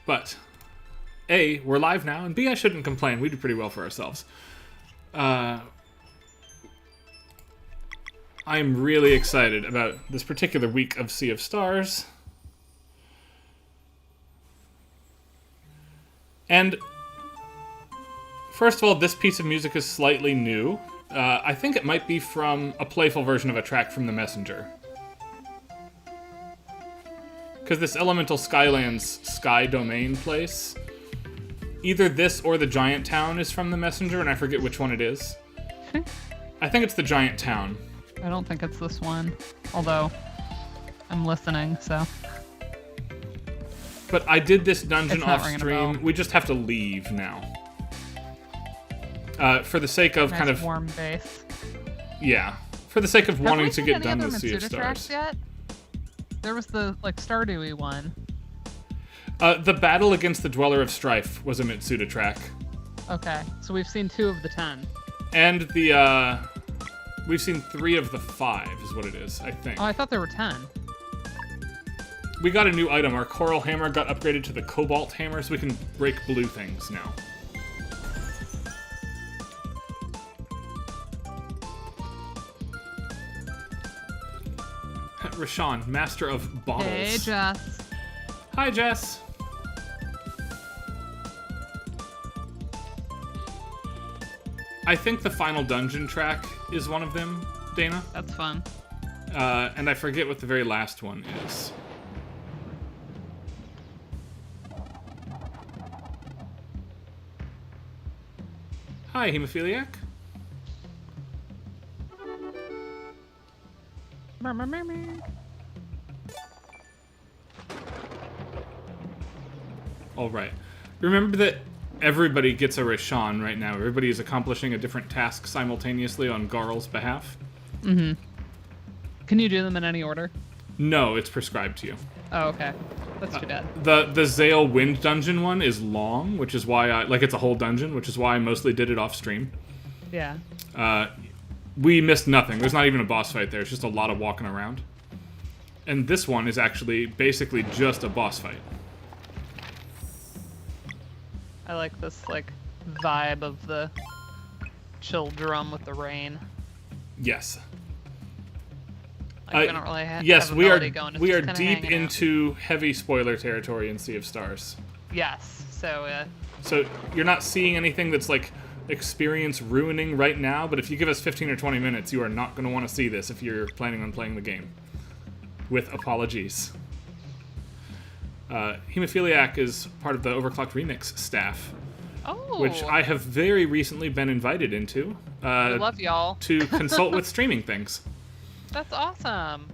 But A, we're live now, and B, I shouldn't complain. We do pretty well for ourselves. I'm really excited about this particular week of Sea of Stars. And first of all, this piece of music is slightly new. I think it might be from a playful version of a track from The Messenger. Because this Elemental Skylands Sky Domain place, either this or the Giant Town is from The Messenger, and I forget which one it is. I think it's the Giant Town. I don't think it's this one, although I'm listening, so. But I did this dungeon off ringing a stream. bell. We just have to leave now. For the sake of Nice kind of... warm base. Yeah. For the sake of Have wanting we to seen get any done other with Sea of Mitsuda Stars. tracks yet? There was the Stardewy one. The battle against the Dweller of Strife was a Mitsuda track. Okay, so we've seen 2 of the 10. And the, we've seen 3 of the 5 is what it is, I think. Oh, I thought there were 10. We got a new item. Our Coral Hammer got upgraded to the Cobalt Hammer, so we can break blue things now. Rashawn, master of bottles. Hey, Jess. Hi, Jess. I think the final dungeon track is one of them, Dana. That's fun. And I forget what the very last one is. Hi, hemophiliac. All right. Remember that everybody gets a Rashawn right now. Everybody is accomplishing a different task simultaneously on Garl's behalf. Mm-hmm. Can you do them in any order? No, it's prescribed to you. Oh, okay. That's too bad. The Zale Wind dungeon one is long, which is why I... Like, it's a whole dungeon, which is why I mostly did it off stream. Yeah. We missed nothing. There's not even a boss fight there. It's just a lot of walking around. And this one is actually basically just a boss fight. I like this, vibe of the chill drum with the rain. Yes. We don't really yes, have a we melody are. going. It's We just are kinda deep hanging out. into heavy spoiler territory in Sea of Stars. Yes, so, So you're not seeing anything that's like experience ruining right now. But if you give us 15 or 20 minutes, you are not going to want to see this if you're planning on playing the game. With apologies. Hemophiliac is part of the Overclocked Remix staff, oh, which I have very recently been invited into. I love y'all. To consult with streaming things. That's awesome.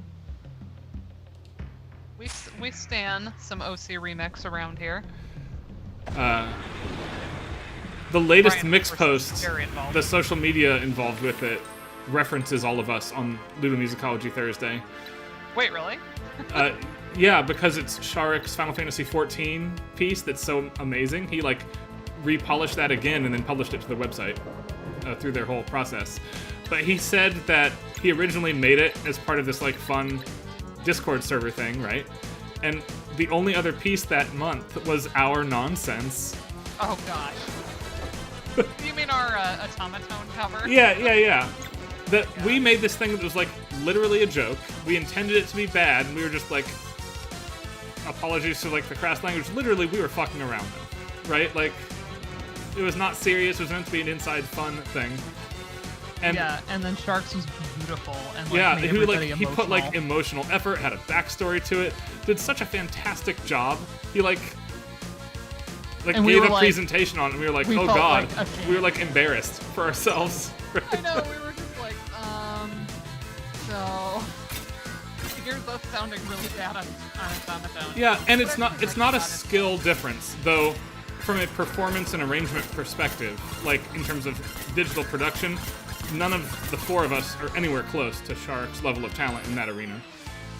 We stan some OC remix around here. The latest Brian, mix of course, post, is very involved. the social media involved with it, references all of us on Ludomusicology Thursday. Wait, really? Yeah, because it's Sharik's Final Fantasy XIV piece that's so amazing. He repolished that again and then published it to the website through their whole process. But he said that he originally made it as part of this fun Discord server thing, right? And the only other piece that month was our nonsense. Oh gosh. You mean our automaton cover? Yeah. We made this thing that was literally a joke. We intended it to be bad, and we were just apologies to the crass language. Literally, we were fucking around though, right? It was not serious. It was meant to be an inside fun thing. And yeah, and then Sharks was beautiful and yeah, made everybody he put emotional. emotional effort, had a backstory to it, did such a fantastic job. He And gave we were a presentation on it, and we were we oh felt god, ashamed. we were embarrassed for ourselves. I know, we were just so here's us sounding really bad on automaton. Yeah, and it's not a skill difference, though. From a performance and arrangement perspective, in terms of digital production, none of the 4 of us are anywhere close to Shark's level of talent in that arena.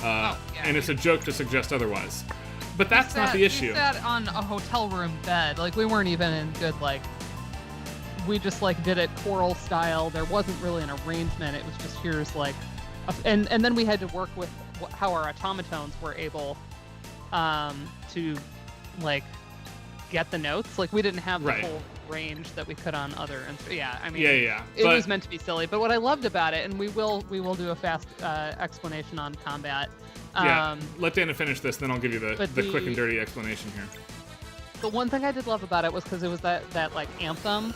And it's a joke to suggest otherwise. But that's not the issue. We sat on a hotel room bed. We weren't even in good, we just, did it choral style. There wasn't really an arrangement. It was just here's, and then we had to work with how our automatons were able to, get the notes. Like we didn't have the Right. full range that we could on other. Yeah, I mean, Yeah. it But was meant to be silly. But what I loved about it, and we will do a fast explanation on combat. yeah, let Dana finish this, then I'll give you the but quick and dirty explanation here. The one thing I did love about it was because it was that like anthem.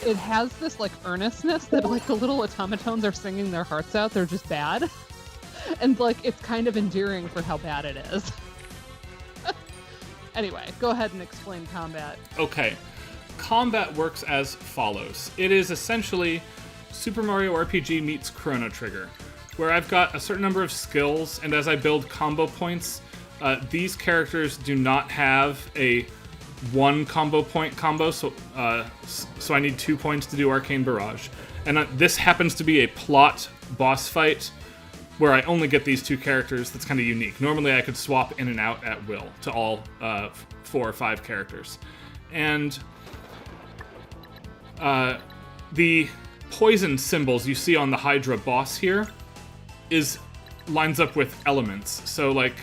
It has this like earnestness that like the little automatones are singing their hearts out. They're just bad, and like it's kind of endearing for how bad it is. Anyway, go ahead and explain combat. Okay. Combat works as follows. It is essentially Super Mario RPG meets Chrono Trigger, where I've got a certain number of skills, and as I build combo points, these characters do not have a one combo point combo, so I need 2 points to do Arcane Barrage. And this happens to be a plot boss fight where I only get these 2 characters. That's kind of unique. Normally I could swap in and out at will to all 4 or 5 characters. And the poison symbols you see on the Hydra boss here lines up with elements. So like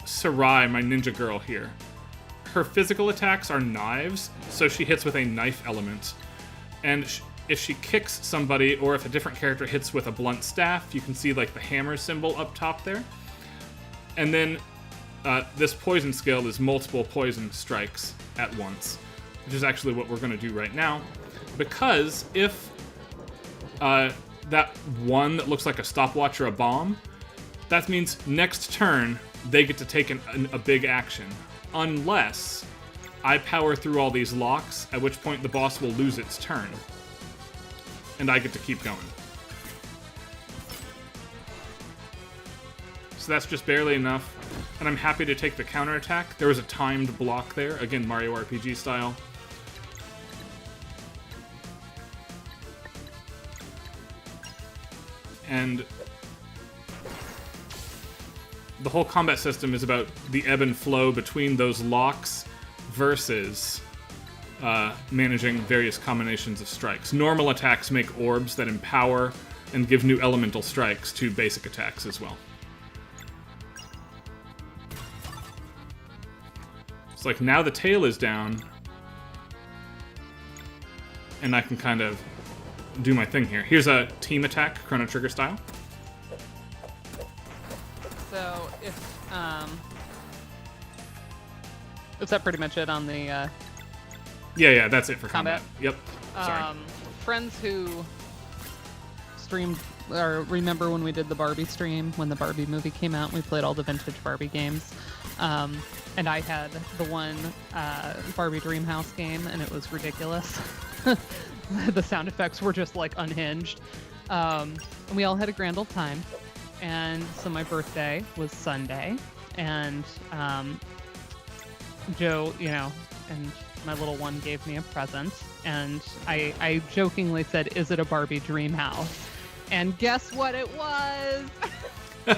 Sarai, my ninja girl here, her physical attacks are knives, so she hits with a knife element. And if she kicks somebody, or if a different character hits with a blunt staff, you can see like the hammer symbol up top there. And then this poison skill is multiple poison strikes at once, which is actually what we're going to do right now. Because if that one that looks like a stopwatch or a bomb, that means next turn they get to take a big action. Unless I power through all these locks, at which point the boss will lose its turn. And I get to keep going. So that's just barely enough. And I'm happy to take the counterattack. There was a timed block there. Again, Mario RPG style. And the whole combat system is about the ebb and flow between those locks versus managing various combinations of strikes. Normal attacks make orbs that empower and give new elemental strikes to basic attacks as well. It's like now the tail is down, and I can kind of do my thing here. Here's a team attack, Chrono Trigger style. So is that pretty much it on the Yeah, that's it for combat. Yep. Sorry. Friends who streamed or remember when we did the Barbie stream, when the Barbie movie came out, we played all the vintage Barbie games. And I had the one Barbie Dreamhouse game, and it was ridiculous. The sound effects were just like unhinged. And we all had a grand old time. And so my birthday was Sunday, and Joe, and my little one gave me a present, and I jokingly said, "Is it a Barbie dream house?" And guess what it was?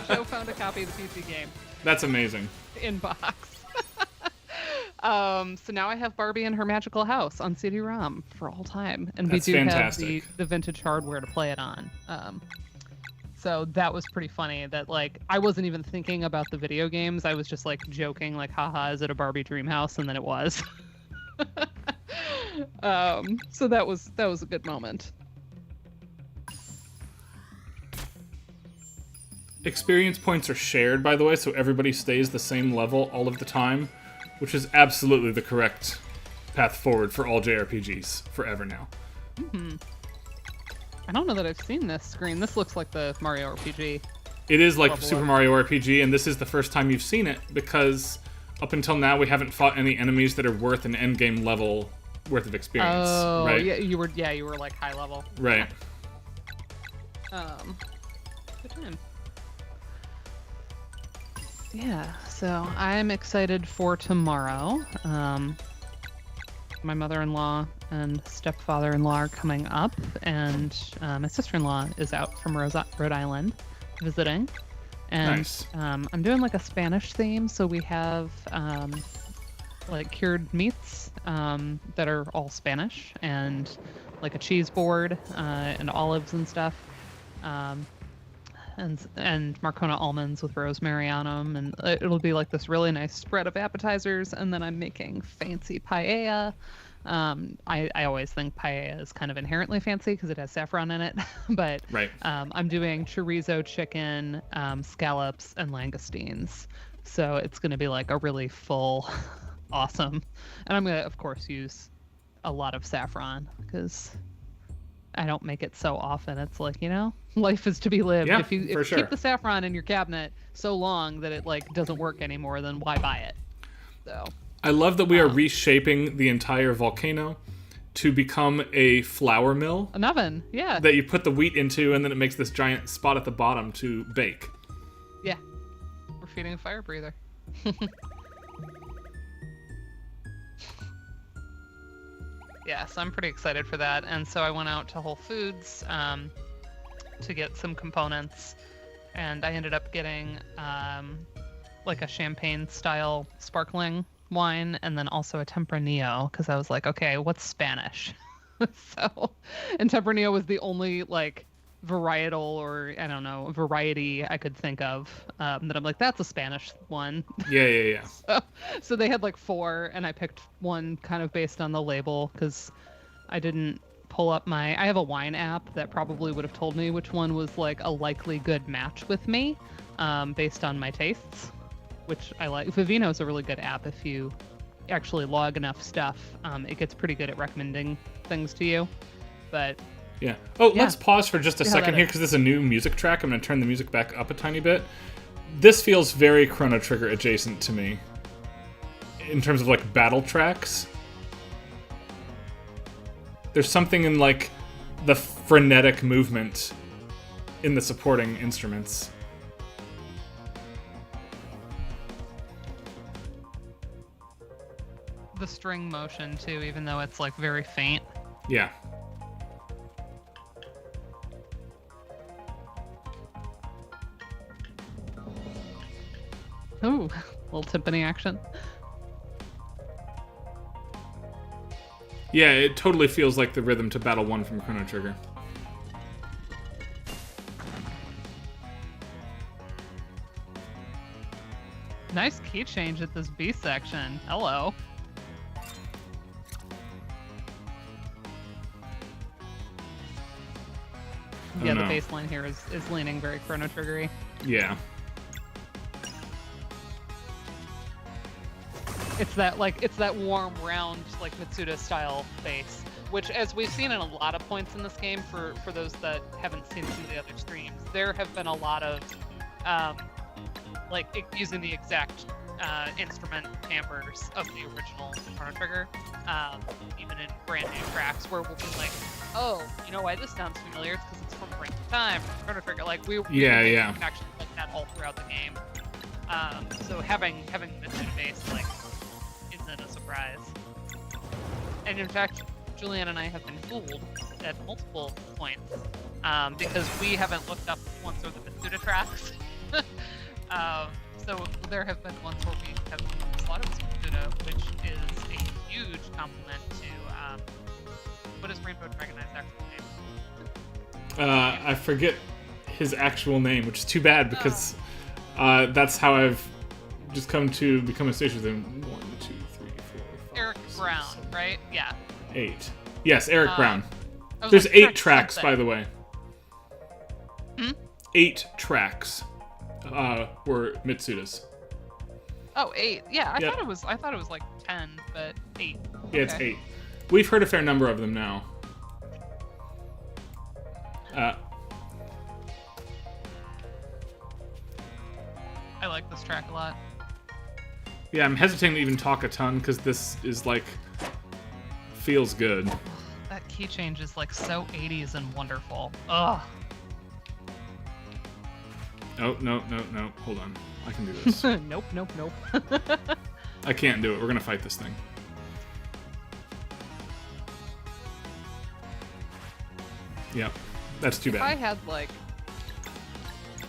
Joe found a copy of the PC game. That's amazing. In box. So now I have Barbie and her magical house on CD-ROM for all time, and That's we do fantastic. have the vintage hardware to play it on. So that was pretty funny that like I wasn't even thinking about the video games. I was just like joking like, haha, is it a Barbie dream house? And then it was. So that was a good moment. Experience points are shared, by the way, so everybody stays the same level all of the time, which is absolutely the correct path forward for all JRPGs forever now. Mm-hmm. I don't know that I've seen this screen. This looks like the Mario RPG. It is like Level Super up. Mario RPG, and this is the first time you've seen it, because up until now we haven't fought any enemies that are worth an endgame level worth of experience. Oh, right? yeah, you were like high level. Right. Good time. Yeah, so I'm excited for tomorrow. My mother-in-law and stepfather-in-law are coming up, and my sister-in-law is out from Rhode Island visiting. And Nice. I'm doing like a Spanish theme, so we have like cured meats that are all Spanish, and like a cheese board and olives and stuff. and Marcona almonds with rosemary on them, and it'll be like this really nice spread of appetizers. And then I'm making fancy paella. I always think paella is kind of inherently fancy because it has saffron in it, but Right. I'm doing chorizo chicken, scallops, and langoustines. So it's going to be like a really full, awesome. And I'm going to, of course, use a lot of saffron because I don't make it so often. It's like, life is to be lived. Yeah, if you for sure. keep the saffron in your cabinet so long that it like doesn't work anymore, then why buy it? So I love that we are reshaping the entire volcano to become a flour mill an oven, yeah. that you put the wheat into, and then it makes this giant spot at the bottom to bake. Yeah. We're feeding a fire breather. Yeah, so I'm pretty excited for that. And so I went out to Whole Foods to get some components, and I ended up getting like a champagne-style sparkling wine, and then also a Tempranillo, because I was like, okay, what's Spanish? And Tempranillo was the only like varietal or I don't know variety I could think of that I'm like, that's a Spanish one. Yeah. So they had like 4, and I picked one kind of based on the label because I didn't pull up I have a wine app that probably would have told me which one was like a likely good match with me based on my tastes, which I like. Vivino is a really good app. If you actually log enough stuff, it gets pretty good at recommending things to you. But yeah. Oh, let's pause for just a second here is. because this is a new music track. I'm going to turn the music back up a tiny bit. This feels very Chrono Trigger adjacent to me in terms of like battle tracks. There's something in like the frenetic movement in the supporting instruments. the string motion too, even though it's like very faint. Yeah. Ooh, little timpani action. Yeah, it totally feels like the rhythm to Battle 1 from Chrono Trigger. Nice key change at this B section. Hello. Yeah, the bass line here is leaning very Chrono Triggery. Yeah. It's that warm, round, like Mitsuda style bass, which, as we've seen in a lot of points in this game, for those that haven't seen some of the other streams, there have been a lot of using the exact instrument timbres of the original Chrono Trigger, even in brand new tracks where we'll be like, oh, you know why this sounds familiar? It's because it's from Brink of Time, from Chrono Trigger. Like we yeah. can actually like that all throughout the game. So having Mitsuda bass like isn't a surprise. And in fact, Julianne and I have been fooled at multiple points because we haven't looked up once or the Mitsuda tracks. So there have been ones where we have slotted some Mitsuda, which is a huge compliment to what is Rainbow Dragon Knight's actual name? I forget his actual name, which is too bad because that's how I've just come to become associated with him. 1, 2, 3, 4, 5, Eric 6, Brown, 7, right? Yeah. 8. Yes, Eric Brown. There's There's 8 tracks, by the way. 8 tracks were Mitsuda's. Oh, 8. Yeah, I Yep. thought it was like 10, but 8. Yeah, it's 8. We've heard a fair number of them now. I like this track a lot. Yeah, I'm hesitating to even talk a ton because this is like feels good. That key change is like so 80s and wonderful. Ugh. Oh, no. Hold on. I can do this. Nope. I can't do it. We're going to fight this thing. Yep. That's too If I bad. had like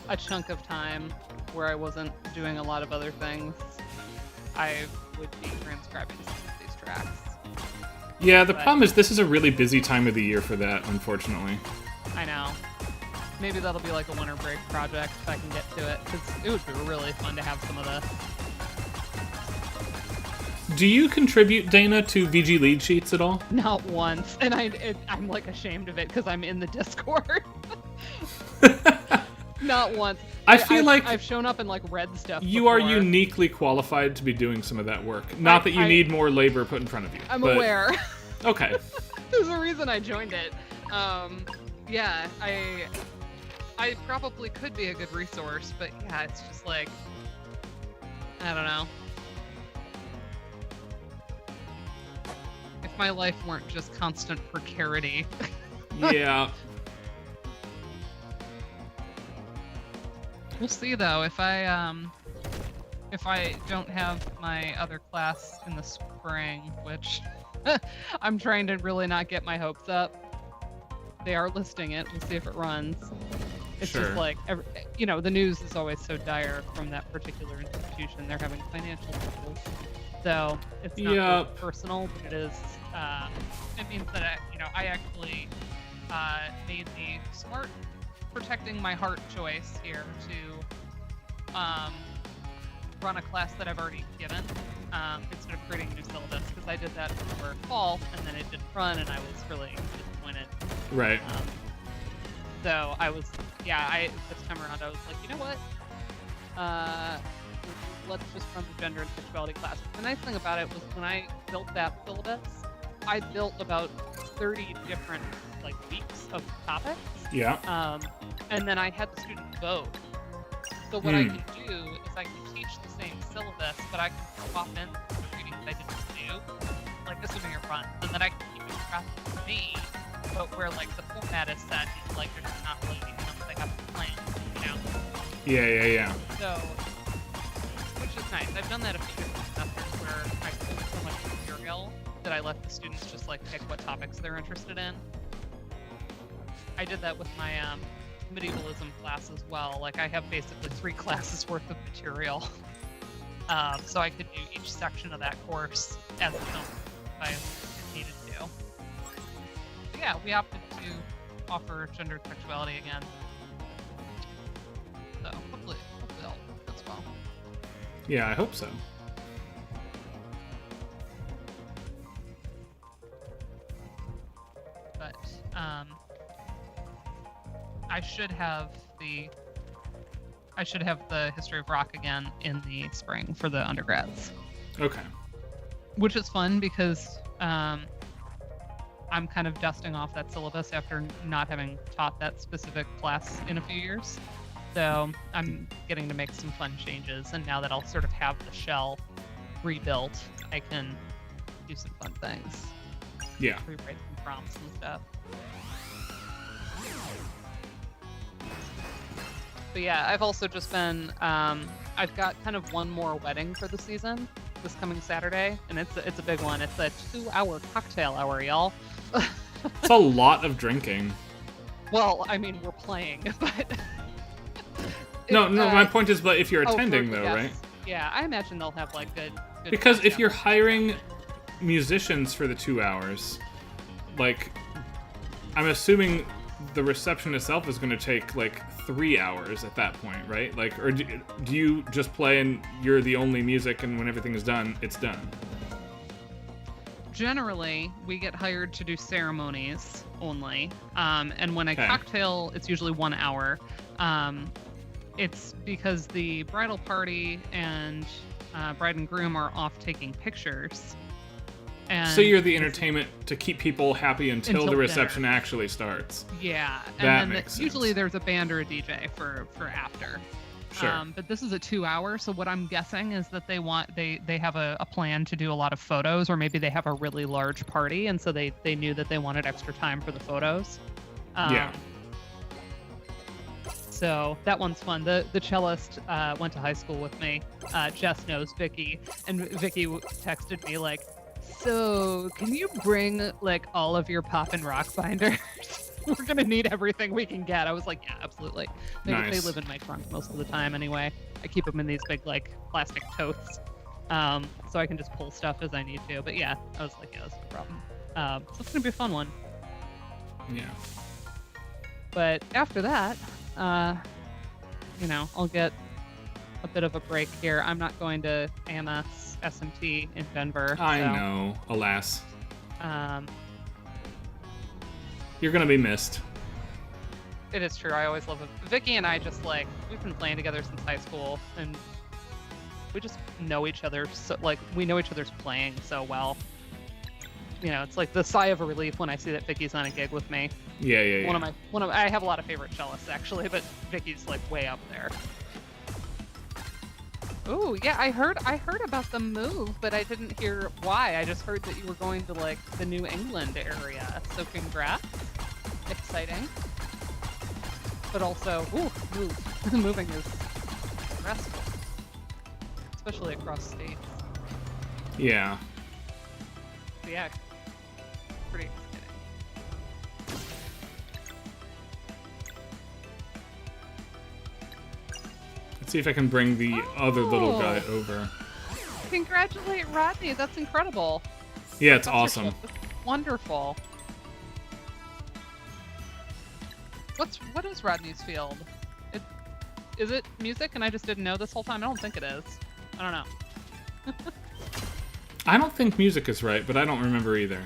a chunk of time where I wasn't doing a lot of other things, I would be transcribing some of these tracks. Yeah, the problem is this is a really busy time of the year for that, unfortunately. I know. maybe that'll be like a winter break project if I can get to it, because it would be really fun to have some of the. Do you contribute, Dana, to VG lead sheets at all? Not once, and I'm like ashamed of it because I'm in the Discord. Not once. I feel like I've shown up and like read stuff. You before. are uniquely qualified to be doing some of that work. Not that you need more labor put in front of you. I'm aware. Okay. There's a reason I joined it. Yeah, I probably could be a good resource, but yeah, it's just like, I don't know. If my life weren't just constant precarity. Yeah. We'll see though. If I don't have my other class in the spring, which I'm trying to really not get my hopes up. They are listing it. We'll see if it runs. It's just like, the news is always so dire from that particular institution. They're having financial troubles. So it's not really personal, but it is. It means that I actually made the smart, protecting my heart choice here to run a class that I've already given instead of creating a new syllabus, because I did that for fall and then it didn't run and I was really disappointed. Right. So I was, this time around I was like, you know what? Let's just run the gender and sexuality class. The nice thing about it was when I built that syllabus, I built about 30 different weeks of topics. Yeah. And then I had the students vote. So what I can do is I can teach the same syllabus, but I can swap in the readings I didn't do, assuming it runs, and then I can keep it tracked for me, but where the format is set, it's they're just not really unless they have a plan, Yeah. So, which is nice. I've done that a few different semesters where I pulled so much material that I let the students just pick what topics they're interested in. I did that with my medievalism class as well. I have basically 3 classes worth of material. So I could do each section of that course as its own if I needed to. But yeah, we opted to offer gendered sexuality again. So hopefully that'll work as well. Yeah, I hope so. But I should have the history of rock again in the spring for the undergrads. Okay. Which is fun because I'm kind of dusting off that syllabus after not having taught that specific class in a few years. So I'm getting to make some fun changes, and now that I'll sort of have the shell rebuilt, I can do some fun things. Yeah. Rewrite some prompts and stuff. But yeah, I've also just been, I've got kind of one more wedding for the season this coming Saturday, and it's a big one. It's a 2-hour cocktail hour, y'all. It's a lot of drinking. Well, I mean, we're playing, but... No, my point is, but if you're attending, though, yes. right? Yeah, I imagine they'll have, good because if you're hiring musicians for the 2 hours, I'm assuming the reception itself is going to take 3 hours at that point, right? Or do you just play and you're the only music, and when everything is done, it's done? Generally, we get hired to do ceremonies only, and when a cocktail, it's usually 1 hour. It's because the bridal party and bride and groom are off taking pictures. And so you're the entertainment to keep people happy until the reception actually starts. Yeah, that and makes sense. Usually there's a band or a DJ for after. Sure. But this is a 2 hour, so what I'm guessing is that they have a plan to do a lot of photos, or maybe they have a really large party, and so they knew that they wanted extra time for the photos. Yeah. So that one's fun. The cellist went to high school with me. Jess knows Vicky, and Vicky texted me so can you bring all of your pop and rock binders? We're gonna need everything we can get. I was like, yeah, absolutely. They live in my trunk most of the time anyway. I keep them in these big plastic totes, so I can just pull stuff as I need to. But yeah, I was like, yeah, that's no problem. So it's gonna be a fun one. Yeah. But after that, I'll get a bit of a break here. I'm not going to AMS SMT in Denver. I know, alas. Um, You're gonna be missed. It is true. I always love it. Vicky and I just we've been playing together since high school, and we just know each other. So we know each other's playing so well. It's like the sigh of a relief when I see that Vicky's on a gig with me. Yeah. I have a lot of favorite cellists actually, but Vicky's way up there. Ooh, yeah, I heard about the move, but I didn't hear why. I just heard that you were going to the New England area. So congrats. Exciting. But also, moving is stressful. Especially across states. Yeah. So yeah. Pretty exciting. Let's see if I can bring the other little guy over. Congratulate Rodney, that's incredible. Yeah, it's awesome. It's wonderful. What is Rodney's field? Is it music and I just didn't know this whole time? I don't think it is. I don't know. I don't think music is right, but I don't remember either.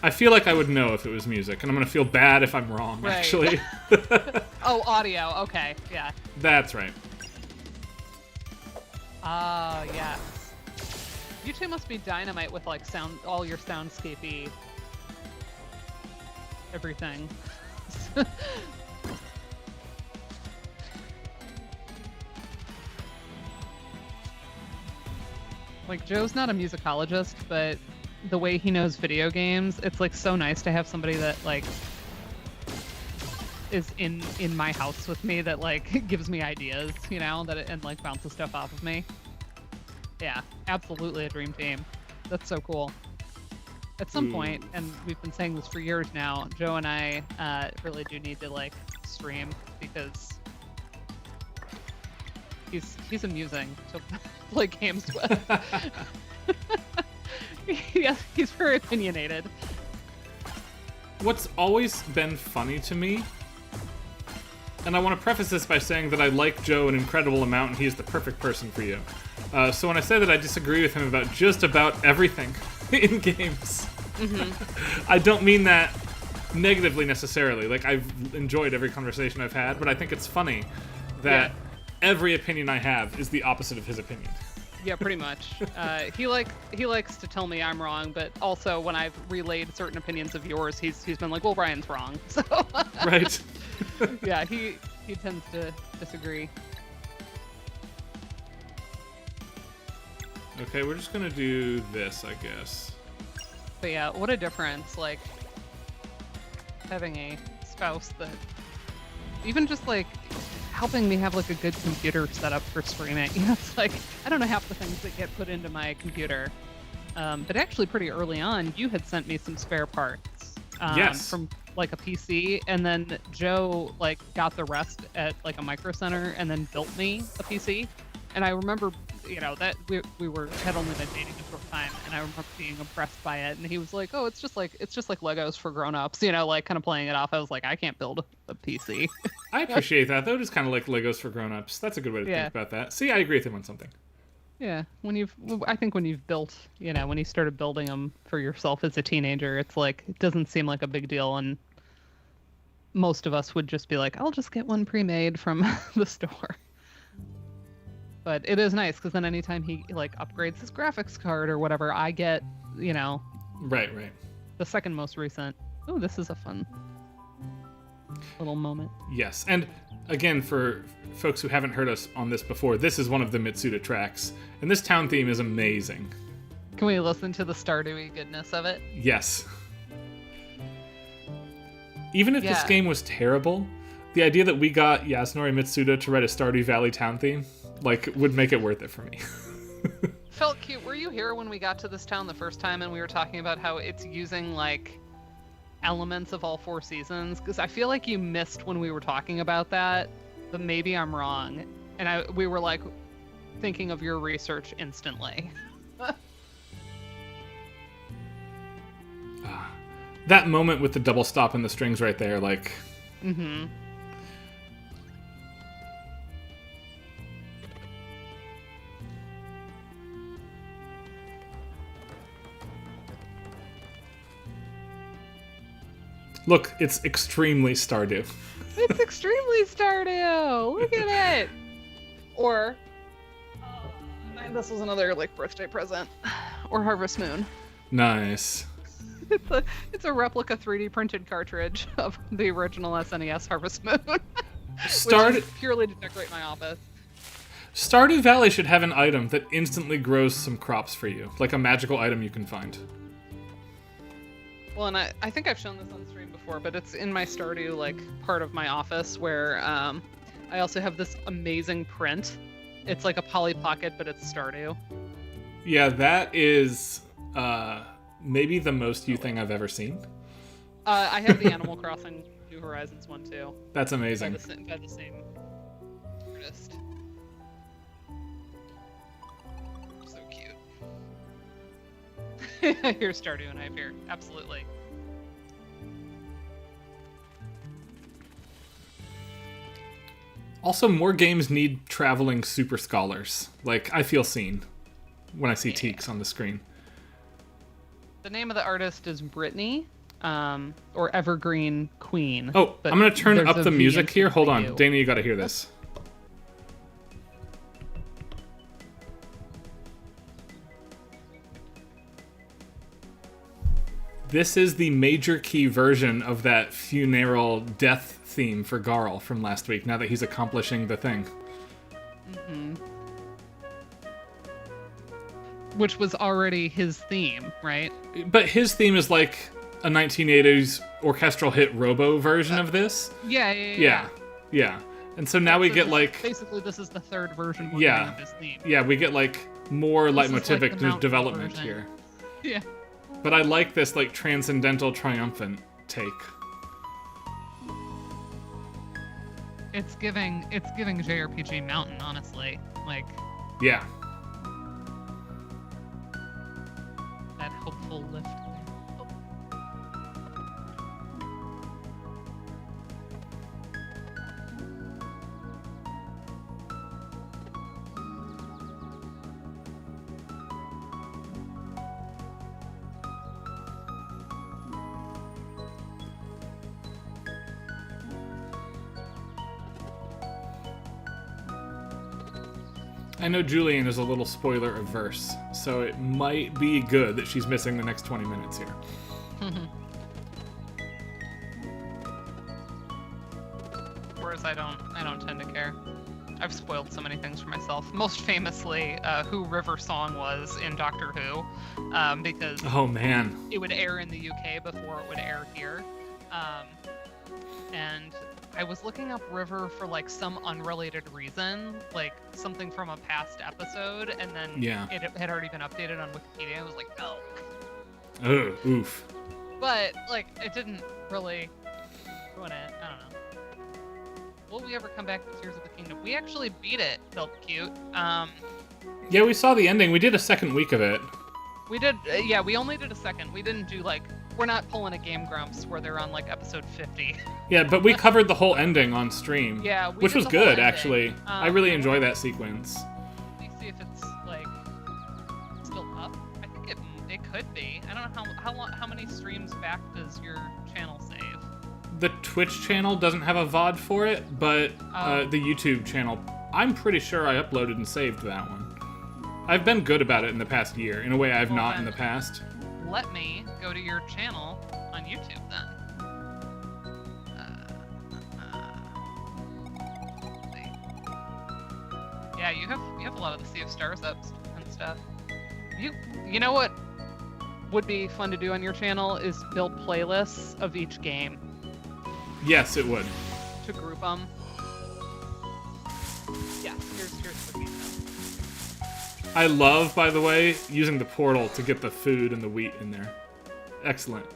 I feel like I would know if it was music, and I'm gonna feel bad if I'm wrong, right. Actually. Oh, audio. Okay, yeah. That's right. Ah, yes. You two must be dynamite with sound, all your soundscapey everything. Joe's not a musicologist, but the way he knows video games, it's so nice to have somebody that is in my house with me that gives me ideas, and bounces stuff off of me. Yeah, absolutely a dream team. That's so cool. At some point, and we've been saying this for years now, Joe and I really do need to stream because he's amusing to play games with. Yeah, he's very opinionated. What's always been funny to me, and I want to preface this by saying that I like Joe an incredible amount and he is the perfect person for you. So when I say that I disagree with him about just about everything in games, I don't mean that negatively necessarily. I've enjoyed every conversation I've had, but I think it's funny that every opinion I have is the opposite of his opinion. Yeah, pretty much. He likes to tell me I'm wrong, but also when I've relayed certain opinions of yours, he's been like, well, Brian's wrong. So right. Yeah, he tends to disagree. Okay, we're just gonna do this, I guess. But yeah, what a difference, having a spouse that even just helping me have a good computer set up for streaming. It's I don't know half the things that get put into my computer. But actually pretty early on, you had sent me some spare parts. Yes. From a PC, and then Joe got the rest at a Micro Center and then built me a PC. And I remember, that we had only been dating a short time, and I remember being impressed by it. And he was like, "Oh, it's just like Legos for grown-ups," kind of playing it off. I was like, "I can't build a PC." I appreciate that, though. Just kind of like Legos for grown-ups. That's a good way to think about that. See, I agree with him on something. Yeah, I think when you've built, when you started building them for yourself as a teenager, it's it doesn't seem like a big deal, and most of us would just be like, "I'll just get one pre-made from the store." But it is nice because then anytime he upgrades his graphics card or whatever, I get right the second most recent. Oh, this is a fun little moment. Yes, and again, for folks who haven't heard us on this before, this is one of the Mitsuda tracks, and this town theme is amazing. Can we listen to the Stardewy goodness of it? Yes. Even if this game was terrible, the idea that we got Yasunori Mitsuda to write a Stardew Valley town theme would make it worth it for me. Felt cute. Were you here when we got to this town the first time and we were talking about how it's using elements of all four seasons? Because I feel like you missed when we were talking about that, but maybe I'm wrong. And we were thinking of your research instantly. That moment with the double stop and the strings right there, Look, it's extremely Stardew. It's extremely Stardew. Look at it. Or this was another like birthday present. Or Harvest Moon. Nice. It's a replica 3D printed cartridge of the original SNES Harvest Moon. Which is purely to decorate my office. Stardew Valley should have an item that instantly grows some crops for you, like a magical item you can find. Well, and I think I've shown this on stream before, but it's in my Stardew like part of my office where I also have this amazing print. It's like a Polly Pocket, but it's Stardew. Yeah, that is maybe the most you thing I've ever seen. I have the Animal Crossing New Horizons one too. That's amazing. By the same artist. So cute. Here's Stardew and I appear. Absolutely. Also, more games need traveling super scholars. Like, I feel seen when I see Teeks on the screen. The name of the artist is Brittany, or Evergreen Queen. Oh, I'm going to turn up the music here. Hold on. Dana, you got to hear this. This is the major key version of that funeral death theme for Garl from last week, now that he's accomplishing the thing. Mm-hmm. Which was already his theme, right? But his theme is like a 1980s orchestral hit Robo version of this. Yeah. And so now we get like... Basically, this is the third version we're getting of his theme. Yeah, we get like more leitmotivic like development version. here. Yeah. But I like this like transcendental, triumphant take. It's giving JRPG Mountain, honestly. Like, yeah. That hopeful lift. Oh. I know Julian is a little spoiler averse, so it might be good that she's missing the next 20 minutes here. Whereas I don't tend to care. I've spoiled so many things for myself. Most famously, who River Song was in Doctor Who, because oh man, it would air in the UK before it would air here, and I was looking up River for like some unrelated reason, like something from a past episode, and then it had already been updated on Wikipedia. I was like, oh. Oh, oof. But like, it didn't really ruin it. I don't know. Will we ever come back to Tears of the Kingdom? We actually beat it. Felt cute. Yeah, we saw the ending. We did a second week of it. We did. Yeah, we only did a second. We didn't do like. We're not pulling a Game Grumps where they're on like episode 50. Yeah, but we covered the whole ending on stream. Yeah, which was good actually. I really enjoy that sequence. Let me see if it's like still up. I think it could be. I don't know how many streams back does your channel save? The Twitch channel doesn't have a VOD for it, but the YouTube channel, I'm pretty sure I uploaded and saved that one. I've been good about it in the past year, in a way I've not in the past. Let me go to your channel on YouTube then. Yeah, you have a lot of the Sea of Stars ups and stuff. You know what would be fun to do on your channel is build playlists of each game. Yes, it would. To group them. Yeah, here's the game. I love, by the way, using the portal to get the food and the wheat in there. Excellent.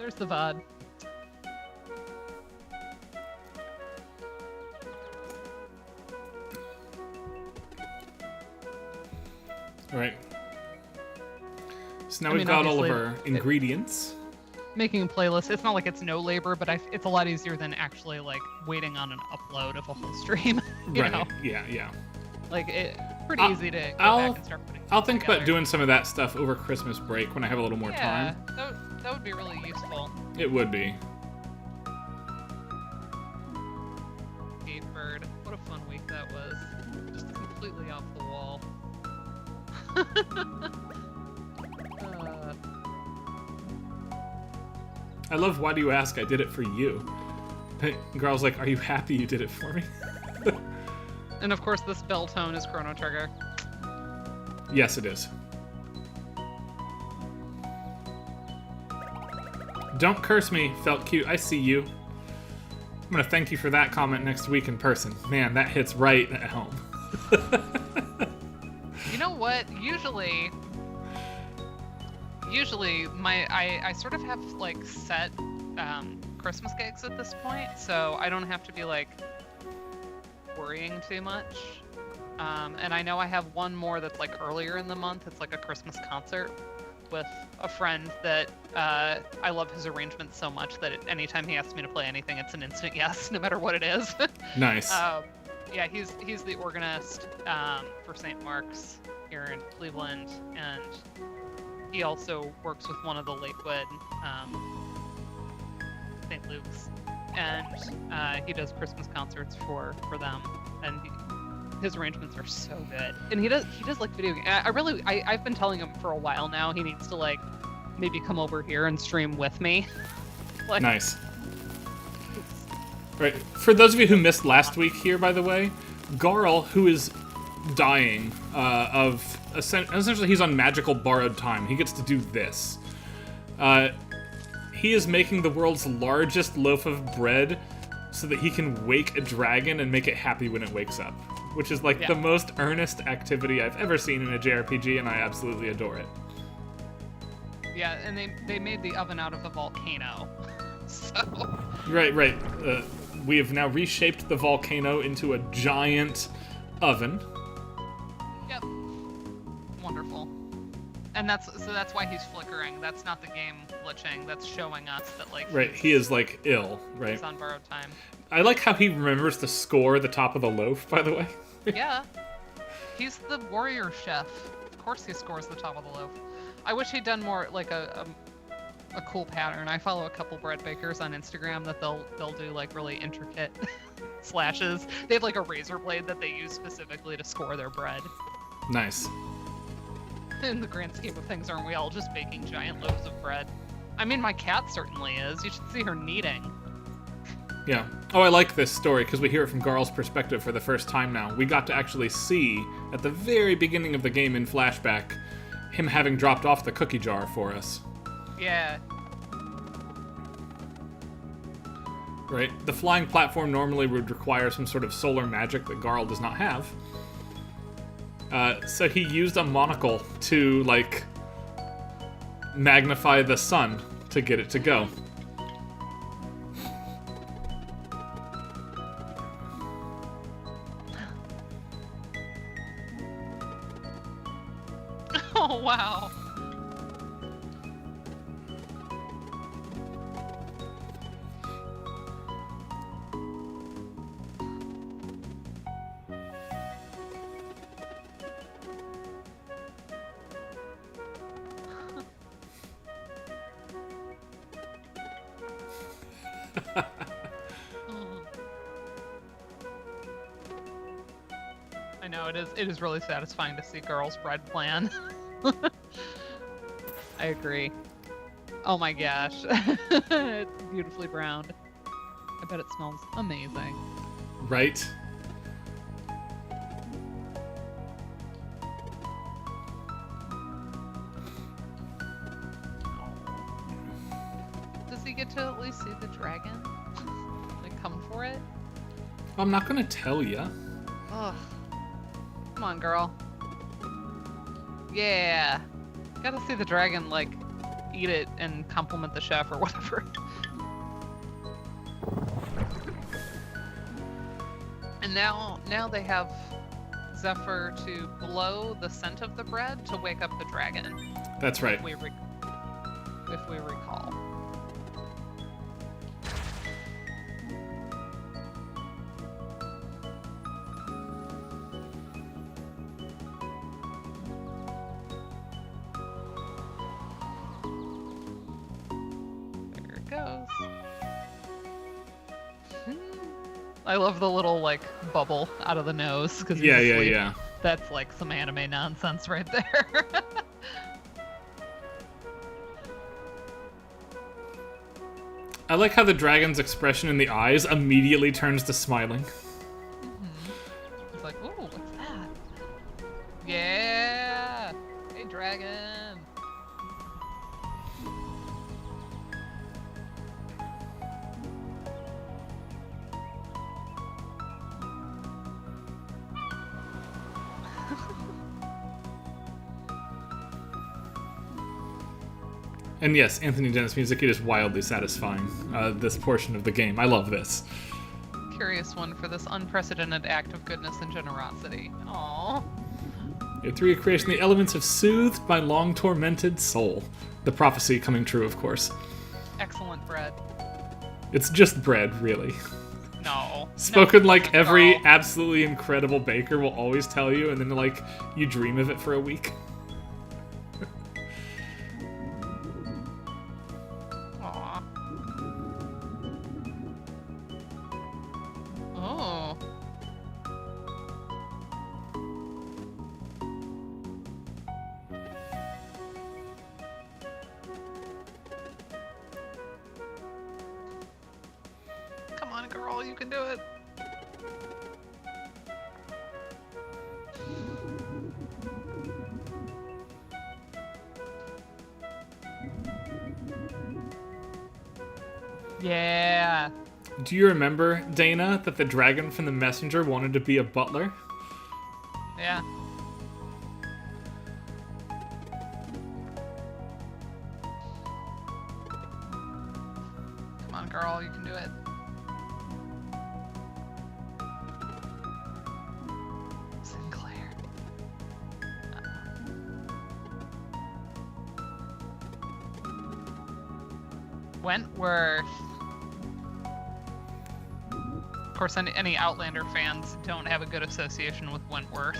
There's the VOD. All right. So now we've got all of our ingredients. Making a playlist, it's not like it's no labor, but it's a lot easier than actually like waiting on an upload of a whole stream. You know? Yeah. Like it's pretty easy to go back and start putting. I'll think together. about doing some of that stuff over Christmas break when I have a little more time. That would be really useful. It would be. Gatebird. What a fun week that was. Just completely off the wall. I love Why Do You Ask? I did it for you. Girl's like, are you happy you did it for me? And of course this bell tone is Chrono Trigger. Yes, it is. Don't curse me, felt cute. I see you. I'm gonna thank you for that comment next week in person. Man, that hits right at home. You know what? Usually I sort of have like set Christmas gigs at this point, so I don't have to be like worrying too much. And I know I have one more that's like earlier in the month. It's like a Christmas concert with a friend that I love his arrangements so much that anytime he asks me to play anything, it's an instant yes, no matter what it is. Nice. Yeah, he's the organist for St. Mark's here in Cleveland, and he also works with one of the Lakewood St. Luke's, and he does Christmas concerts for them, and his arrangements are so good. And he does like video games. I've been telling him for a while now he needs to like maybe come over here and stream with me. Like, nice. Right. For those of you who missed last week here, by the way, Garl, who is dying of essentially he's on magical borrowed time. He gets to do this. He is making the world's largest loaf of bread so that he can wake a dragon and make it happy when it wakes up, which is like the most earnest activity I've ever seen in a JRPG, and I absolutely adore it. Yeah, and they made the oven out of a volcano. So Right. We have now reshaped the volcano into a giant oven. Yep. Wonderful. And that's why he's flickering. That's not the game glitching. That's showing us that like he is like ill, right? He's on borrowed time. I like how he remembers to score the top of the loaf, by the way. Yeah. He's the warrior chef. Of course he scores the top of the loaf. I wish he'd done more like a cool pattern. I follow a couple bread bakers on Instagram that they'll do like really intricate slashes. They have like a razor blade that they use specifically to score their bread. Nice. In the grand scheme of things, aren't we all just baking giant loaves of bread? I mean, my cat certainly is. You should see her kneading. Yeah. Oh, I like this story because we hear it from Garl's perspective for the first time now. We got to actually see, at the very beginning of the game in flashback, him having dropped off the cookie jar for us. Yeah. Right? The flying platform normally would require some sort of solar magic that Garl does not have. So he used a monocle to, like, magnify the sun to get it to go. Oh, wow. I know, it is really satisfying to see Girl's bread plan. I agree. Oh my gosh. It's beautifully browned. I bet it smells amazing. Right? Does he get to at least see the dragon? Like, come for it? I'm not gonna tell ya. Ugh. Come on, girl. Yeah. Gotta see the dragon, like, eat it and compliment the chef or whatever. And now they have Zephyr to blow the scent of the bread to wake up the dragon. That's right. If we recall. I love the little like bubble out of the nose because he's Yeah, asleep. yeah. That's like some anime nonsense right there. I like how the dragon's expression in the eyes immediately turns to smiling. It's like, ooh, what's that? Yeah! Hey, dragon! And yes, Anthony Dennis music, it is wildly satisfying, this portion of the game. I love this. Curious one for this unprecedented act of goodness and generosity. Aww. Your 3 creation, the elements have soothed my long-tormented soul. The prophecy coming true, of course. Excellent bread. It's just bread, really. No. Spoken no, like every girl. absolutely incredible baker will always tell you, and then, like, you dream of it for a week. Aw. Oh. Come on, girl, you can do it. Yeah. Do you remember, Dana, that the dragon from The Messenger wanted to be a butler? Yeah. Come on, girl, you can do it. Sinclair. Wentworth. Of course, any Outlander fans don't have a good association with Wentworth.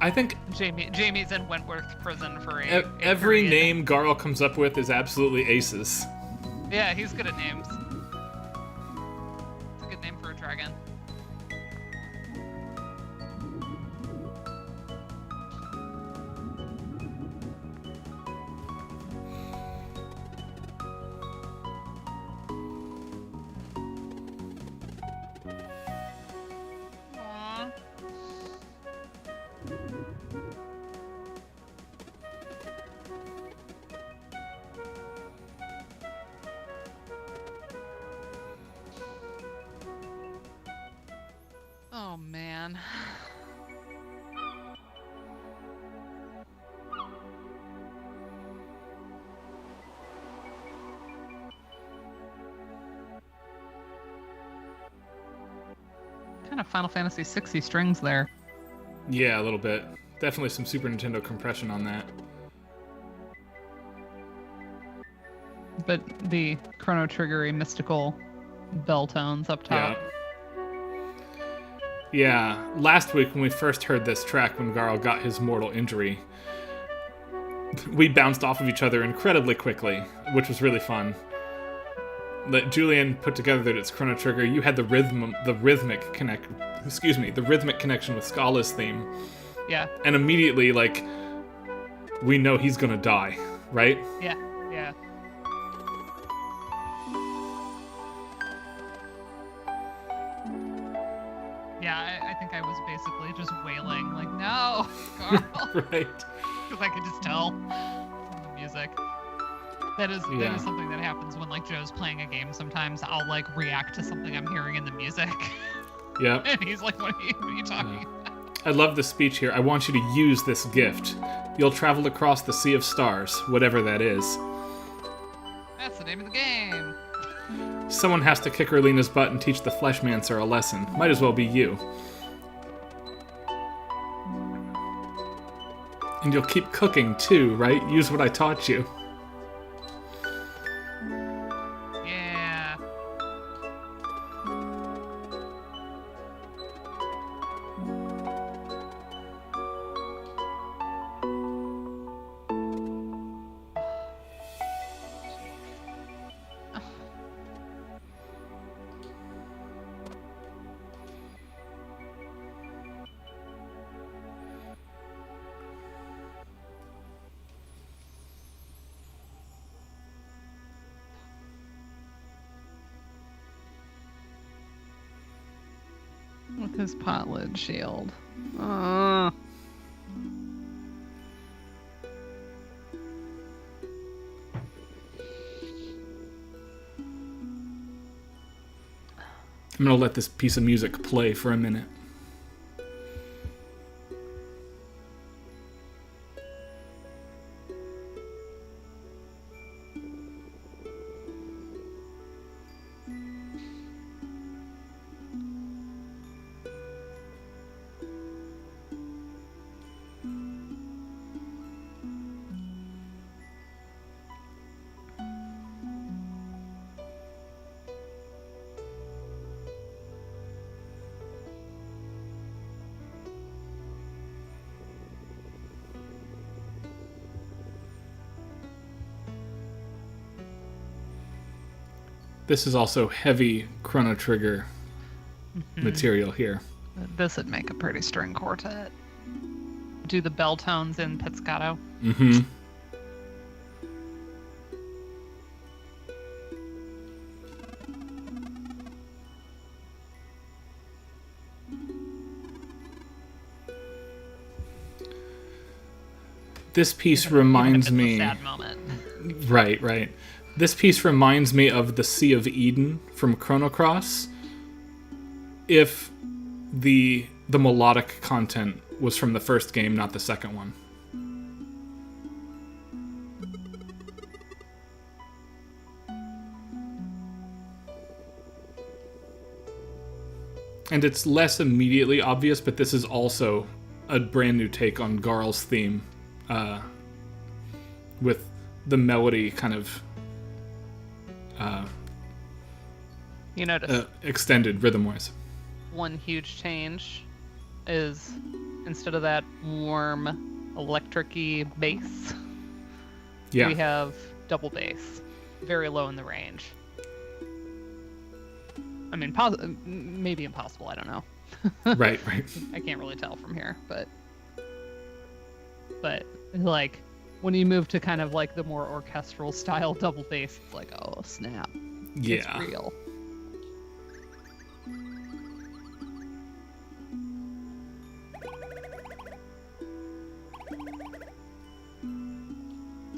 I think Jamie's in Wentworth prison for every period. name Garl comes up with is absolutely aces. Yeah, he's good at names. It's a good name for a dragon. Aww. Oh man. Kind of Final Fantasy 60 strings there. Yeah, a little bit. Definitely some Super Nintendo compression on that. But the Chrono Triggery mystical bell tones up top. Yeah, last week when we first heard this track when Garl got his mortal injury, we bounced off of each other incredibly quickly, which was really fun. That Julian put together that it's Chrono Trigger. You had the rhythmic connection with Scala's theme. Yeah. And immediately, like, we know he's gonna die, right? Yeah. Yeah. Yeah, I think I was basically just wailing, like, no, Carl. Right. Because I could just tell from the music. That is something that happens when, like, Joe's playing a game sometimes. I'll, like, react to something I'm hearing in the music. Yeah. And he's like, what are you talking about? I love the speech here. I want you to use this gift. You'll travel across the sea of stars, whatever that is. That's the name of the game. Someone has to kick Erlena's butt and teach the Fleshmancer a lesson. Might as well be you. And you'll keep cooking too, right? Use what I taught you. Yeah. with his pot lid shield. I'm gonna let this piece of music play for a minute. This is also heavy Chrono Trigger material here. This would make a pretty string quartet. Do the bell tones in pizzicato. Mm-hmm. This piece reminds me... sad moment. Right. This piece reminds me of the Sea of Eden from Chrono Cross. If the melodic content was from the first game, not the second one. And it's less immediately obvious, but this is also a brand new take on Garl's theme, with the melody kind of you notice extended rhythm-wise. one huge change is instead of that warm electric-y bass, Yeah. we have double bass, very low in the range. I mean, maybe impossible, I don't know. Right. I can't really tell from here, but like when you move to kind of like the more orchestral style double bass, it's like, oh snap. Yeah. It's real.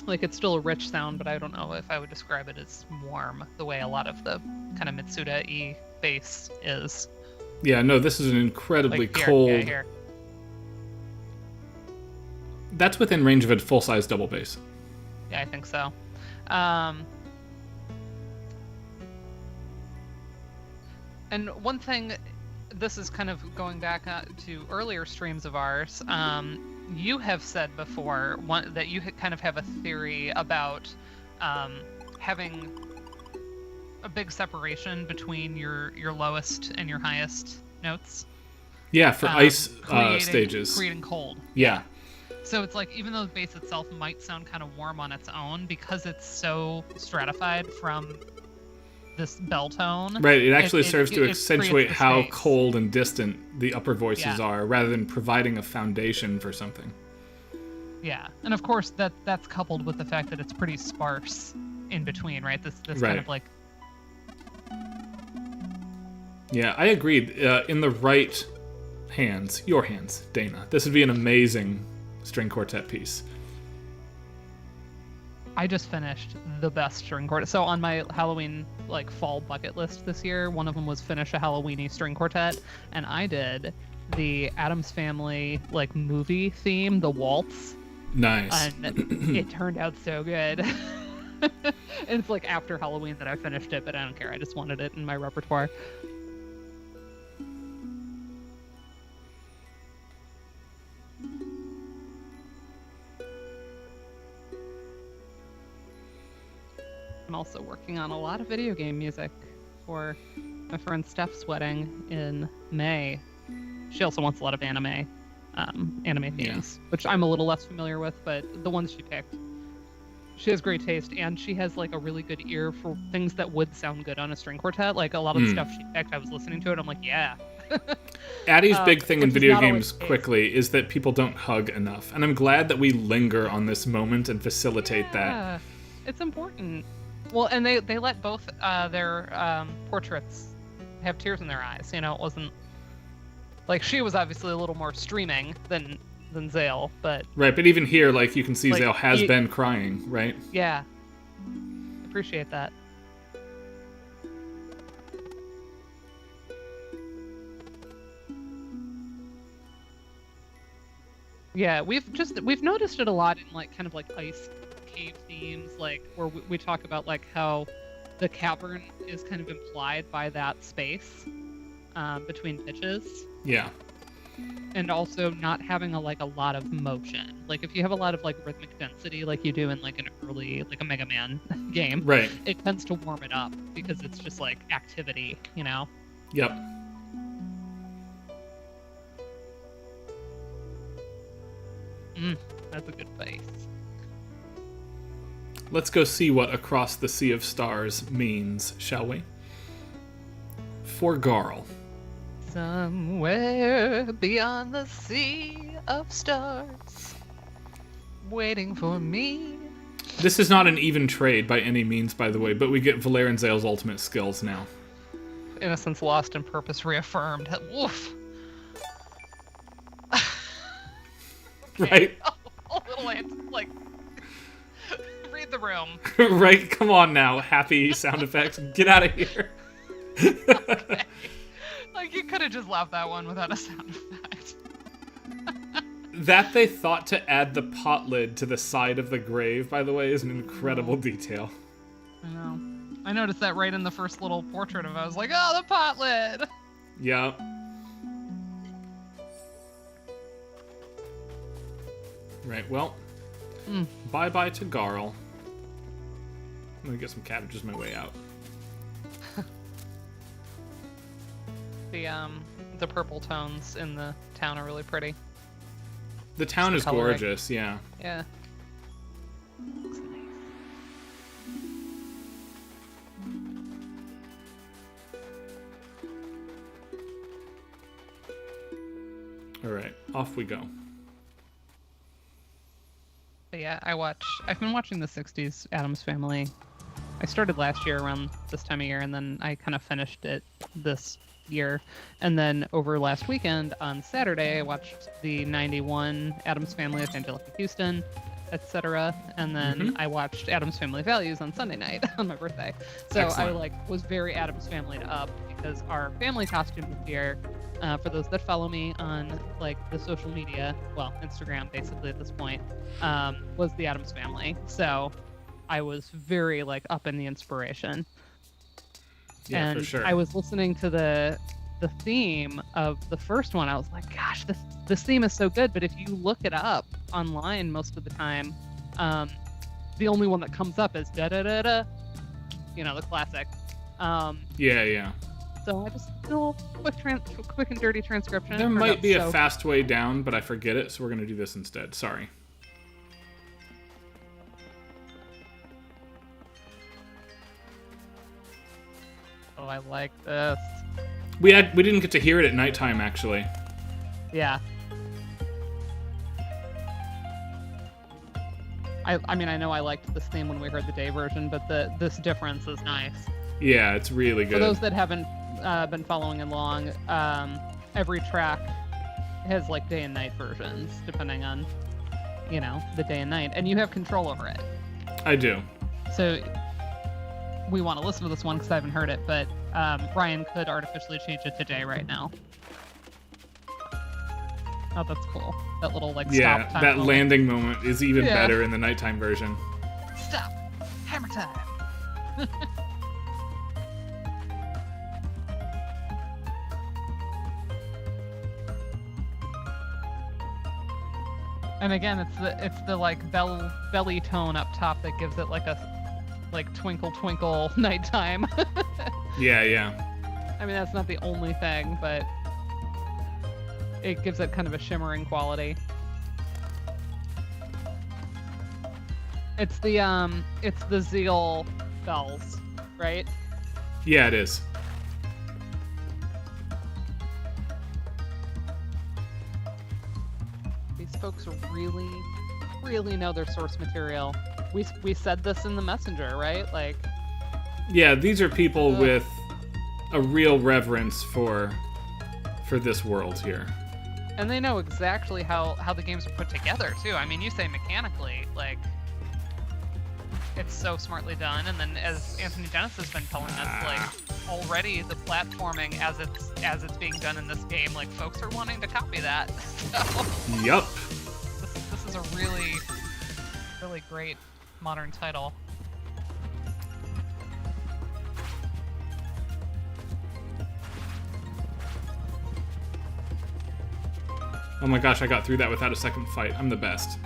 Like it's still a rich sound, but I don't know if I would describe it as warm the way a lot of the kind of Mitsuda-y bass is. Yeah, no, this is an incredibly Like here, cold... yeah, here. That's within range of a full-size double bass. Yeah, I think so. And one thing, this is kind of going back to earlier streams of ours. You have said before that you kind of have a theory about having a big separation between your lowest and your highest notes. Yeah, for ice stages. Creating cold. Yeah. So it's like, even though the bass itself might sound kind of warm on its own, because it's so stratified from this bell tone. Right, it actually serves to it accentuate creates the how space. cold and distant the upper voices Yeah. are, rather than providing a foundation for something. Yeah, and of course that's coupled with the fact that it's pretty sparse in between, right? This Right. kind of like... Yeah, I agreed. In the right hands, your hands, Dana, this would be an amazing string quartet piece. I just finished the best string quartet. So on my Halloween like fall bucket list this year, one of them was finish a Halloweeny string quartet, and I did the Addams Family like movie theme, the waltz. Nice. And it turned out so good. And it's like after Halloween that I finished it, but I don't care. I just wanted it in my repertoire. I'm also working on a lot of video game music for my friend Steph's wedding in May. She also wants a lot of anime themes, which I'm a little less familiar with, but the ones she picked, she has great taste, and she has like a really good ear for things that would sound good on a string quartet. Like a lot of the stuff she picked, I was listening to it, I'm like, yeah. Addie's big thing in which is video not always games the case. quickly is that people don't hug enough, and I'm glad that we linger on this moment and facilitate that. Yeah, it's important. Well, and they let both their portraits have tears in their eyes. You know, it wasn't Like, she was obviously a little more streaming than Zale, but Right, but even here, like, you can see Like, Zale has been crying, right? yeah, appreciate that. Yeah, we've noticed it a lot in like kind of like ice cave themes, like where we talk about like how the cavern is kind of implied by that space between pitches, Yeah. and also not having a lot of motion. Like if you have a lot of like rhythmic density, like you do in like an early like a Mega Man game, Right. it tends to warm it up because it's just like activity, you know. Yep. That's a good face. Let's go see what Across the Sea of Stars means, shall we? For Garl. Somewhere beyond the sea of stars, waiting for me. This is not an even trade by any means, by the way, but we get Valere and Zale's ultimate skills now. Innocence lost and purpose reaffirmed. Woof. Right? A little like, read the room. Right? Come on now, happy sound effects. Get out of here. Okay. Like, you could have just left that one without a sound effect. That they thought to add the pot lid to the side of the grave, by the way, is an incredible detail. I know. I noticed that right in the first little portrait of it. I was like, oh, the pot lid! Yeah. Right, well, bye-bye to Garl. I'm gonna get some cabbages my way out. The purple tones in the town are really pretty. The town is coloring. gorgeous, yeah. Yeah. Looks nice. Alright, off we go. But yeah, I've been watching the 60s Addams Family. I started last year around this time of year, and then I kind of finished it this year. And then over last weekend on Saturday, I watched the 91 Addams Family with Angelica Houston, etc. And then I watched Addams Family Values on Sunday night on my birthday. So Excellent. I was very Addams Family up because our family costume this year, for those that follow me on like the social media, well, Instagram basically at this point, was the Addams Family. So I was very like up in the inspiration. Yeah, and for sure. I was listening to the theme of the first one. I was like, gosh, this theme is so good. But if you look it up online most of the time, the only one that comes up is da da da da, you know, the classic. Yeah. So I just did a little quick and dirty transcription. There might be a so fast way down, but I forget it, so we're gonna do this instead. Sorry. Oh, I like this. We didn't get to hear it at nighttime, actually. Yeah. I mean, I know I liked this theme when we heard the day version, but this difference is nice. Yeah, it's really good. For those that haven't been following along, every track has like day and night versions, depending on, you know, the day and night, and you have control over it. I do. So we want to listen to this one because I haven't heard it, but Ryan could artificially change it to day right now. Oh, that's cool. That little like Yeah, stop time that moment. landing moment is even Yeah. better in the nighttime version. Stop. Hammer time. And again, it's the like belly tone up top that gives it like a like twinkle twinkle nighttime. Yeah. I mean, that's not the only thing, but it gives it kind of a shimmering quality. It's the Zeal bells, right? Yeah, it is. These folks really, really know their source material. We said this in the messenger, right? Like, Yeah, these are people with a real reverence for for this world here. And they know exactly how the games are put together, too. I mean, you say mechanically, like, it's so smartly done. And then, as Anthony Dennis has been telling us, like, already the platforming as it's being done in this game, like, folks are wanting to copy that. So, Yup. This is a really, really great modern title. Oh my gosh, I got through that without a second fight. I'm the best.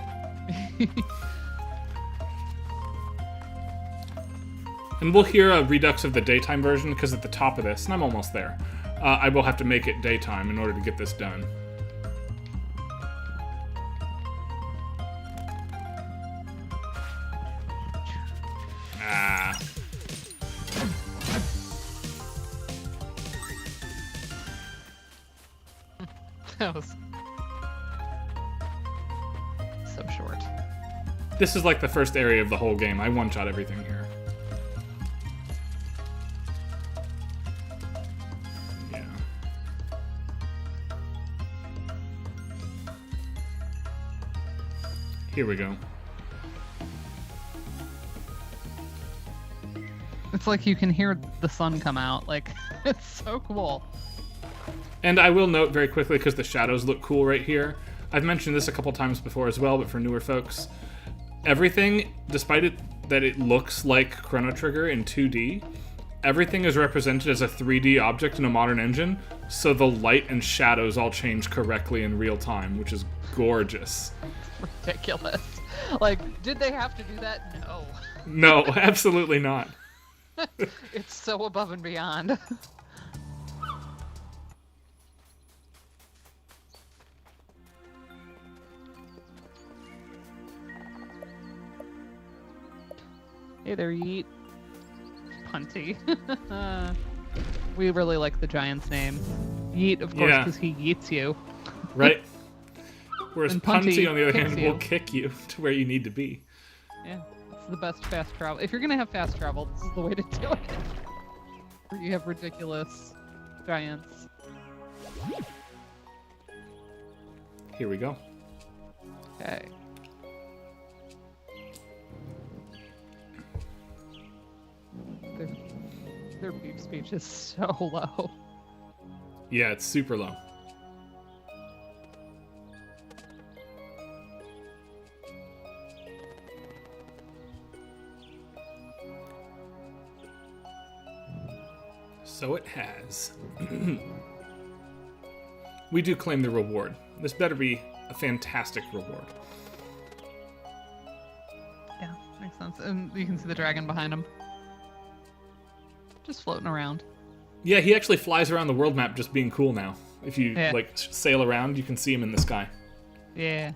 And we'll hear a redux of the daytime version, because at the top of this, and I'm almost there, I will have to make it daytime in order to get this done. Ah. That was so short. This is like the first area of the whole game. I one-shot everything here. Yeah. Here we go. It's like you can hear the sun come out. Like, it's so cool. And I will note very quickly, because the shadows look cool right here. I've mentioned this a couple times before as well, but for newer folks, everything, despite it that it looks like Chrono Trigger in 2D, everything is represented as a 3D object in a modern engine, so the light and shadows all change correctly in real time, which is gorgeous. Ridiculous. Like, did they have to do that? No. No, absolutely not. It's so above and beyond. Hey there, Yeet. Punty. We really like the giant's name. Yeet, of course, because he yeets you. Right. Whereas And Punty, on the other hand, kicks you. will kick you to where you need to be. Yeah, it's the best fast travel. If you're gonna have fast travel, this is the way to do it. Where you have ridiculous giants. Here we go. Okay. Their beep speech is so low. Yeah, it's super low. So it has. We do claim the reward. This better be a fantastic reward. Yeah, makes sense. And you can see the dragon behind him. Just floating around. Yeah, he actually flies around the world map just being cool now. If you, Yeah. like, sail around, you can see him in the sky. Yeah.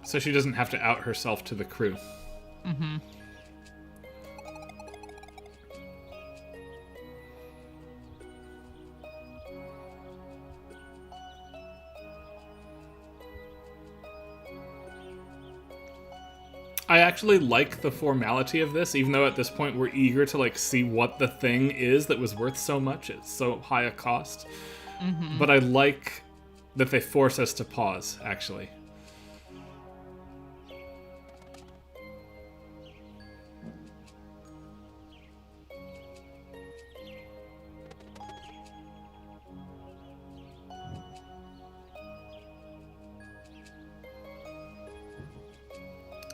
So she doesn't have to out herself to the crew. Mm-hmm. I actually like the formality of this, even though at this point we're eager to, like, see what the thing is that was worth so much at so high a cost. Mm-hmm. But I like that they force us to pause, actually.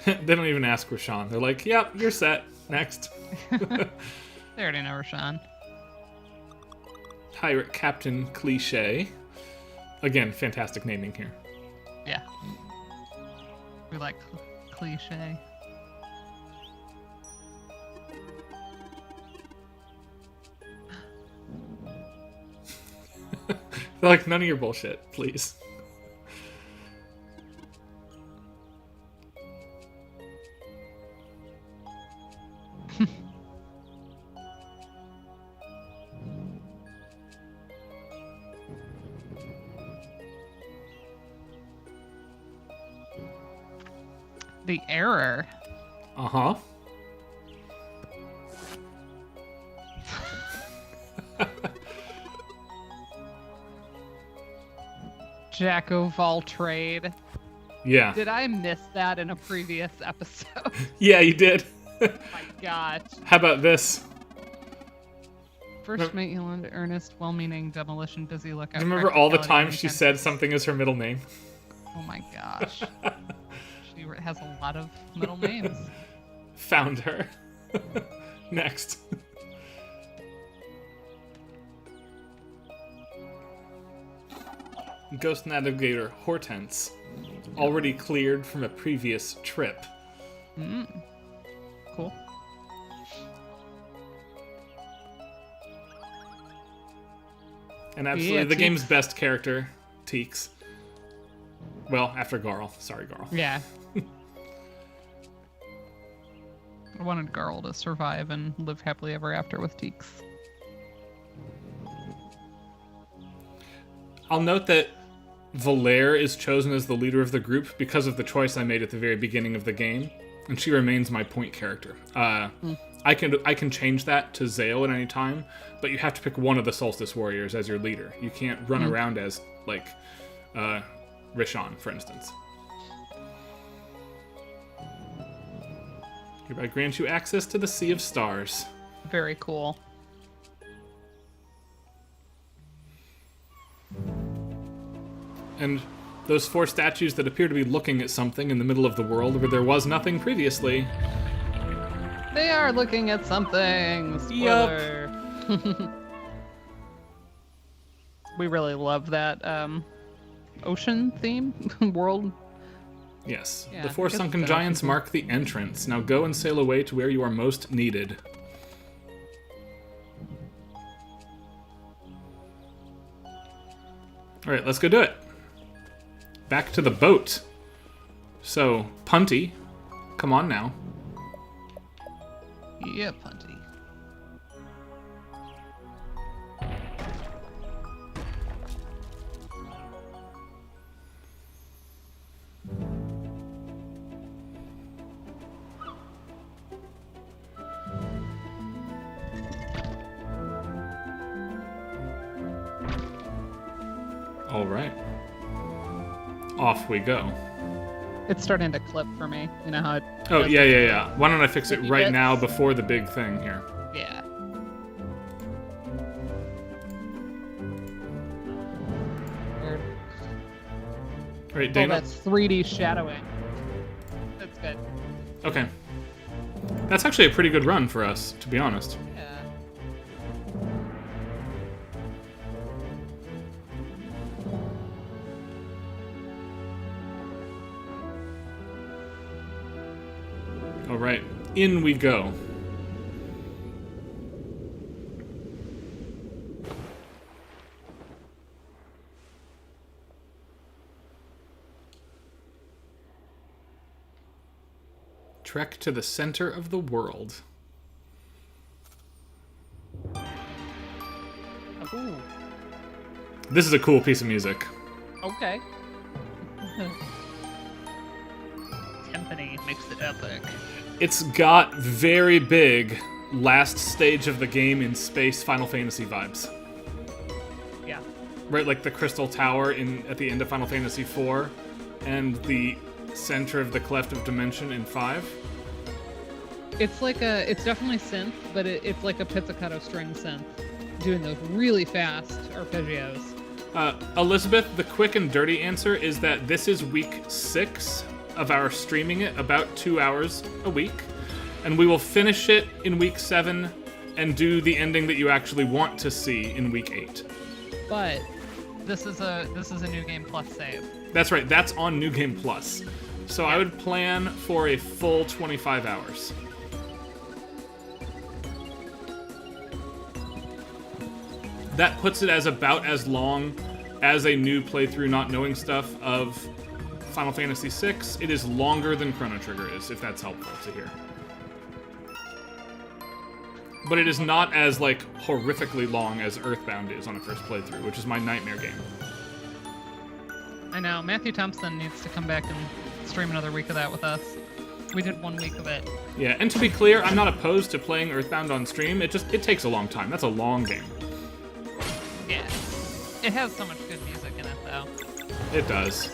They don't even ask Rashawn. They're like, yep, you're set. Next. They already know Rashawn. Pirate Captain Cliche. Again, fantastic naming here. Yeah. We like cliche. Like, none of your bullshit, please. The error. Uh-huh. Jack of all trade. Yeah. Did I miss that in a previous episode? Yeah, you did. Oh my gosh. How about this? First mate Yolanda Ernest, well-meaning demolition, busy lookout. Remember all the practicality, times she intent. said something is her middle name? Oh my gosh. She has a lot of middle names. Found her. Next. Ghost Navigator Hortense. Already cleared from a previous trip. Cool. And absolutely Yeah, the Teeks. game's best character, Teeks. Well, after Garl. Sorry, Garl. Yeah. I wanted Garl to survive and live happily ever after with Teeks. I'll note that Valere is chosen as the leader of the group because of the choice I made at the very beginning of the game, and she remains my point character. I can change that to Zale at any time, but you have to pick one of the Solstice Warriors as your leader. You can't run around as, like, Rishon, for instance. Hereby grant you access to the Sea of Stars. Very cool. And those 4 statues that appear to be looking at something in the middle of the world where there was nothing previously. They are looking at something. Spoiler. We really love that ocean theme world. Yes. Yeah, The 4 I guess sunken it's giants ocean. mark the entrance. Now go and sail away to where you are most needed. Alright, let's go do it. Back to the boat. So, Punty, come on now. Yeah, Punty. Alright. Off we go. It's starting to clip for me. You know how it Oh, does yeah. Why don't I fix it Clippy right bits. now before the big thing here? Yeah. Weird. Right, Oh, Dana? that's 3D shadowing. That's good. Okay. That's actually a pretty good run for us, to be honest. Yeah. Alright, in we go. Trek to the center of the world. Ooh. This is a cool piece of music. Okay. Timpani makes it epic. It's got very big last stage of the game in space Final Fantasy vibes. Yeah. Right, like the Crystal Tower at the end of Final Fantasy IV, and the center of the Cleft of Dimension in 5. It's like it's definitely synth, but it's like a pizzicato string synth, doing those really fast arpeggios. Elizabeth, the quick and dirty answer is that this is week 6 of our streaming it, about 2 hours a week, and we will finish it in week 7 and do the ending that you actually want to see in week 8. But This is a New Game Plus save. That's right. That's on New Game Plus. So I would plan for a full 25 hours. That puts it as about as long as a new playthrough not knowing stuff of Final Fantasy VI. It is longer than Chrono Trigger is, if that's helpful to hear. But it is not as, like, horrifically long as Earthbound is on a first playthrough, which is my nightmare game. I know. Matthew Thompson needs to come back and stream another week of that with us. We did 1 week of it. Yeah, and to be clear, I'm not opposed to playing Earthbound on stream. It takes a long time. That's a long game. Yeah. It has so much good music in it, though. It does.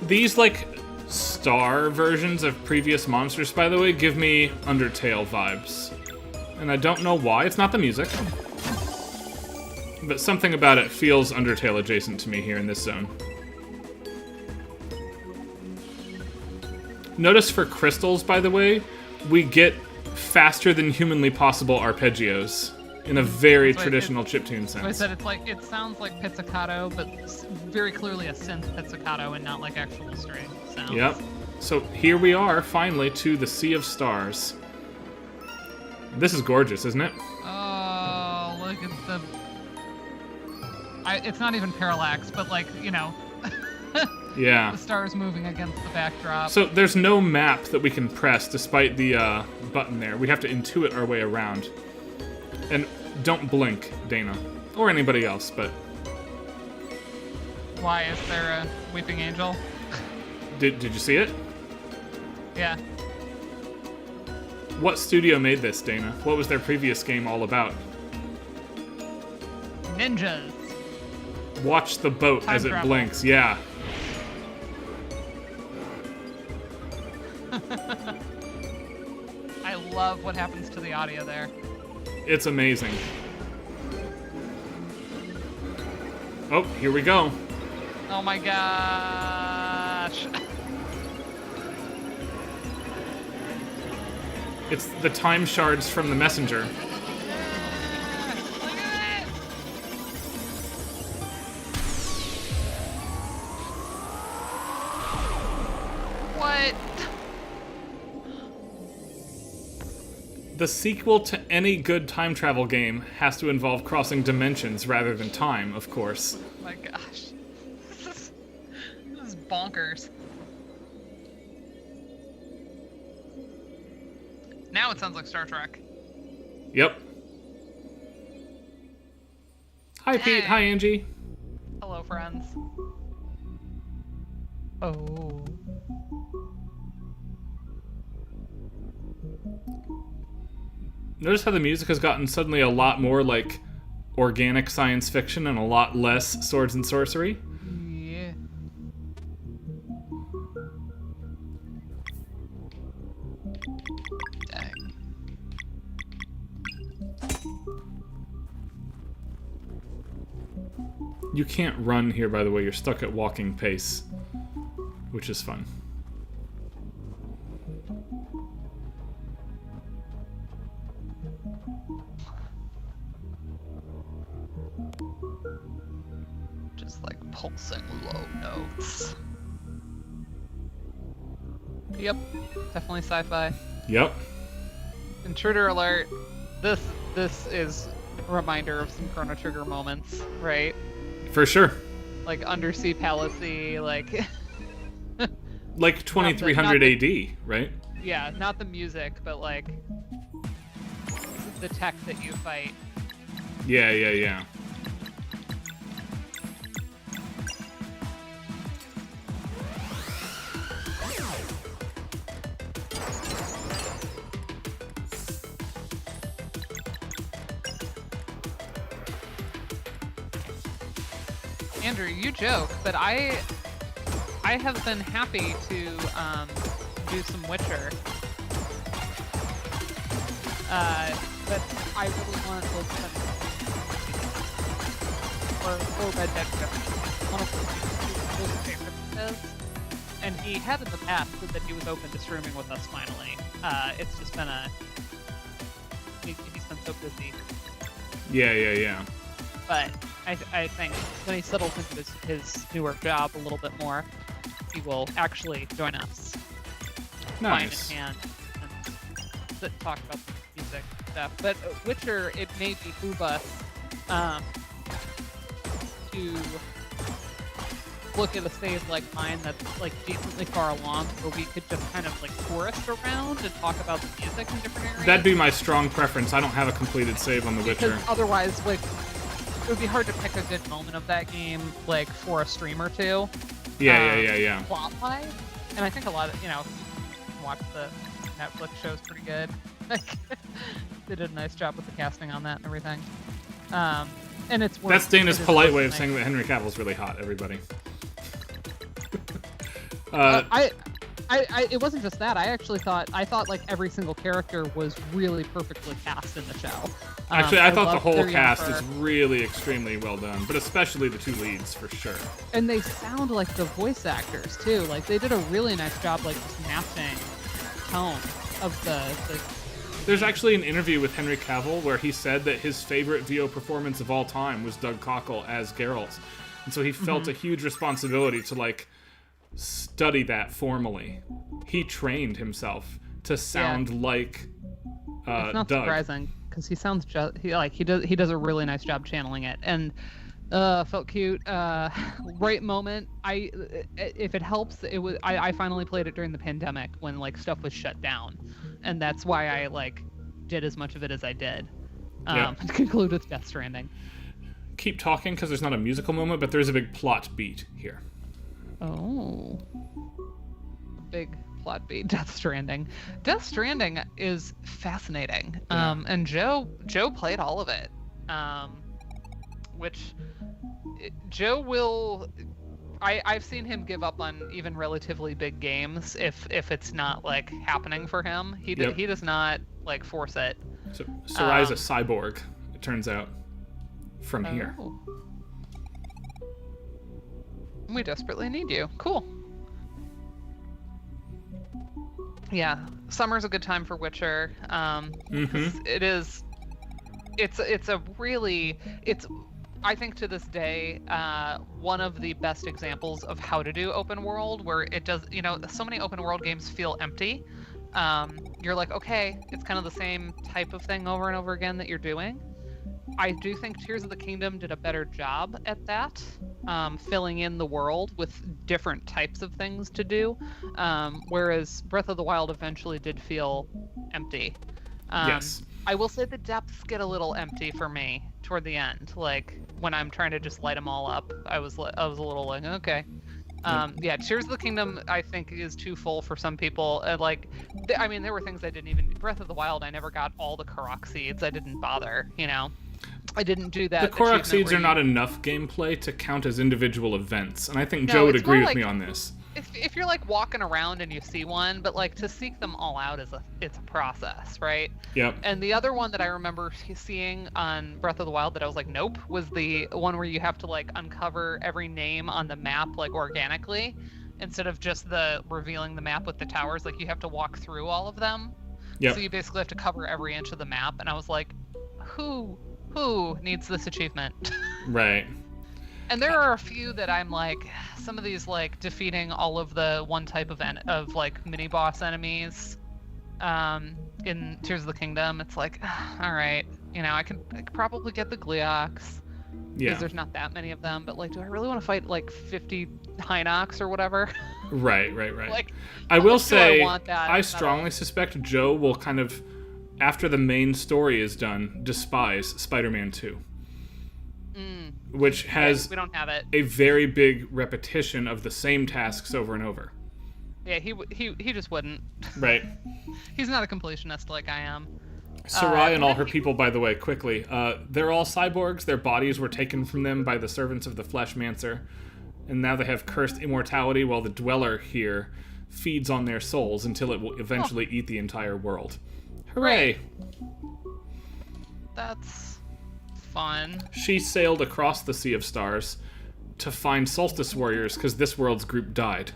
These, like, star versions of previous monsters, by the way, give me Undertale vibes. And I don't know why. It's not the music. But something about it feels Undertale adjacent to me here in this zone. Notice for crystals, by the way, we get faster than humanly possible arpeggios in a very traditional chiptune sense. I said it sounds like pizzicato, but very clearly a synth pizzicato and not like actual string sounds. Yep. So here we are, finally, to the Sea of Stars. This is gorgeous, isn't it? Oh, look at the... it's not even parallax, but like, you know... Yeah. The stars moving against the backdrop. So there's no map that we can press despite the button there. We have to intuit our way around. And don't blink, Dana. Or anybody else, but... Why? Is there a weeping angel? Did you see it? Yeah. What studio made this, Dana? What was their previous game all about? Ninjas. Watch the boat Time as it travel. blinks, yeah. I love what happens to the audio there. It's amazing. Oh, here we go. Oh my gosh. It's the time shards from the messenger. Look at it. What? The sequel to any good time travel game has to involve crossing dimensions rather than time, of course. Oh my gosh. This is bonkers. Now it sounds like Star Trek. Yep. Hi, Pete. Hey. Hi, Angie. Hello, friends. Oh. Notice how the music has gotten suddenly a lot more, like, organic science fiction and a lot less swords and sorcery? Yeah. Dang. You can't run here, by the way. You're stuck at walking pace, which is fun. Just like pulsing low notes. Yep, definitely sci-fi. Yep. Intruder alert. This is a reminder of some Chrono Trigger moments, right? For sure. Like undersea palace-y, like Like 2300 AD, right? yeah, not the music, but like the tech that you fight. Yeah, yeah, yeah. Andrew, you joke, but I have been happy to do some Witcher. But I really want those or Red Dead Redemption. One of those favorites. And he had in the past said that he was open to streaming with us finally. It's just been he's been so busy. Yeah. But I think when he settles into his newer job a little bit more, he will actually join us. Nice. Line in hand and talk about the music stuff. But Witcher, it may behoove us to look at a save like mine that's like decently far along, where we could just kind of like tourist around and talk about the music in different areas. That'd be my strong preference. I don't have a completed save on The Witcher. Because otherwise, like, it would be hard to pick a good moment of that game, like, for a stream or two. Yeah. Plot-wise. And I think a lot of, watch the Netflix shows pretty good. Like, they did a nice job with the casting on that and everything. And it's worth. That's Dana's polite way of saying that Henry Cavill's really hot, everybody. It wasn't just that. I thought like every single character was really perfectly cast in the show. Actually, I thought the whole their cast younger- is really extremely well done, but especially the two leads for sure. And they sound like the voice actors too. Like they did a really nice job, like just matching tone of the. There's actually an interview with Henry Cavill where he said that his favorite VO performance of all time was Doug Cockle as Geralt, and so he felt a huge responsibility to like study that formally. He trained himself to sound like It's not Doug. surprising because he sounds he does a really nice job channeling it, and felt cute. Right moment. If it helps, I finally played it during the pandemic when like stuff was shut down, and that's why I like did as much of it as I did. To conclude with Death Stranding. Keep talking because there's not a musical moment, but there's a big plot beat here. Oh. Big plot beat. Death Stranding. Death Stranding is fascinating. And Joe played all of it. Which Joe will. I've seen him give up on even relatively big games if it's not like happening for him. He does not like force it. So Sarai's a cyborg, it turns out, from here. We desperately need you. Cool. Yeah, summer's a good time for Witcher. It's I think to this day, one of the best examples of how to do open world, where it does, so many open world games feel empty. You're like, okay, it's kind of the same type of thing over and over again that you're doing. I do think Tears of the Kingdom did a better job at that, filling in the world with different types of things to do, whereas Breath of the Wild eventually did feel empty. Yes. I will say the depths get a little empty for me toward the end. Like when I'm trying to just light them all up, I was a little like, okay. Tears of the Kingdom I think is too full for some people. There were things I didn't even. Breath of the Wild, I never got all the Korok seeds. I didn't bother. I didn't do that. The Korok seeds are not enough gameplay to count as individual events, and I think Joe would agree with me on this. If you're like walking around and you see one, but like to seek them all out it's a process, right? Yep. And the other one that I remember seeing on Breath of the Wild that I was like, nope, was the one where you have to like uncover every name on the map like organically, instead of just revealing the map with the towers. Like you have to walk through all of them. Yep. So you basically have to cover every inch of the map, and I was like, who needs this achievement? Right. And there are a few that I'm like, some of these like defeating all of the one type of like mini boss enemies in Tears of the Kingdom. It's like, all right, I could probably get the Gleox because there's not that many of them. But like, do I really want to fight like 50 Hinox or whatever? Right. Like, I will say, I strongly suspect Joe will kind of, after the main story is done, despise Spider-Man 2. Which has we don't have it. A very big repetition of the same tasks over and over. Yeah, he just wouldn't. Right. He's not a completionist like I am. Sarai and all her people, by the way, quickly, they're all cyborgs. Their bodies were taken from them by the servants of the Fleshmancer, and now they have cursed immortality while the Dweller here feeds on their souls until it will eventually eat the entire world. Hooray! That's fun. She sailed across the Sea of Stars to find Solstice Warriors because this world's group died.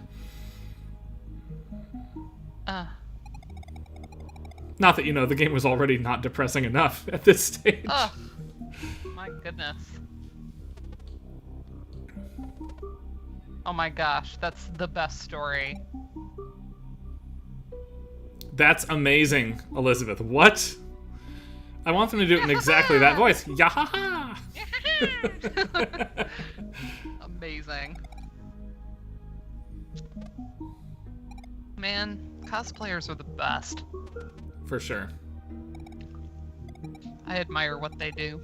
Not that, the game was already not depressing enough at this stage. Ugh. My goodness. Oh my gosh, that's the best story. That's amazing, Elizabeth. What? I want them to do it in exactly that voice. Yahaha! Amazing. Man, cosplayers are the best. For sure. I admire what they do.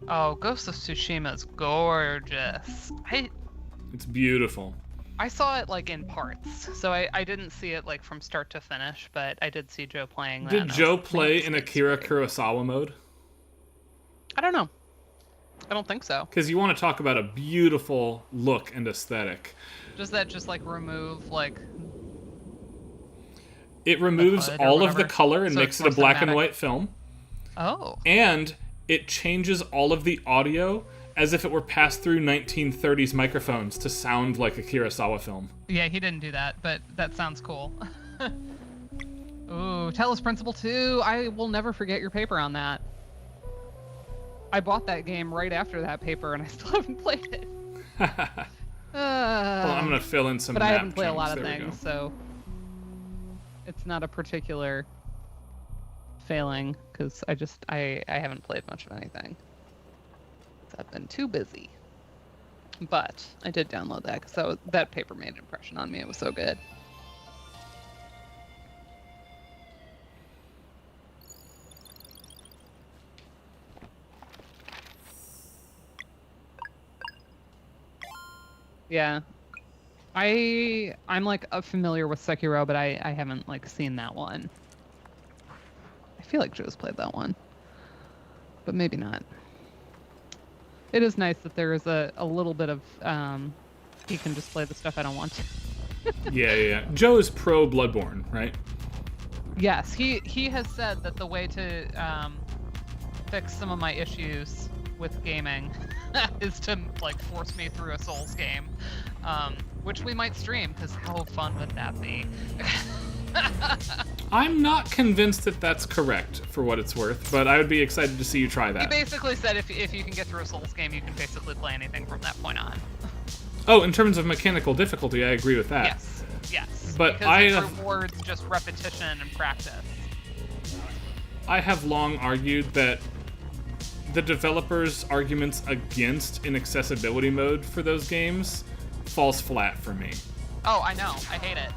Oh, Ghost of Tsushima is gorgeous. It's beautiful. I saw it like in parts, so I didn't see it like from start to finish, but I did see Joe playing that. Did Joe play in Akira Kurosawa mode? I don't know. I don't think so. Because you want to talk about a beautiful look and aesthetic. Does that just like remove like... It removes all of the color and So makes it's it a more black and cinematic. white film. Oh. And it changes all of the audio as if it were passed through 1930s microphones to sound like a Kurosawa film. Yeah, he didn't do that, but that sounds cool. Ooh, Talos Principle 2. I will never forget your paper on that. I bought that game right after that paper, and I still haven't played it. Well, I'm going to fill in some But I map haven't played a lot of chunks. There we things, go. so it's not a particular failing, because I haven't played much of anything. I've been too busy. But I did download that, because that paper made an impression on me. It was so good. Yeah. I'm like familiar with Sekiro, but I haven't like seen that one. I feel like Joe's played that one. But maybe not. It is nice that there is a little bit of he can just play the stuff I don't want to. Yeah. Joe is pro Bloodborne, right? Yes, he has said that the way to fix some of my issues with gaming is to like force me through a Souls game, which we might stream, because how fun would that be? I'm not convinced that that's correct, for what it's worth, but I would be excited to see you try He that. basically said if you can get through a Souls game, you can basically play anything from that point on. Oh, in terms of mechanical difficulty, I agree with that. Yes. But because it rewards just repetition and practice. I have long argued that the developers' arguments against inaccessibility mode for those games falls flat for me. Oh, I know. I hate it.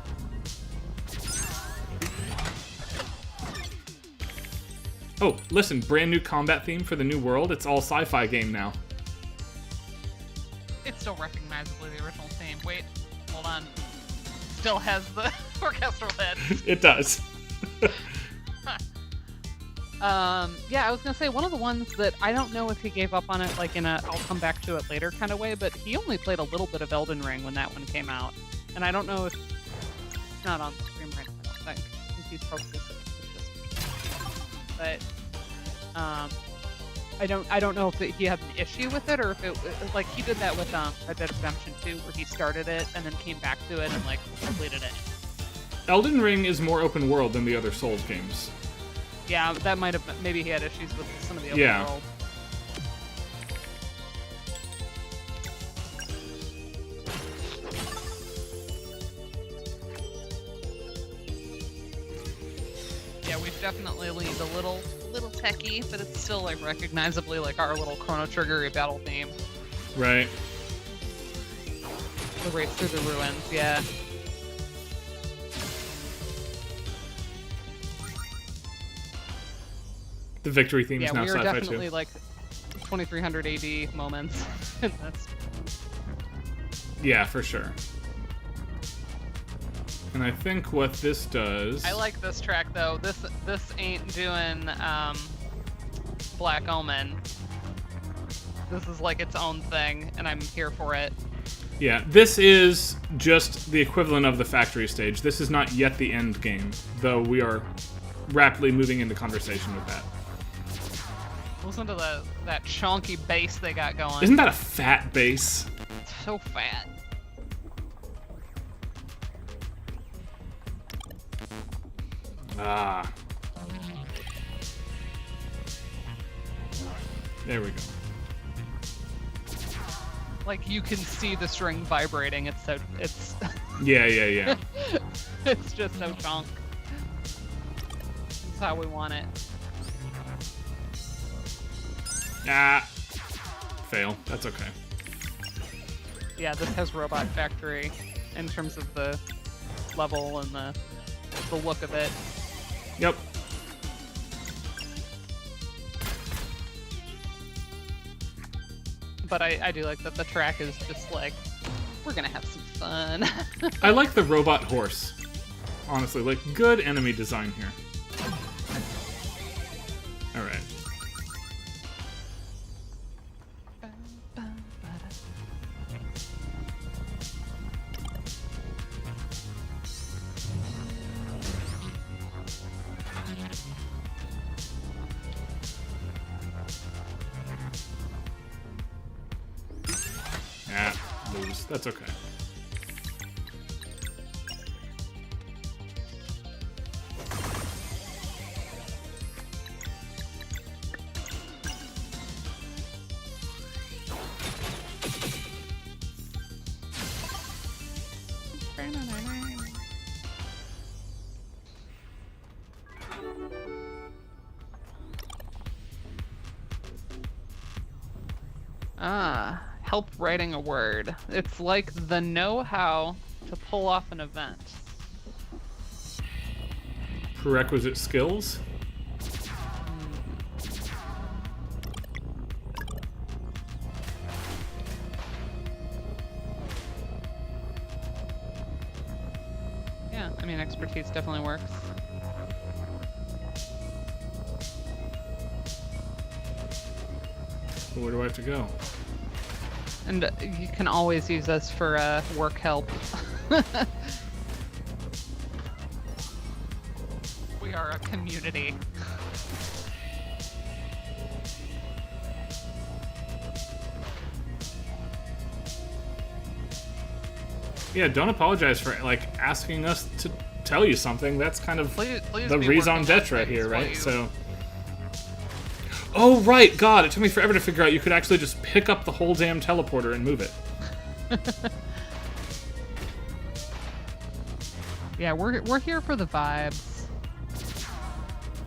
Oh, listen, brand new combat theme for the new world. It's all sci-fi game now. It's still recognizably the original theme. Wait, hold on. Still has the orchestral head. It does. Yeah, I was gonna say one of the ones that I don't know if he gave up on it, like in a I'll come back to it later kind of way, but he only played a little bit of Elden Ring when that one came out, and I don't know if it's not on the stream right now. I think he's posted it but I don't know if he had an issue with it or if it like he did that with Red Dead Redemption 2 where he started it and then came back to it and like completed it. Elden Ring is more open world than the other Souls games. Yeah, that might have been, maybe he had issues with some of the open world. Yeah, we've definitely leaned a little techie, but it's still like recognizably like our little Chrono Trigger battle theme. Right. The race through the ruins, yeah. The victory theme is now we are sci-fi definitely too. like 2300 AD moments. That's... Yeah, for sure. And I think what this does... I like this track though. This ain't doing Black Omen. This is like its own thing, and I'm here for it. Yeah, this is just the equivalent of the factory stage. This is not yet the end game, though we are rapidly moving into conversation with that. Listen to that chunky bass they got going. Isn't that a fat bass? It's so fat. Ah. There we go. Like, you can see the string vibrating. It's Yeah. it's just so chunk. That's how we want it. Ah. Fail. That's okay. Yeah, this has Robot Factory in terms of the level and the look of it. Yep. But I do like that the track is just like, we're gonna have some fun. I like the robot horse. Honestly, like, good enemy design here. Alright. Lose. That's okay. Help writing a word. It's like the know-how to pull off an event. Prerequisite skills? Yeah, I mean, expertise definitely works. Where do I have to go? And you can always use us for work help. We are a community. Yeah, don't apologize for like asking us to tell you something. That's kind of Please the be raison working on d'etre things here, while right? you- So. Oh, right, God, it took me forever to figure out you could actually just pick up the whole damn teleporter and move it. Yeah, we're here for the vibes.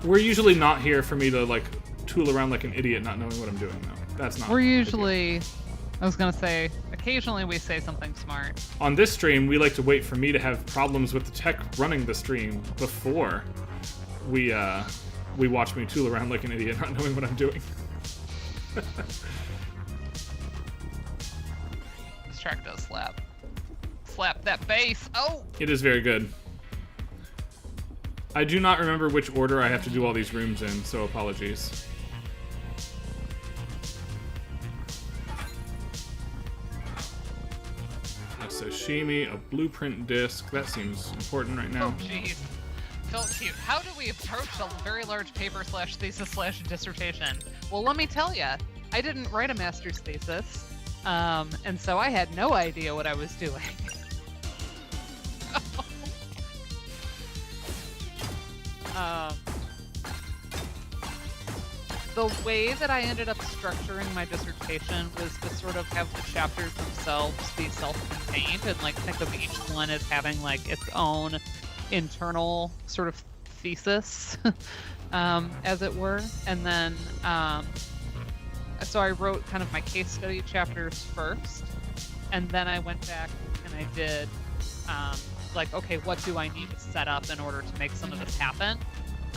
We're usually not here for me to, like, tool around like an idiot not knowing what I'm doing, though. That's not... We're usually, I was gonna say, occasionally we say something smart. On this stream, we like to wait for me to have problems with the tech running the stream before we watch me tool around like an idiot not knowing what I'm doing. This track does slap. Slap that bass. Oh! It is very good. I do not remember which order I have to do all these rooms in, so apologies. A sashimi, a blueprint disc. That seems important right now. Oh, jeez. Felt cute. How do we approach a very large paper / thesis / dissertation? Well, let me tell you, I didn't write a master's thesis, and so I had no idea what I was doing. The way that I ended up structuring my dissertation was to sort of have the chapters themselves be self-contained and like think of each one as having like its own internal sort of thesis, as it were. And then, so I wrote kind of my case study chapters first, and then I went back and I did, like, okay, what do I need to set up in order to make some of this happen?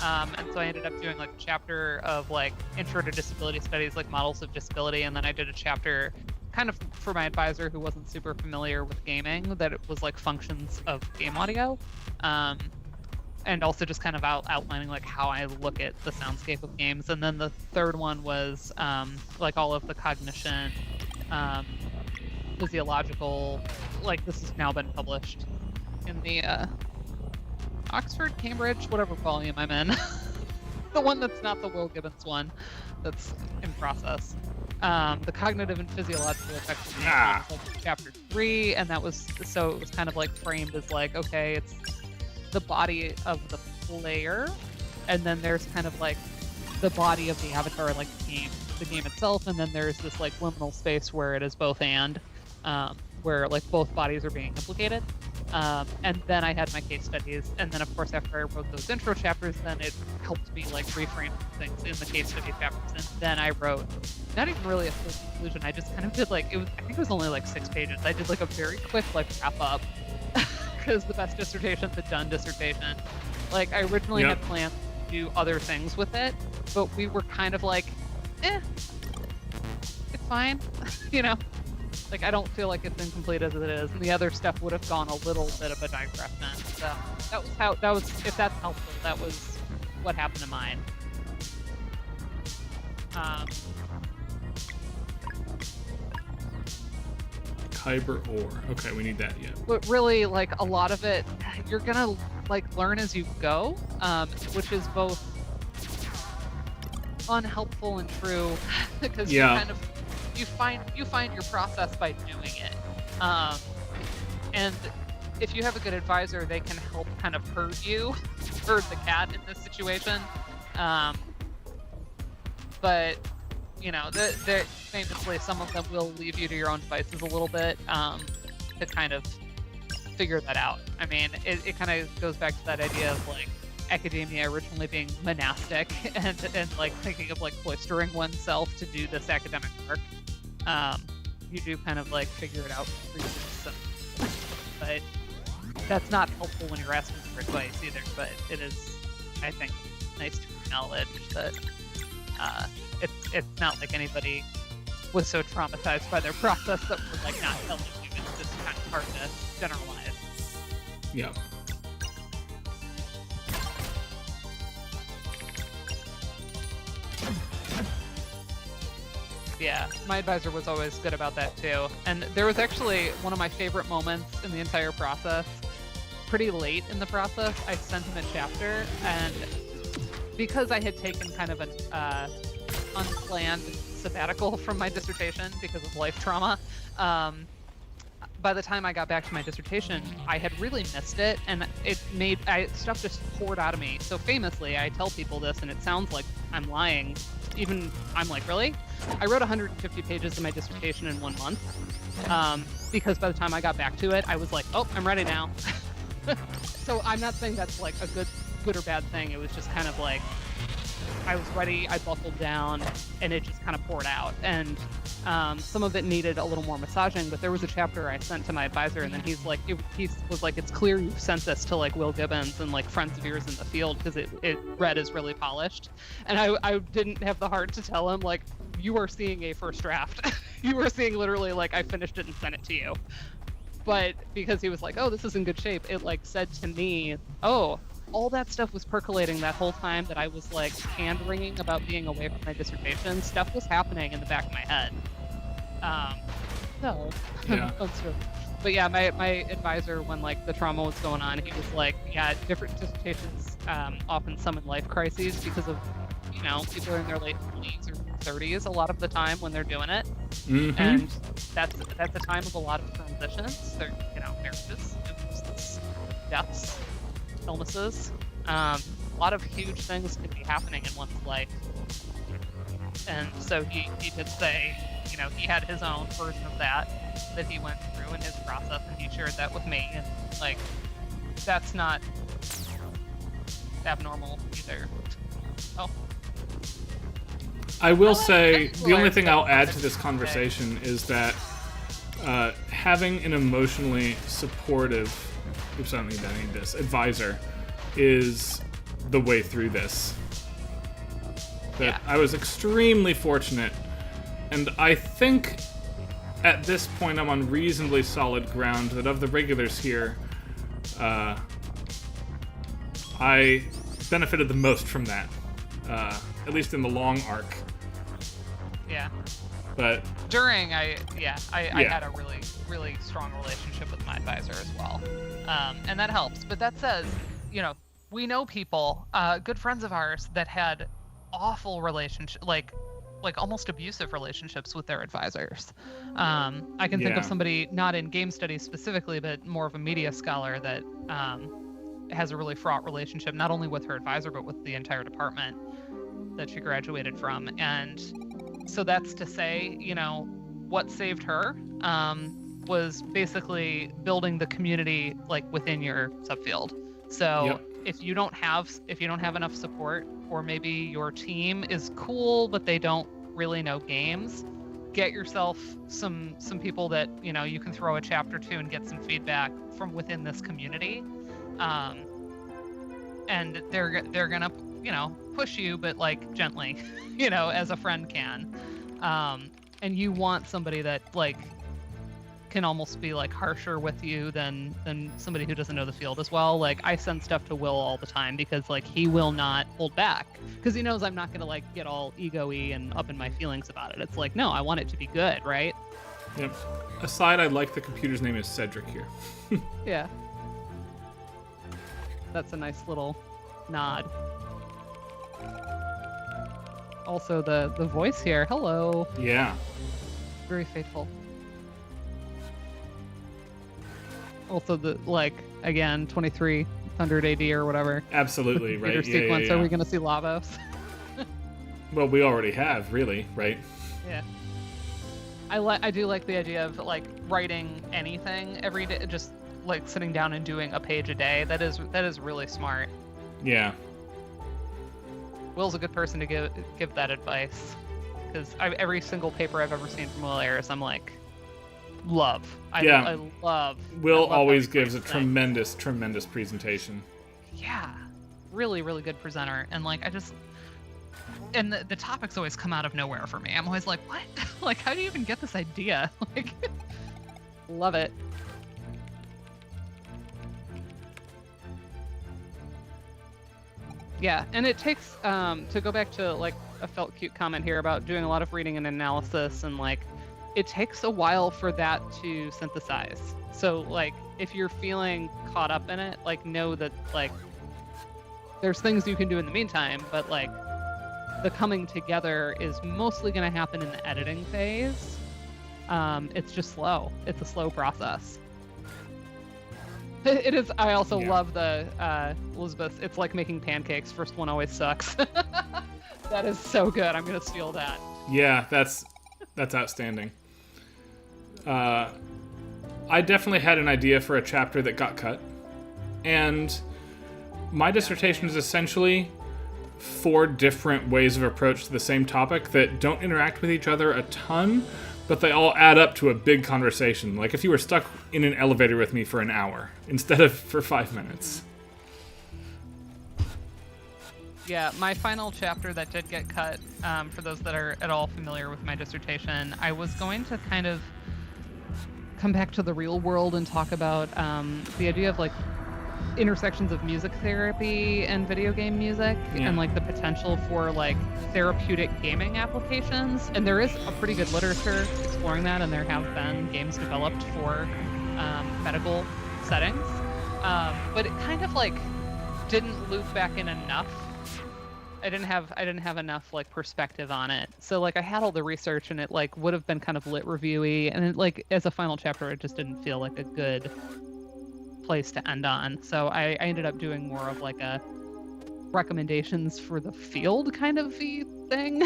And so I ended up doing like a chapter of like intro to disability studies, like models of disability, and then I did a chapter kind of for my advisor who wasn't super familiar with gaming, that it was like functions of game audio, and also just kind of outlining like how I look at the soundscape of games. And then the third one was like all of the cognition, physiological, like this has now been published in the Oxford, Cambridge, whatever volume I'm in. The one that's not the Will Gibbons one that's in process. The cognitive and physiological effects of games was like chapter 3, and that was, so it was kind of like framed as like, okay, it's the body of the player, and then there's kind of like the body of the avatar, like the game itself, and then there's this like liminal space where it is both and, where like both bodies are being implicated. And then I had my case studies, and then of course after I wrote those intro chapters, then it helped me like reframe things in the case study chapters, and then I wrote not even really a full conclusion. I just kind of did like I think it was only like 6 pages. I did like a very quick like wrap up because the best dissertation's a done dissertation. Like I originally had plans to do other things with it, but we were kind of like, it's fine, you know. Like, I don't feel like it's incomplete as it is, and the other stuff would have gone a little bit of a digression. So if that's helpful, that was what happened to mine. Kyber ore. Okay, we need that yet. But really, like, a lot of it, you're gonna, like, learn as you go, which is both unhelpful and true, because you kind of you find your process by doing it, and if you have a good advisor, they can help kind of herd the cat in this situation. But you know, they're famously, some of them will leave you to your own devices a little bit, to kind of figure that out. I mean, it kind of goes back to that idea of like academia originally being monastic and like thinking of like cloistering oneself to do this academic work. You do kind of like figure it out for yourself. But that's not helpful when you're asking for advice either. But it is, I think, nice to acknowledge that it's not like anybody was so traumatized by their process that we're like not telling you. It's just kind of hard to generalize. Yeah. Yeah, my advisor was always good about that too. And there was actually one of my favorite moments in the entire process. Pretty late in the process, I sent him a chapter, and because I had taken kind of an unplanned sabbatical from my dissertation because of life trauma, by the time I got back to my dissertation, I had really missed it, and stuff just poured out of me. So famously, I tell people this, and it sounds like I'm lying. Even I'm like, really? I wrote 150 pages of my dissertation in 1 month, because by the time I got back to it, I was like, oh, I'm ready now. So I'm not saying that's like a good or bad thing. It was just kind of like, I was ready, I buckled down, and it just kind of poured out. And some of it needed a little more massaging, but there was a chapter I sent to my advisor, and then he was like, it's clear you've sent this to like Will Gibbons and like friends of yours in the field, because it read as really polished. And I didn't have the heart to tell him, like, you are seeing a first draft. You are seeing literally like I finished it and sent it to you. But because he was like, oh, this is in good shape, it like said to me, oh, all that stuff was percolating that whole time that I was like hand-wringing about being away from my dissertation. Stuff was happening in the back of my head. Yeah. But yeah, my advisor, when like the trauma was going on, he was like, yeah, different dissertations often summon life crises because of, you know, people are in their late 20s or 30s a lot of the time when they're doing it. Mm-hmm. And that's a time of a lot of transitions. There, you know, marriages, divorces, deaths, illnesses. A lot of huge things can be happening in one's life. And so he did say, you know, he had his own version of that he went through in his process, and he shared that with me. And like, that's not abnormal either. Oh. I will say, the only thing I'll add to this conversation is that having an emotionally supportive, oops, I don't need this, advisor is the way through this. That I was extremely fortunate, and I think at this point I'm on reasonably solid ground that of the regulars here, I benefited the most from that, at least in the long arc. Yeah. But during, I had a really, really strong relationship with my advisor as well, and that helps. But that says, you know, we know people, good friends of ours, that had awful relationships, like almost abusive relationships with their advisors. I can think of somebody, not in game studies specifically, but more of a media scholar, that has a really fraught relationship, not only with her advisor, but with the entire department that she graduated from. And so that's to say, what saved her was basically building the community like within your subfield. So Yep. if you don't have enough support, or maybe your team is cool but they don't really know games, get yourself some people that you can throw a chapter to and get some feedback from within this community, and they're gonna push you, but like gently, as a friend can, and you want somebody that like can almost be like harsher with you than somebody who doesn't know the field as well. Like I send stuff to Will all the time because like he will not hold back because he knows I'm not gonna like get all ego-y and up in my feelings about it. It's like, no, I want it to be good, right? Yep. Aside, I like the computer's name is Cedric here. Yeah. That's a nice little nod. Also the voice here. Hello. Yeah. Very faithful. Also the again 2300 AD or whatever. Absolutely, right. Computer sequence. Yeah. Are we gonna see Lavos? Well, we already have, really, right? Yeah. I do like the idea of like writing anything every day, just like sitting down and doing a page a day. That is really smart. Yeah. Will's a good person to give that advice, because every single paper I've ever seen from Will Ayers, I'm like, love. I love. Will I love always how he gives a writes things. tremendous presentation. Yeah, really, really good presenter, and like and the topics always come out of nowhere for me. I'm always like, what? Like, how do you even get this idea? Like, love it. Yeah, and it takes to go back to like a felt cute comment here about doing a lot of reading and analysis, and like it takes a while for that to synthesize. So like if you're feeling caught up in it, like know that like there's things you can do in the meantime, but like the coming together is mostly going to happen in the editing phase. It's just slow. It's a slow process. It is. I also love the Elizabeth. It's like making pancakes. First one always sucks. That is so good. I'm gonna steal that. Yeah, that's outstanding. I definitely had an idea for a chapter that got cut, and my dissertation is essentially 4 different ways of approach to the same topic that don't interact with each other a ton, but they all add up to a big conversation. Like if you were stuck in an elevator with me for an hour instead of for 5 minutes. Yeah, my final chapter that did get cut, for those that are at all familiar with my dissertation, I was going to kind of come back to the real world and talk about the idea of like intersections of music therapy and video game music, and like the potential for like therapeutic gaming applications. And there is a pretty good literature exploring that, and there have been games developed for medical settings, but it kind of like didn't loop back in enough. I didn't have enough like perspective on it. So like I had all the research, and it like would have been kind of lit reviewy, and it, like as a final chapter it just didn't feel like a good place to end on. So I ended up doing more of like a recommendations for the field kind of thing.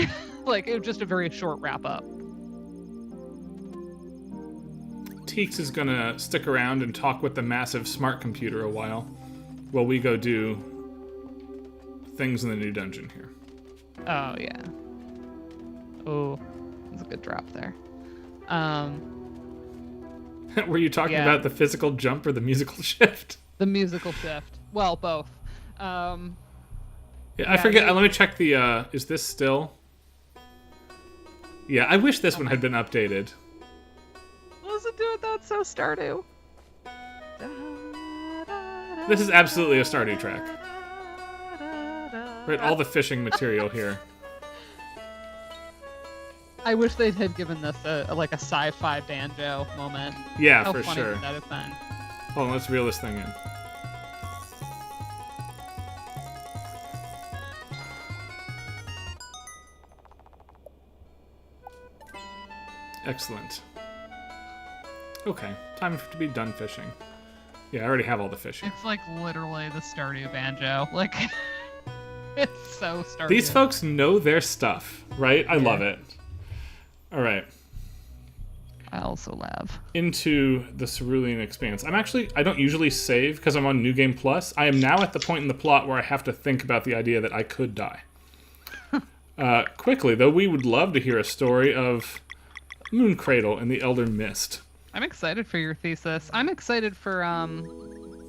Like it was just a very short wrap up. Teeks is gonna stick around and talk with the massive smart computer a while we go do things in the new dungeon here. Oh yeah. Oh, that's a good drop there. Were you talking about the physical jump or the musical shift? The musical shift. Well, both. I forget. Let me check the. Is this still? Yeah, I wish this one had been updated. Listen to it. That's so Stardew. This is absolutely a Stardew track. Right, all the fishing material here. I wish they had given this a sci-fi banjo moment. Yeah, How for funny sure. would that have been? Hold on, let's reel this thing in. Excellent. Okay, time to be done fishing. Yeah, I already have all the fishing. It's like literally the Stardew banjo. Like, it's so Stardew. These folks know their stuff, right? I love it. All right. I also laugh. Into the Cerulean Expanse. I don't usually save because I'm on New Game Plus. I am now at the point in the plot where I have to think about the idea that I could die. Quickly, though, we would love to hear a story of Mooncradle and the Elder Mist. I'm excited for your thesis. I'm excited for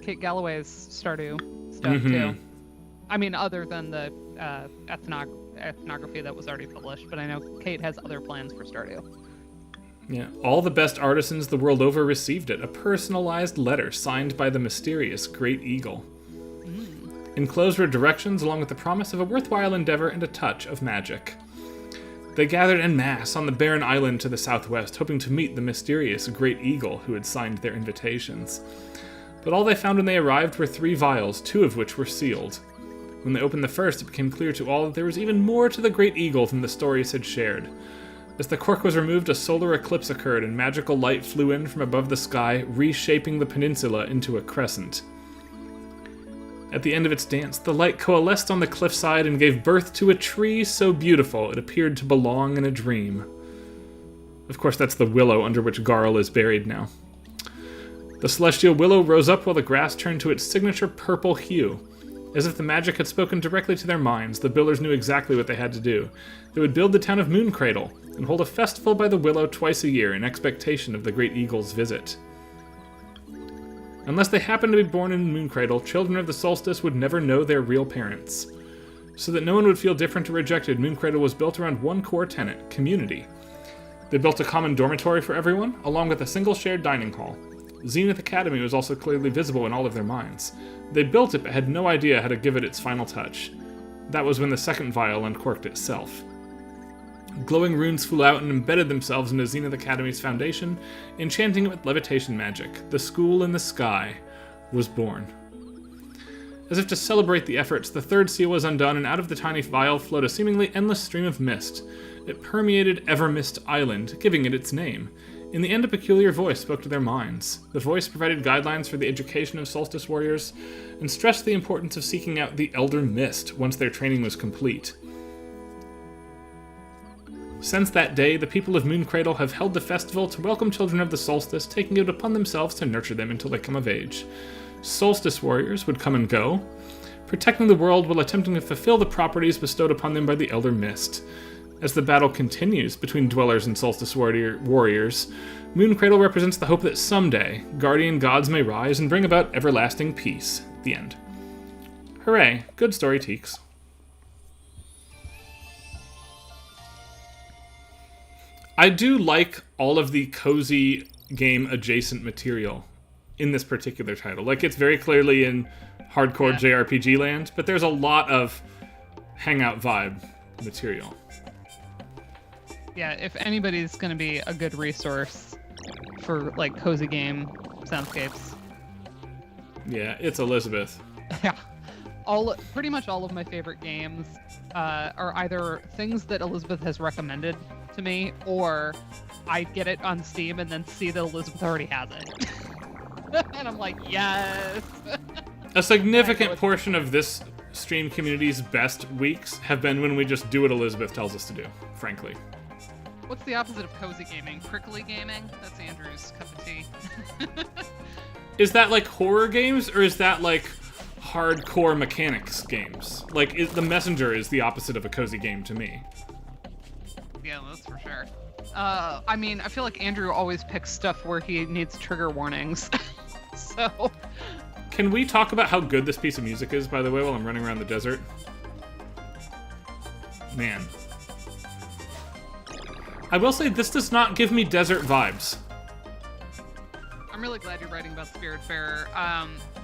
Kate Galloway's Stardew stuff, too. I mean, other than the ethnography that was already published, but I know Kate has other plans for Stardew. Yeah, all the best artisans the world over received it, a personalized letter signed by the mysterious Great Eagle. Enclosed were directions along with the promise of a worthwhile endeavor and a touch of magic. They gathered en masse on the barren island to the southwest, hoping to meet the mysterious Great Eagle who had signed their invitations. But all they found when they arrived were 3 vials, 2 of which were sealed. When they opened the first, it became clear to all that there was even more to the Great Eagle than the stories had shared. As the cork was removed, a solar eclipse occurred, and magical light flew in from above the sky, reshaping the peninsula into a crescent. At the end of its dance, the light coalesced on the cliffside and gave birth to a tree so beautiful it appeared to belong in a dream. Of course, that's the willow under which Garl is buried now. The celestial willow rose up while the grass turned to its signature purple hue. As if the magic had spoken directly to their minds, the builders knew exactly what they had to do. They would build the town of Mooncradle and hold a festival by the willow twice a year in expectation of the Great Eagle's visit. Unless they happened to be born in Mooncradle, children of the solstice would never know their real parents. So that no one would feel different or rejected, Mooncradle was built around one core tenet, community. They built a common dormitory for everyone, along with a single shared dining hall. Zenith Academy was also clearly visible in all of their minds. They built it but had no idea how to give it its final touch. That was when the second vial uncorked itself. Glowing runes flew out and embedded themselves into Zenith Academy's foundation, enchanting it with levitation magic. The school in the sky was born. As if to celebrate the efforts, the third seal was undone, and out of the tiny vial flowed a seemingly endless stream of mist. It permeated Evermist Island, giving it its name. In the end, a peculiar voice spoke to their minds. The voice provided guidelines for the education of Solstice warriors, and stressed the importance of seeking out the Elder Mist once their training was complete. Since that day, the people of Mooncradle have held the festival to welcome children of the Solstice, taking it upon themselves to nurture them until they come of age. Solstice warriors would come and go, protecting the world while attempting to fulfill the properties bestowed upon them by the Elder Mist. As the battle continues between dwellers and Solstice warriors, Mooncradle represents the hope that someday guardian gods may rise and bring about everlasting peace. The end. Hooray. Good story, Teeks. I do like all of the cozy game adjacent material in this particular title. Like, it's very clearly in hardcore JRPG land, but there's a lot of hangout vibe material. Yeah, if anybody's going to be a good resource for, like, cozy game soundscapes. Yeah, it's Elizabeth. Yeah. Pretty much all of my favorite games are either things that Elizabeth has recommended to me, or I get it on Steam and then see that Elizabeth already has it. And I'm like, yes! A significant portion of this stream community's best weeks have been when we just do what Elizabeth tells us to do, frankly. What's the opposite of cozy gaming? Prickly gaming? That's Andrew's cup of tea. Is that like horror games, or is that like hardcore mechanics games? Like, The Messenger is the opposite of a cozy game to me. Yeah, that's for sure. I mean, I feel like Andrew always picks stuff where he needs trigger warnings. So... Can we talk about how good this piece of music is, by the way, while I'm running around the desert? Man. I will say, this does not give me desert vibes. I'm really glad you're writing about Spiritfarer.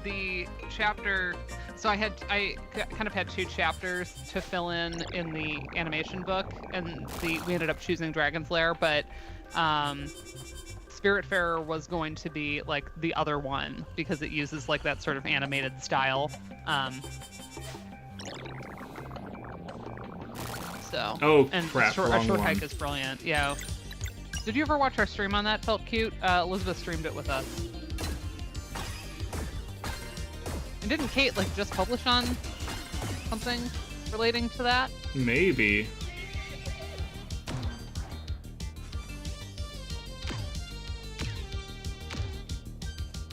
The chapter... So I kind of had 2 chapters to fill in the animation book, and we ended up choosing Dragon's Lair, but Spiritfarer was going to be like the other one because it uses like that sort of animated style. Crap, a short hike is brilliant. Yeah. Did you ever watch our stream on that? Felt cute. Elizabeth streamed it with us. And didn't Kate like just publish on something relating to that? Maybe.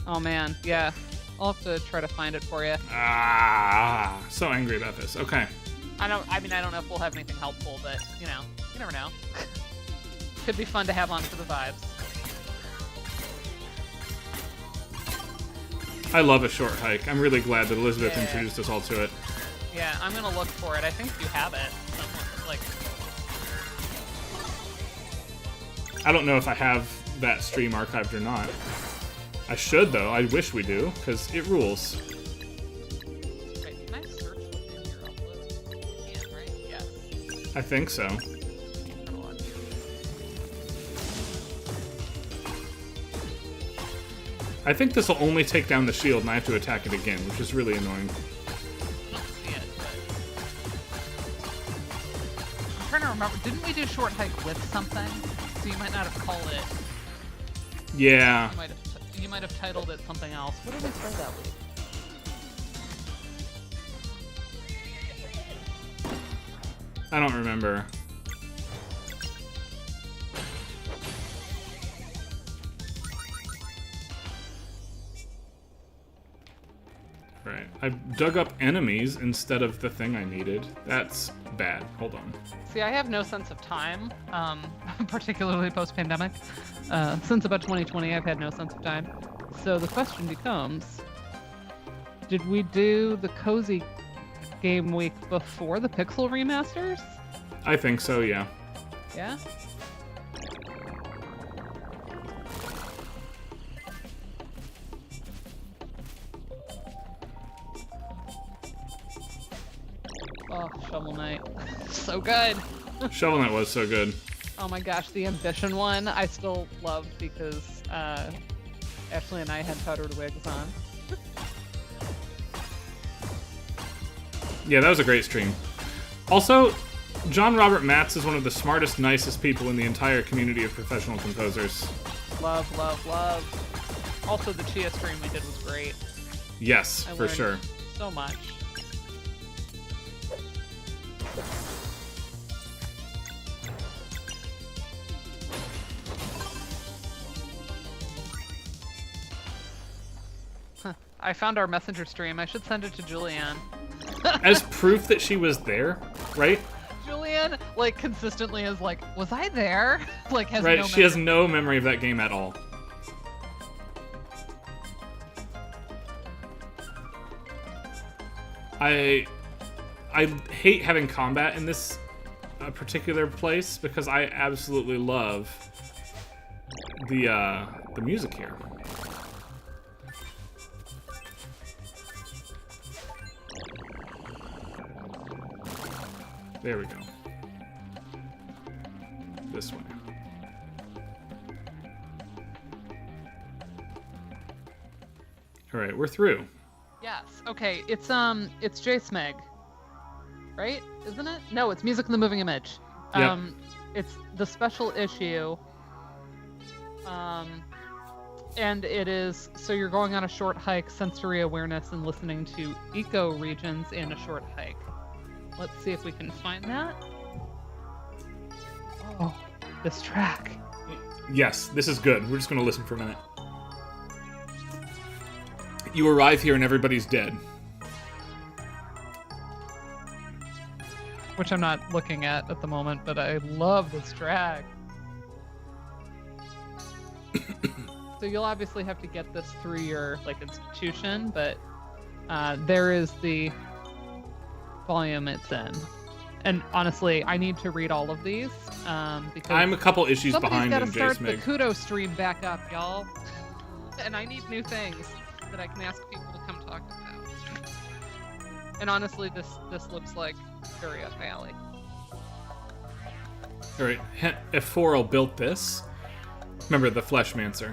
Oh man, yeah. I'll have to try to find it for you. Ah, so angry about this. Okay. I don't know if we'll have anything helpful, but you never know. Could be fun to have on for the vibes. I love a short hike. I'm really glad that Elizabeth introduced us all to it. Yeah, I'm gonna look for it. I think you have it somewhere. Like, I don't know if I have that stream archived or not. I should, though. I wish we do, because it rules. wait, can I search within your upload? You can, right? Yes. I think so. I think this will only take down the shield and I have to attack it again, which is really annoying. I don't see it, but... I'm trying to remember. Didn't we do short hike with something? So you might not have called it. Yeah. You might have titled it something else. What did we start that with? I don't remember. Right. I dug up enemies instead of the thing I needed. That's bad. Hold on. See, I have no sense of time, particularly post-pandemic. Since about 2020, I've had no sense of time. So the question becomes, did we do the Cozy Game Week before the Pixel remasters? I think so, yeah. Yeah? Oh, Shovel Knight. So good. Shovel Knight was so good. Oh my gosh, the Ambition one I still loved because Ashley and I had powdered wigs on. Yeah, that was a great stream. Also, John Robert Matz is one of the smartest, nicest people in the entire community of professional composers. Love, love, love. Also, the Chia stream we did was great. Yes, I for learned sure. so much. I found our messenger stream. I should send it to Julianne. As proof that she was there, right? Julianne, like, consistently is like, was I there? Like, has Right, no she has memory. no memory of that game at all. I hate having combat in this particular place because I absolutely love the music here. There we go. This way. All right, we're through. Yes. Okay. It's J Smeg, right? Isn't it? No, it's Music in the Moving Image. Yep. It's the special issue. And it is so you're going on a short hike, sensory awareness, and listening to eco regions in a short hike. Let's see if we can find that. Oh, this track. Yes, this is good. We're just going to listen for a minute. You arrive here and everybody's dead. Which I'm not looking at the moment, but I love this track. So you'll obviously have to get this through your institution, but there is the volume it's in. And honestly, I need to read all of these because I'm a couple issues somebody's behind got to in start the JSMIG. Kudo stream back up, y'all. And I need new things that I can ask people to come talk about. And honestly, this looks like very up my alley. All right, if Forel built this, remember the Fleshmancer.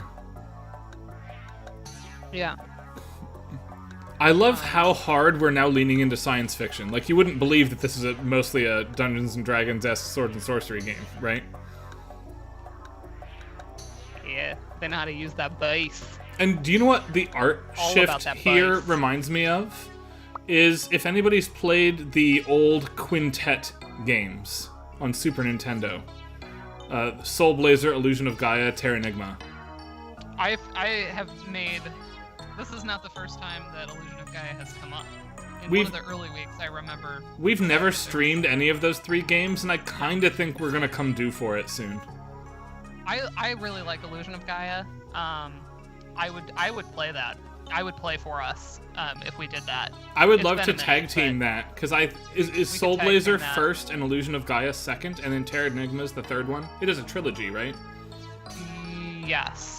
Yeah. I love how hard we're now leaning into science fiction. Like, you wouldn't believe that this is mostly a Dungeons & Dragons-esque sword and sorcery game, right? Yeah, they know how to use that base. And do you know what the art All about shift that here bite. reminds me of? Is if anybody's played the old Quintet games on Super Nintendo. Soul Blazer, Illusion of Gaia, Terranigma. I have made... This is not the first time that Illusion of Gaia has come up. In one of the early weeks, I remember... We've never streamed any of those 3 games, and I kind of think we're going to come due for it soon. I really like Illusion of Gaia. I would play that. I would play for us if we did that. I would It's love been to a minute, tag team but that, because is Soul tag team Blazer that. first and Illusion of Gaia second, and then Terranigma is the third one? It is a trilogy, right? Yes.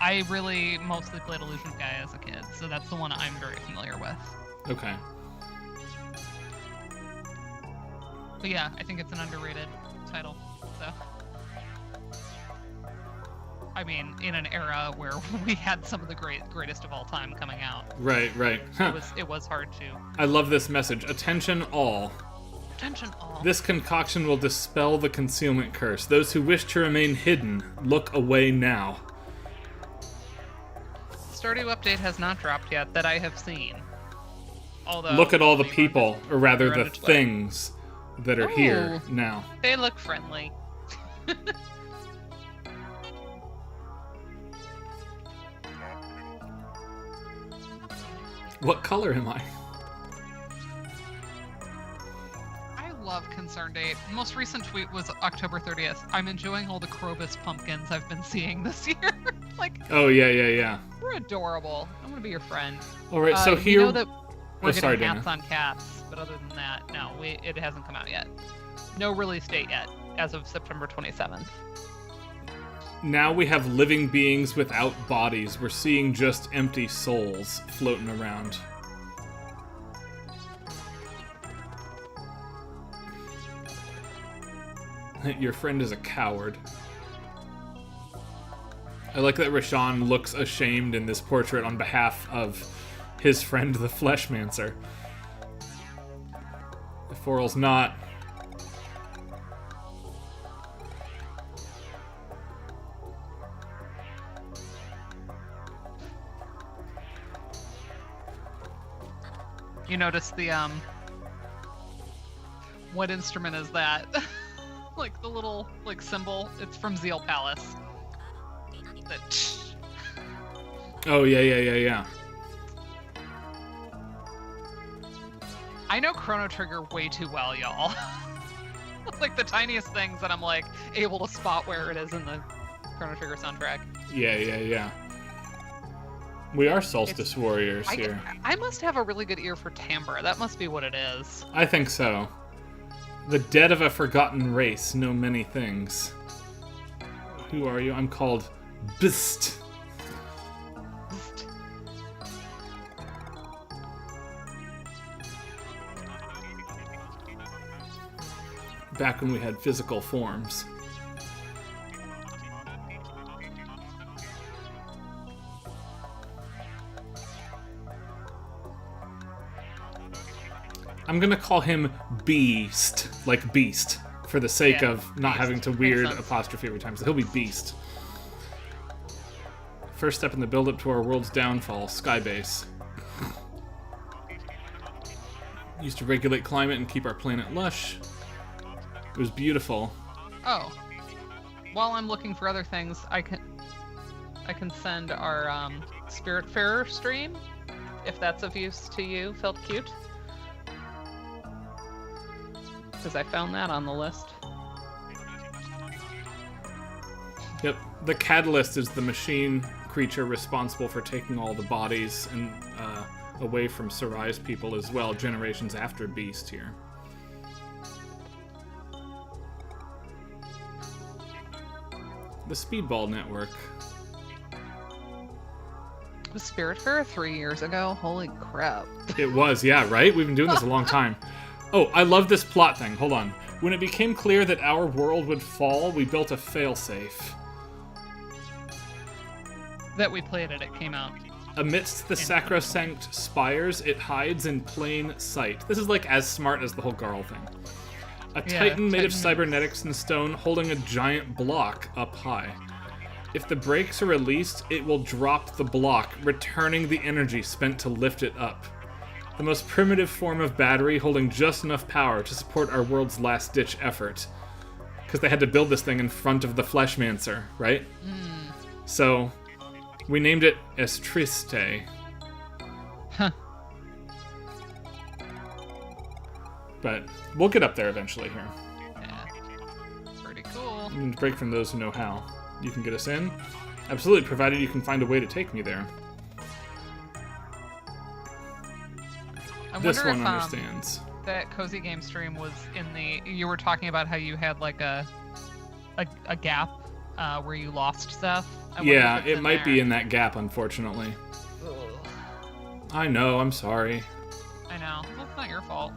I really mostly played Illusion of Gaia as a kid, so that's the one I'm very familiar with. Okay. But yeah, I think it's an underrated title. So, I mean, in an era where we had some of the greatest of all time coming out, Right. it was hard to. I love this message. Attention all. Attention all. This concoction will dispel the concealment curse. Those who wish to remain hidden, look away now. Stardew update has not dropped yet that I have seen. Although Look at all the they were- people, or rather they're on the its way. things that are here Oh. now. They look friendly. What color am I? I love Concern Date. Most recent tweet was October 30th. I'm enjoying all the Krobus pumpkins I've been seeing this year. Like, Oh, yeah. we're adorable. I want to be your friend. Alright, so You here... know that we're Oh, sorry, getting Dana. hats on cats, but other than that, no, it hasn't come out yet. No release date yet, as of September 27th. Now we have living beings without bodies. We're seeing just empty souls floating around. Your friend is a coward. I like that Rashawn looks ashamed in this portrait on behalf of his friend, the Fleshmancer. The Forel's not. You notice the, what instrument is that? Like the little, like, symbol? It's from Zeal Palace. The Oh, yeah. I know Chrono Trigger way too well, y'all. Like the tiniest things that I'm like able to spot where it is in the Chrono Trigger soundtrack. Yeah. We are Solstice Warriors here. I must have a really good ear for timbre. That must be what it is. I think so. The dead of a forgotten race know many things. Who are you? I'm called Bist. Back when we had physical forms. I'm gonna call him Beast, like Beast, for the sake Yeah, of not Beast. having to Makes weird sense. apostrophe every time, so he'll be Beast. First step in the build-up to our world's downfall, Skybase. Used to regulate climate and keep our planet lush. It was beautiful. Oh. While I'm looking for other things, I can send our Spiritfarer stream, if that's of use to you. Felt cute. Because I found that on the list. Yep, the Catalyst is the machine creature responsible for taking all the bodies and away from Sarai's people as well, generations after Beast here. The Speedball Network. Was Spiritfarer 3 years ago? Holy crap. It was, yeah, right? We've been doing this a long time. Oh, I love this plot thing. Hold on. When it became clear that our world would fall, we built a failsafe. That we played it came out. Amidst the sacrosanct spires, it hides in plain sight. This is like as smart as the whole Garl thing. A Yeah, titan made of Titan. cybernetics and stone holding a giant block up high. If the brakes are released, it will drop the block, returning the energy spent to lift it up. The most primitive form of battery holding just enough power to support our world's last-ditch effort. Because they had to build this thing in front of the Fleshmancer, right? So, we named it Estriste. Huh. But we'll get up there eventually here. Yeah. Pretty cool. I'm going to break from those who know how. You can get us in? Absolutely, provided you can find a way to take me there. This one understands. That Cozy Game stream was in the... You were talking about how you had like a gap where you lost stuff. Yeah, it might be in that gap, unfortunately. Ugh. I know, I'm sorry. I know. That's not your fault.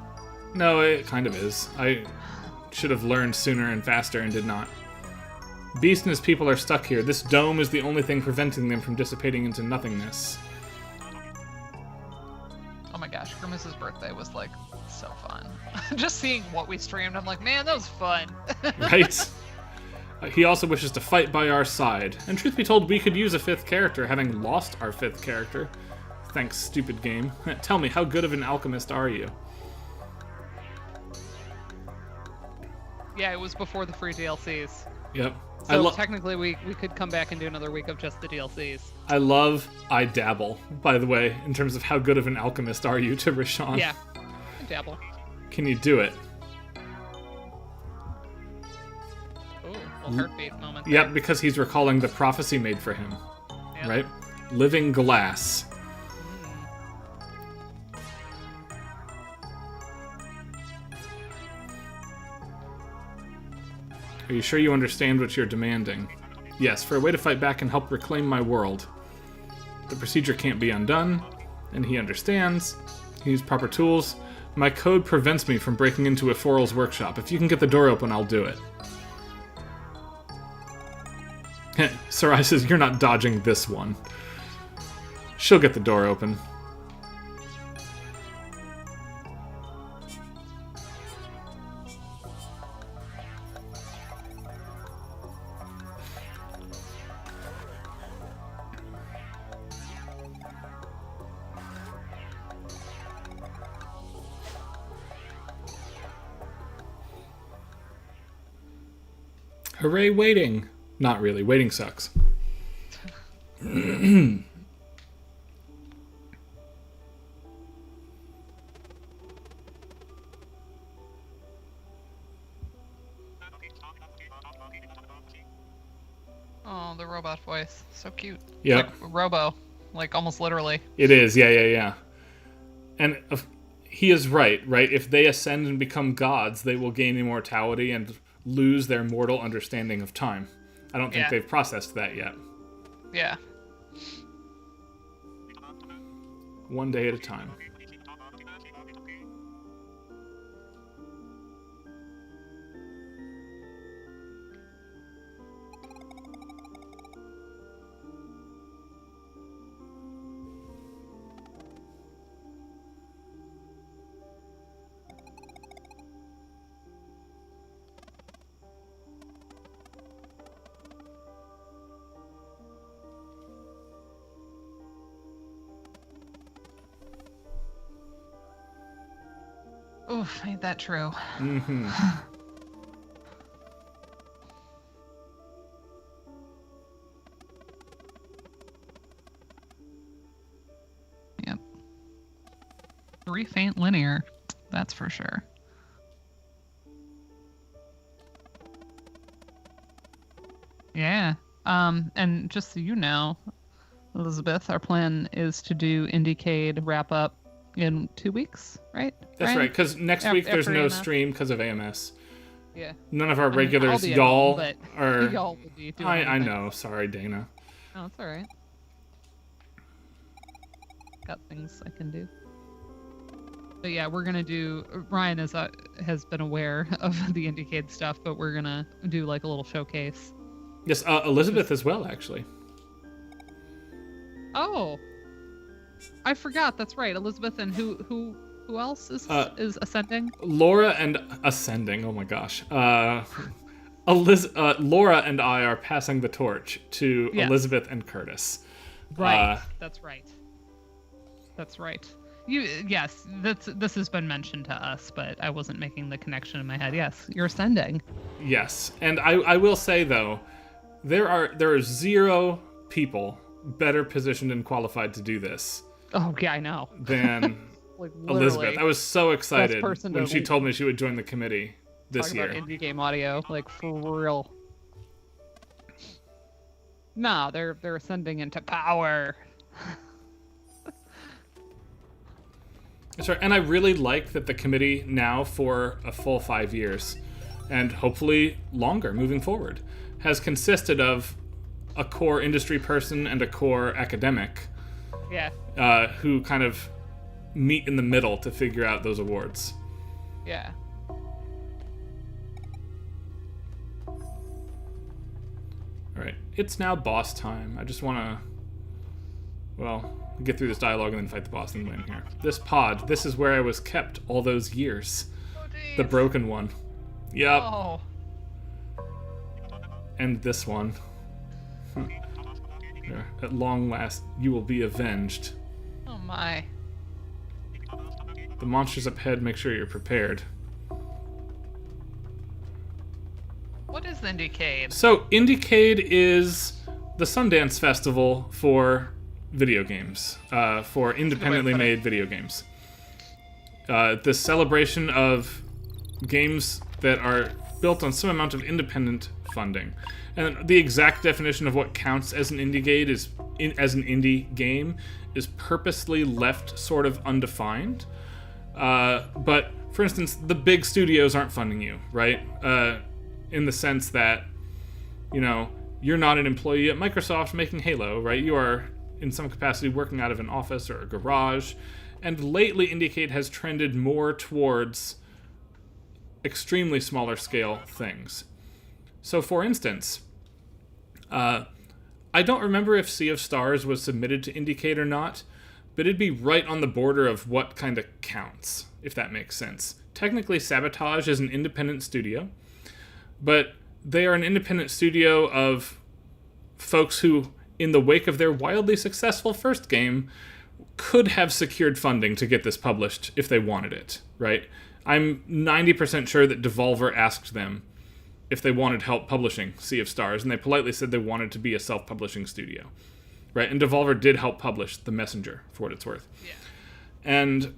No, it kind of is. I should have learned sooner and faster and did not. Beast and his people are stuck here. This dome is the only thing preventing them from dissipating into nothingness. Oh my gosh, Grimace's birthday was like so fun. Just seeing what we streamed, I'm like, man, that was fun. Right? He also wishes to fight by our side. And truth be told, we could use a 5th character, having lost our 5th character. Thanks, stupid game. Tell me, how good of an alchemist are you? Yeah, it was before the free DLCs. Yep. So technically we could come back and do another week of just the DLCs. I dabble, by the way, in terms of how good of an alchemist are you to Rashawn. Yeah, I dabble. Can you do it? Ooh, little heartbeat moment. Yep, because he's recalling the prophecy made for him. Yep. Right? Living glass. Are you sure you understand what you're demanding? Yes, for a way to fight back and help reclaim my world. The procedure can't be undone, and he understands. He needs proper tools. My code prevents me from breaking into Eforal's workshop. If you can get the door open, I'll do it. Sarai says, you're not dodging this one. She'll get the door open. Hooray, waiting. Not really. Waiting sucks. Oh, the robot voice. So cute. Yep. Like Robo. Like, almost literally. It is. Yeah. And he is right? If they ascend and become gods, they will gain immortality and lose their mortal understanding of time. I don't think they've processed that yet. Yeah. One day at a time. Oof, ain't that true. Mm-hmm. Yep. Brief ain't linear, that's for sure. Yeah. And just so you know, Elizabeth, our plan is to do Indiecade wrap up in 2 weeks, right? That's right, because next week there's no stream because of AMS. Yeah. None of our regulars, y'all are... Y'all will be doing I know, sorry, Dana. Oh, it's alright. Got things I can do. But yeah, we're gonna do... Ryan has been aware of the Indiecade stuff, but we're gonna do like a little showcase. Yes, Elizabeth as well, actually. Oh! I forgot, that's right. Elizabeth and who else is ascending? Laura and ascending, oh my gosh. Laura and I are passing the torch to Yes. Elizabeth and Curtis. Right. That's right. That's right. Yes, this has been mentioned to us, but I wasn't making the connection in my head. Yes, you're ascending. Yes, and I will say though, there are 0 people better positioned and qualified to do this Oh yeah, I know. than Like Elizabeth. I was so excited person when to she told me she would join the committee this talk year. about indie game audio, like for real. No, they're ascending into power. That's right, and I really like that the committee now for a full 5 years, and hopefully longer moving forward, has consisted of a core industry person and a core academic Yeah. who kind of meet in the middle to figure out those awards. Yeah. All right, it's now boss time. I just want to, well, get through this dialogue and then fight the boss and win here. This pod, this is where I was kept all those years. Oh, geez. The broken one. Yep. Oh. And this one. There. At long last, you will be avenged. Oh my. The monsters up ahead, make sure you're prepared. What is Indiecade? So, Indiecade is the Sundance Festival for video games, for independently made video games. This celebration of games that are built on some amount of independent funding. And the exact definition of what counts as an indie game as an indie game is purposely left sort of undefined. But for instance, the big studios aren't funding you, right? In the sense that, you know, you're not an employee at Microsoft making Halo, right? You are in some capacity working out of an office or a garage. And lately, Indiecade has trended more towards extremely smaller scale things. So, for instance, I don't remember if Sea of Stars was submitted to Indiecade or not, but it'd be right on the border of what kind of counts, if that makes sense. Technically, Sabotage is an independent studio, but they are an independent studio of folks who, in the wake of their wildly successful first game, could have secured funding to get this published if they wanted it, right? I'm 90% sure that Devolver asked them if they wanted help publishing Sea of Stars, and they politely said they wanted to be a self-publishing studio, right? And Devolver did help publish The Messenger, for what it's worth. Yeah. And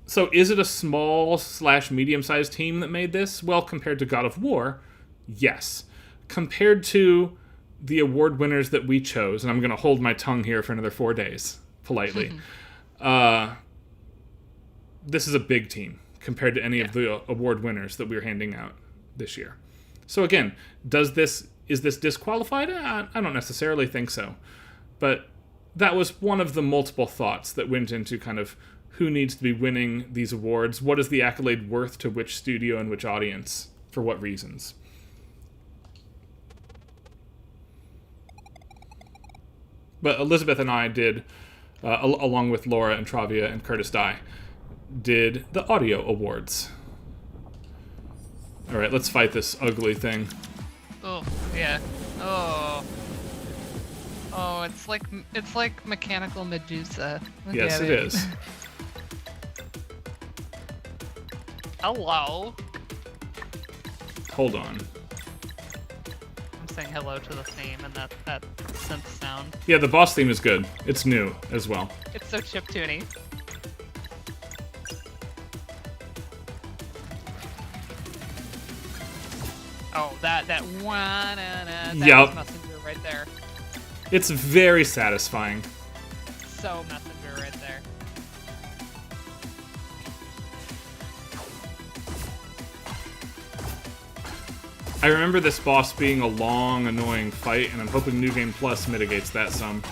so is it a small / medium-sized team that made this? Well, compared to God of War, yes. Compared to the award winners that we chose, and I'm going to hold my tongue here for another 4 days, politely, this is a big team compared to any of the award winners that we're handing out this year. So again, is this disqualified? I don't necessarily think so. But that was one of the multiple thoughts that went into kind of who needs to be winning these awards, what is the accolade worth to which studio and which audience, for what reasons. But Elizabeth and I did, along with Laura and Travia and Curtis Dye, did the audio awards. All right, let's fight this ugly thing. Oh, yeah. Oh. Oh, it's like mechanical Medusa. Look Yes, at it is. Hello. Hold on. I'm saying hello to this name and that synth sound. Yeah, the boss theme is good. It's new as well. It's so chiptune-y. Oh, that Yup. Messenger right there. It's very satisfying. So Messenger right there. I remember this boss being a long, annoying fight, and I'm hoping New Game Plus mitigates that some.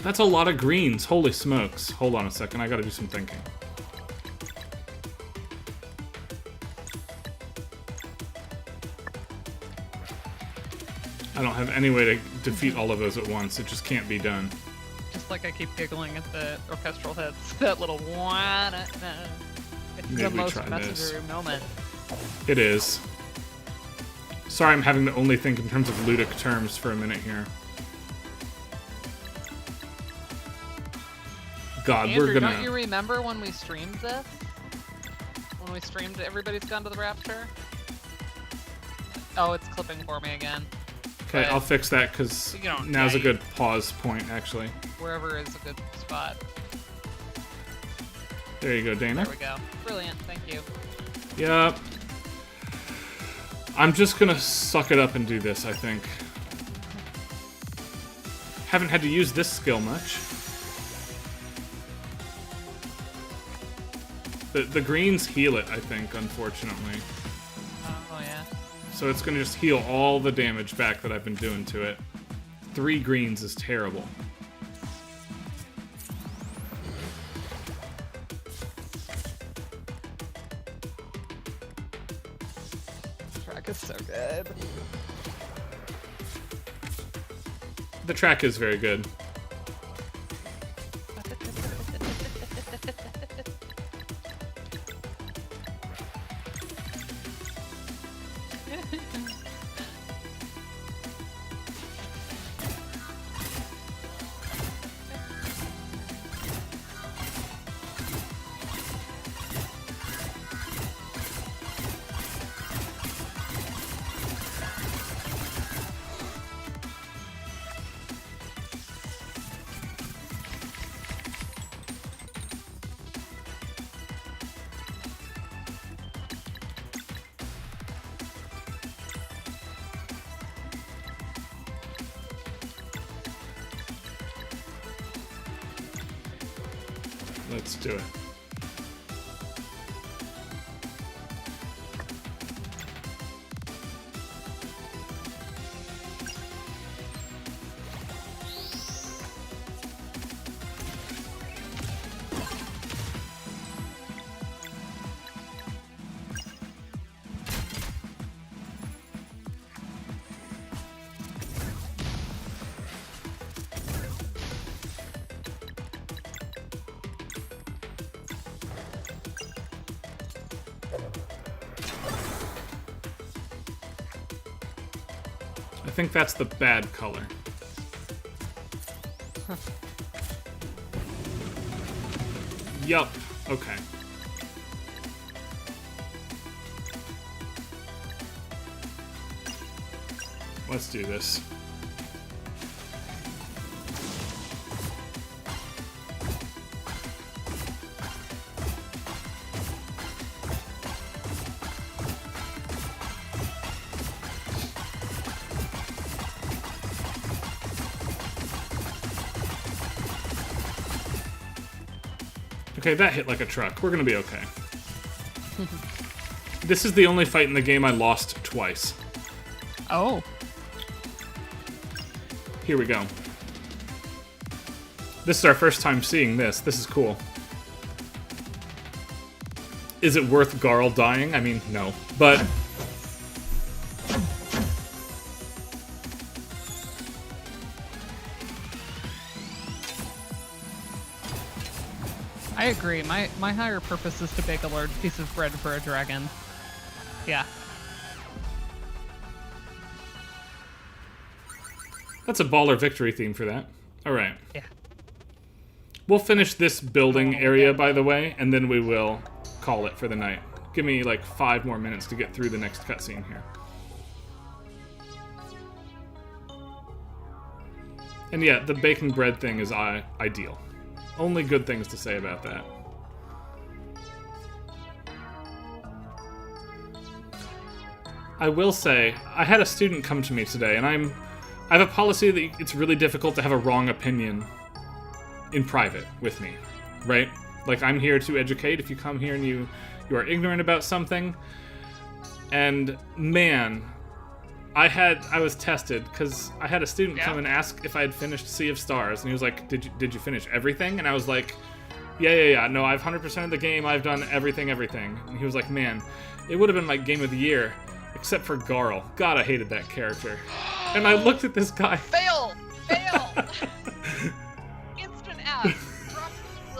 That's a lot of greens. Holy smokes. Hold on a second. I gotta do some thinking. I don't have any way to defeat all of those at once. It just can't be done. Just like I keep giggling at the orchestral hits. That little one. It's Maybe the we most try this. messenger moment. It is. Sorry, I'm having to only think in terms of ludic terms for a minute here. God, Andrew, we're gonna... don't you remember when we streamed this? When we streamed Everybody's Gone to the Rapture? Oh, it's clipping for me again. Okay, I'll fix that, because now's a good pause point, actually. Wherever is a good spot. There you go, Dana. There we go. Brilliant, thank you. Yep. I'm just gonna suck it up and do this, I think. Haven't had to use this skill much. The greens heal it, I think, unfortunately. Oh, yeah. So it's gonna just heal all the damage back that I've been doing to it. 3 greens is terrible. The track is so good. The track is very good. Let's do it. I think that's the bad color. Yup. Okay. Let's do this. Okay, that hit like a truck. We're gonna be okay. This is the only fight in the game I lost twice. Oh. Here we go. This is our first time seeing this. This is cool. Is it worth Garl dying? I mean, no. But... I agree. My higher purpose is to bake a large piece of bread for a dragon. Yeah. That's a baller victory theme for that. Alright. Yeah. We'll finish this building area, by the way, and then we will call it for the night. Give me like 5 more minutes to get through the next cutscene here. And yeah, the baking bread thing is ideal. Only good things to say about that. I will say, I had a student come to me today, and I have a policy that it's really difficult to have a wrong opinion in private with me, right? Like, I'm here to educate. If you come here and you are ignorant about something, and man, I was tested because I had a student Yeah. come and ask if I had finished Sea of Stars, and he was like, "Did you finish everything?" And I was like, "Yeah. No, I've 100% of the game. I've done everything." And he was like, "Man, it would have been my game of the year, except for Garl. God, I hated that character." And I looked at this guy. Fail! Instant F. Drop,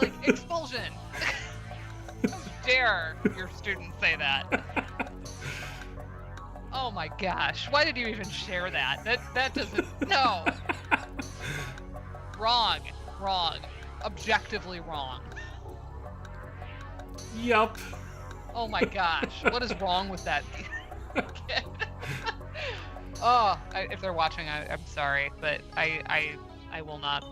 like, expulsion. How dare your student say that? Oh my gosh. Why did you even share that? That doesn't... No. Wrong. Objectively wrong. Yup. Oh my gosh. What is wrong with that kid? If they're watching, I'm sorry, but I will not.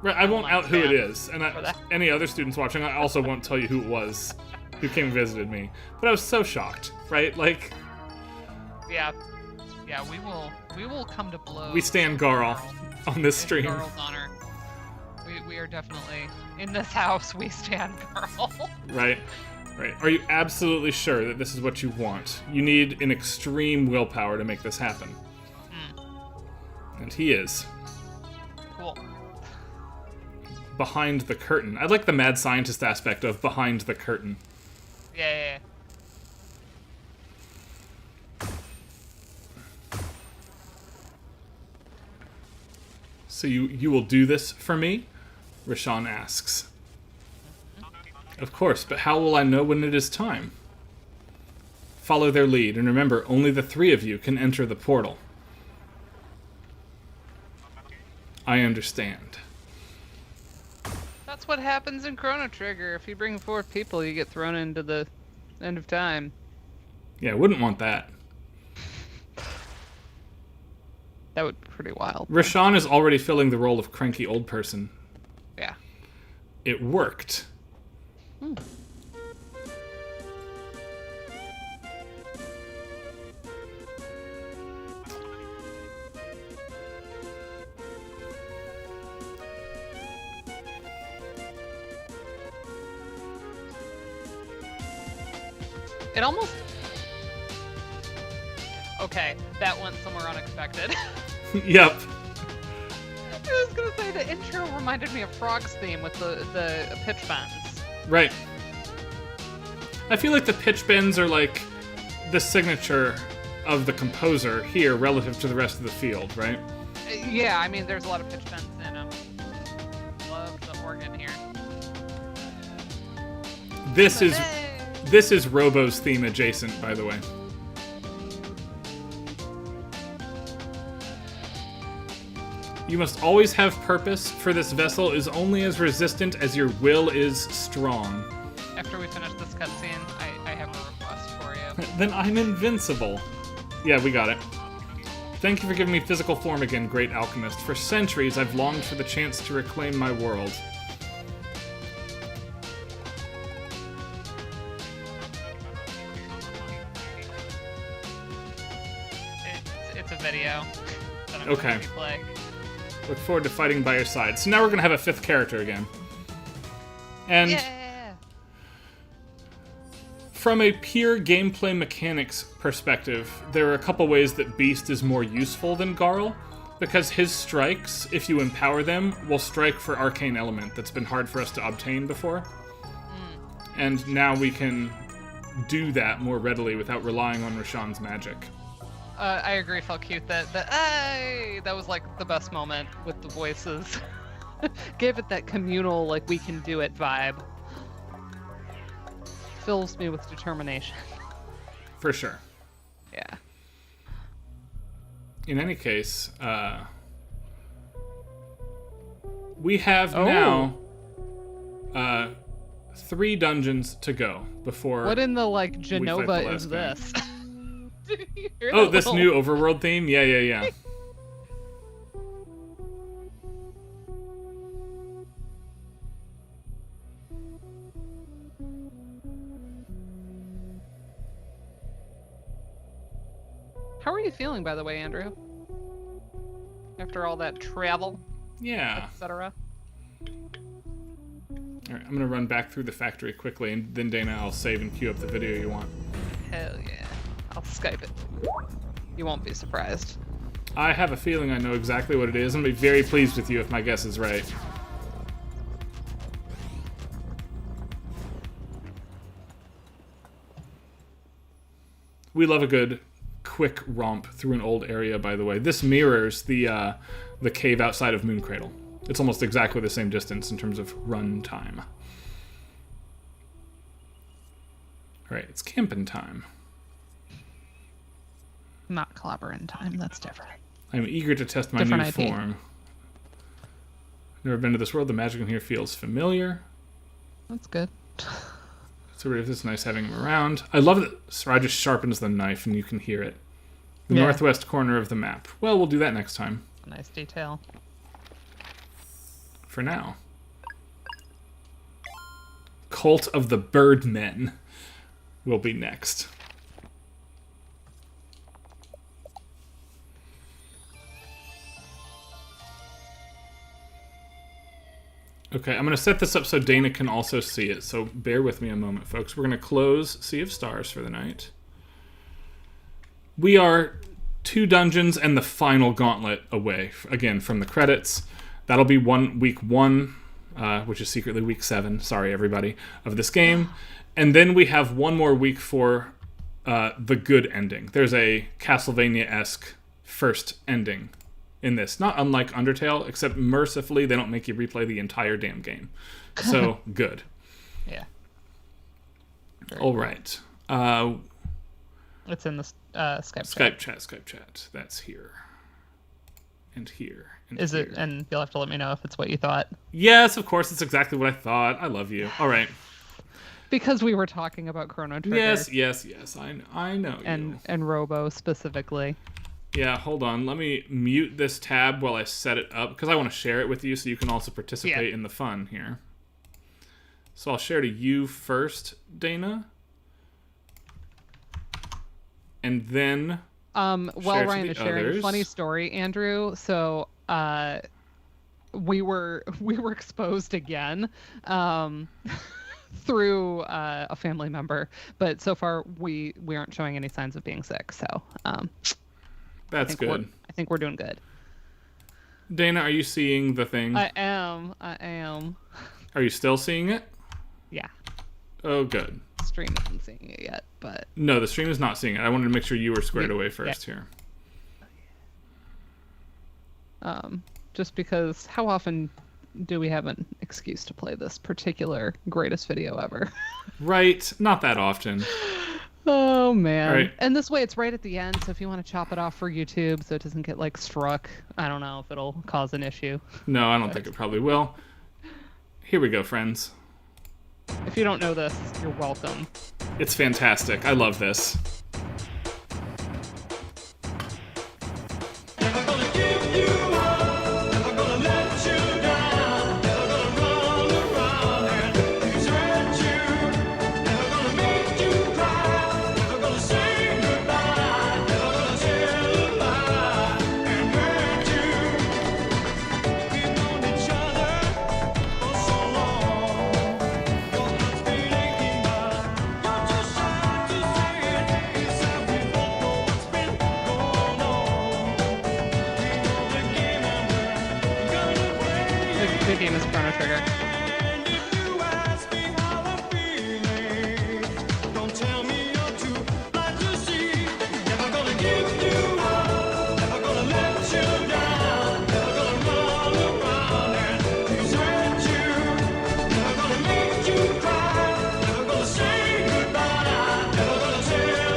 Right, I won't out who it stand is, and for that. any other students watching, I also won't tell you who it was who came and visited me. But I was so shocked, right? Like, Yeah, we will come to blows. we stand Garl on this In stream. Garl's honor. We are definitely in this house. We stand Garl. Right. Are you absolutely sure that this is what you want? You need an extreme willpower to make this happen. And he is. Cool. Behind the curtain. I like the mad scientist aspect of behind the curtain. Yeah. So you will do this for me? Rashawn asks. Of course, but how will I know when it is time? Follow their lead, and remember, only the 3 of you can enter the portal. I understand. That's what happens in Chrono Trigger. If you bring 4 people, you get thrown into the end of time. Yeah, wouldn't want that. That would be pretty wild. Rashawn is already filling the role of cranky old person. Yeah. It worked. It almost... Okay, that went somewhere unexpected. Yep. I was gonna say the intro reminded me of Frog's theme with the pitch bends. Right. I feel like the pitch bends are like the signature of the composer here relative to the rest of the field, right? Yeah, I mean, there's a lot of pitch bends in them. Love the organ here. This is Robo's theme adjacent, by the way. You must always have purpose, for this vessel is only as resistant as your will is strong. After we finish this cutscene, I have a request for you. Then I'm invincible. Yeah, we got it. Thank you for giving me physical form again, great alchemist. For centuries, I've longed for the chance to reclaim my world. It's a video. That I'm Okay. gonna replay. Look forward to fighting by your side. So now we're gonna have a 5th character again. And Yeah. from a pure gameplay mechanics perspective, there are a couple ways that Beast is more useful than Garl, because his strikes, if you empower them, will strike for arcane element that's been hard for us to obtain before. And now we can do that more readily without relying on Rashawn's magic. I agree. Felt cute that that was like the best moment with the voices. Gave it that communal, like, we can do it vibe. Fills me with determination. For sure. Yeah. In any case, we have now 3 dungeons to go before... What in the, like, fight the Genova last is guy. this? Did you hear Oh, that this little- new overworld theme? Yeah. How are you feeling, by the way, Andrew? After all that travel, Yeah. etc. Alright, I'm gonna run back through the factory quickly, and then Dana, I'll save and queue up the video you want. Hell yeah. I'll Skype it. You won't be surprised. I have a feeling I know exactly what it is. I'm going to be very pleased with you if my guess is right. We love a good quick romp through an old area, by the way. This mirrors the cave outside of Mooncradle. It's almost exactly the same distance in terms of run time. All right, it's camping time. Not clobbering time. That's different. I'm eager to test my Different new IP. form. Never been to this world. The magic in here feels familiar. That's good. So it's nice having him around. I love that Sarai just sharpens the knife and you can hear it. The Yeah. northwest corner of the map. Well, we'll do that next time. Nice detail. For now. Cult of the Birdmen will be next. Okay, I'm going to set this up so Dana can also see it, so bear with me a moment, folks. We're going to close Sea of Stars for the night. We are 2 dungeons and the final gauntlet away, again, from the credits. That'll be week 1, which is secretly week 7, sorry everybody, of this game. And then we have one more week for the good ending. There's a Castlevania-esque first ending in this. Not unlike Undertale, except mercifully they don't make you replay the entire damn game. So, good. Yeah. All right. It's in the Skype chat. Skype chat. That's here. And here. And Is here. it? And you'll have to let me know if it's what you thought. Yes, of course. It's exactly what I thought. I love you. All right. Because we were talking about Chrono Trigger. Yes. I know you. And Robo specifically. Yeah, hold on. Let me mute this tab while I set it up, because I want to share it with you so you can also participate in the fun here. So I'll share to you first, Dana. And then While share to Ryan the is sharing, others. funny story, Andrew. So we were exposed again through a family member, but so far we aren't showing any signs of being sick. So that's good. I think we're doing good. Dana, are you seeing the thing? I am. Are you still seeing it? Yeah. Oh, good. Stream isn't seeing it yet, but No, the stream is not seeing it. I wanted to make sure you were squared away first here. just because how often do we have an excuse to play this particular greatest video ever? Right. Not that often. Oh man. All right. And this way it's right at the end, so if you want to chop it off for YouTube so it doesn't get like struck, I don't know if it'll cause an issue. No, I don't think it probably will. Here we go, friends. If you don't know this, you're welcome. It's fantastic. I love this. The game is Chrono Trigger.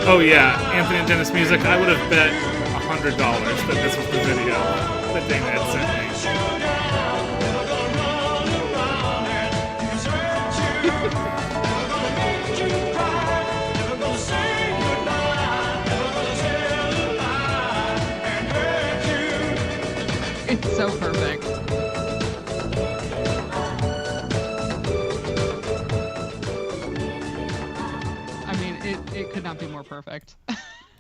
Oh yeah, Anthony and Dennis music. I would have bet $100 that this was the video that Dana had sent me. It's so perfect. I mean, it could not be more perfect.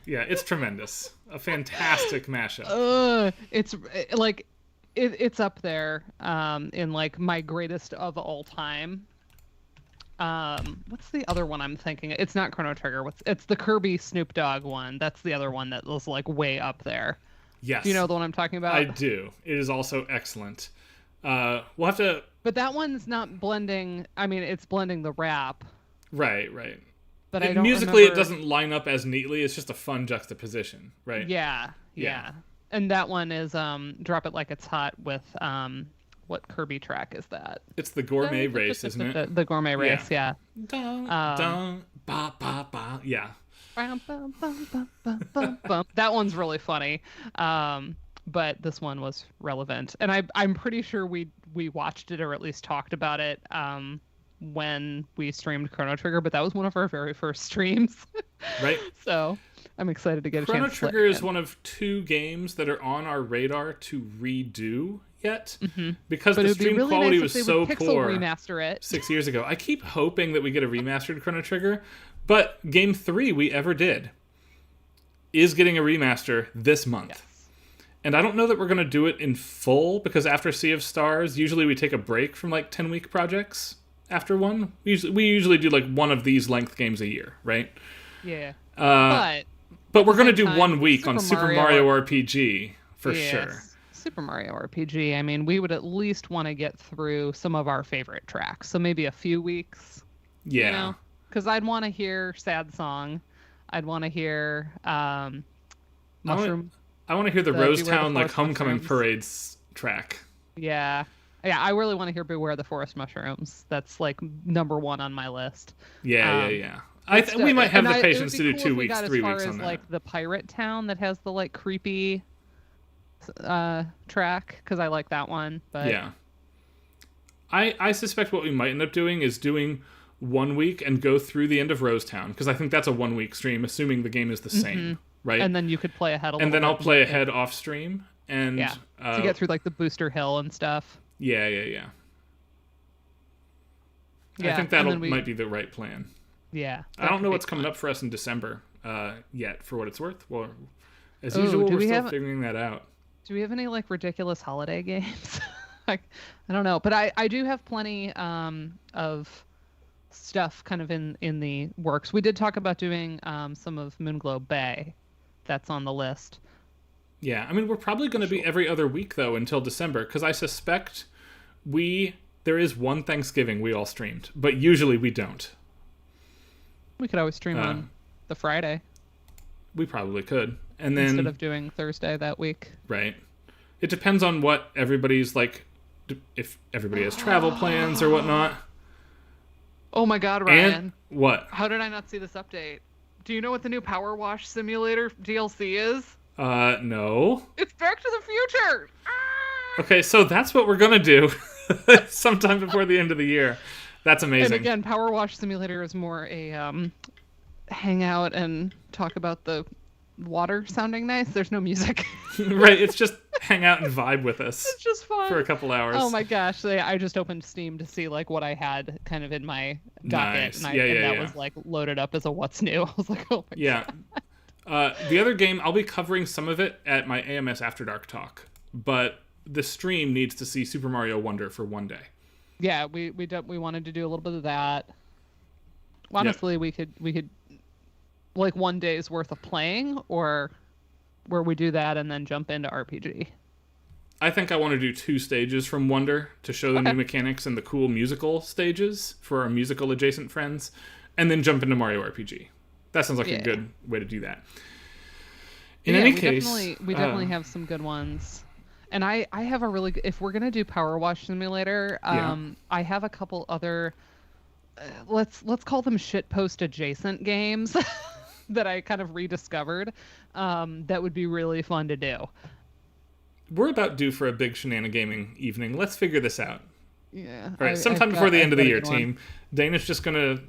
Yeah, it's tremendous. A fantastic mashup. It's like it's up there in like my greatest of all time. What's the other one I'm thinking? It's not Chrono Trigger. It's the Kirby Snoop Dogg one. That's the other one that was like way up there. Yes. Do you know the one I'm talking about? I do. It is also excellent. We'll have to... But that one's not blending. I mean, it's blending the rap. Right. But I don't musically, remember... it doesn't line up as neatly. It's just a fun juxtaposition, right? Yeah. And that one is Drop It Like It's Hot with what Kirby track is that? It's the Gourmet Race, isn't it? The Gourmet Race, yeah. Dun, dun, ba, ba, ba. Yeah. That one's really funny. But this one was relevant. And I'm pretty sure we watched it or at least talked about it when we streamed Chrono Trigger, but that was one of our very first streams. Right. So I'm excited to get a Chrono chance to play Trigger it is again. one of 2 games that are on our radar to redo yet, because But the it'd be stream really quality nice was if they so would pixel poor remaster it. 6 years ago. I keep hoping that we get a remastered Chrono Trigger, but game 3 we ever did is getting a remaster this month. Yes. And I don't know that we're going to do it in full, because after Sea of Stars, usually we take a break from like 10-week projects after one. We usually do like one of these length games a year, right? Yeah. But we're going to do time, 1 week on Super Mario RPG for Yes. sure. Super Mario RPG. I mean, we would at least want to get through some of our favorite tracks. So maybe a few weeks. Yeah. Because I'd want to hear Sad Song. I'd want to hear Mushroom. I want to hear the Beware the Rosetown like Forest Homecoming Mushrooms. Parades track. Yeah. I really want to hear Beware the Forest Mushrooms. That's like number 1 on my list. Yeah. We might have the patience to do 2 weeks, 3 weeks on as, that. like the Pirate Town that has the like creepy track, because I like that one. But Yeah. I suspect what we might end up doing is doing 1 week and go through the end of Rosetown, because I think that's a 1 week stream, assuming the game is the same, right? And then you could play ahead a little And then bit I'll play ahead off stream. And to get through like the Booster Hill and stuff. Yeah. I think that might be the right plan. Yeah. I don't know what's coming up for us in December yet, for what it's worth. Well, as usual, we're still figuring that out. Do we have any like ridiculous holiday games? I don't know, but I do have plenty of stuff kind of in the works. We did talk about doing some of Moonglow Bay. That's on the list. Yeah, I mean, we're probably going to be every other week, though, until December, because I suspect there is one Thanksgiving we all streamed, but usually we don't. We could always stream on the Friday. We probably could. And then, instead of doing Thursday that week. Right. It depends on what everybody's, like, if everybody has travel plans or whatnot. Oh my god, Ryan. And what? How did I not see this update? Do you know what the new Power Wash Simulator DLC is? No. It's Back to the Future! Okay, so that's what we're gonna do sometime before the end of the year. That's amazing. And again, Power Wash Simulator is more a hang out and talk about the water sounding nice. There's no music. Right, it's just hang out and vibe with us. It's just fun. For a couple hours. Oh my gosh, I just opened Steam to see like what I had kind of in my docket. Nice. And that was like loaded up as a what's new. I was like, oh my god. The other game, I'll be covering some of it at my AMS After Dark talk, but the stream needs to see Super Mario Wonder for one day. Yeah, we wanted to do a little bit of that. Honestly, we could like 1 day's worth of playing, or where we do that and then jump into RPG. I think I want to do 2 stages from Wonder to show the new mechanics and the cool musical stages for our musical adjacent friends, and then jump into Mario RPG. That sounds like a good way to do that. In any case, we definitely have some good ones. And I have a really if we're gonna do Power Wash Simulator, I have a couple other let's call them shitpost adjacent games that I kind of rediscovered that would be really fun to do. We're about due for a big Shenana Gaming evening. Let's figure this out. Yeah. All right, sometime before the end of the year, team. Dana's just gonna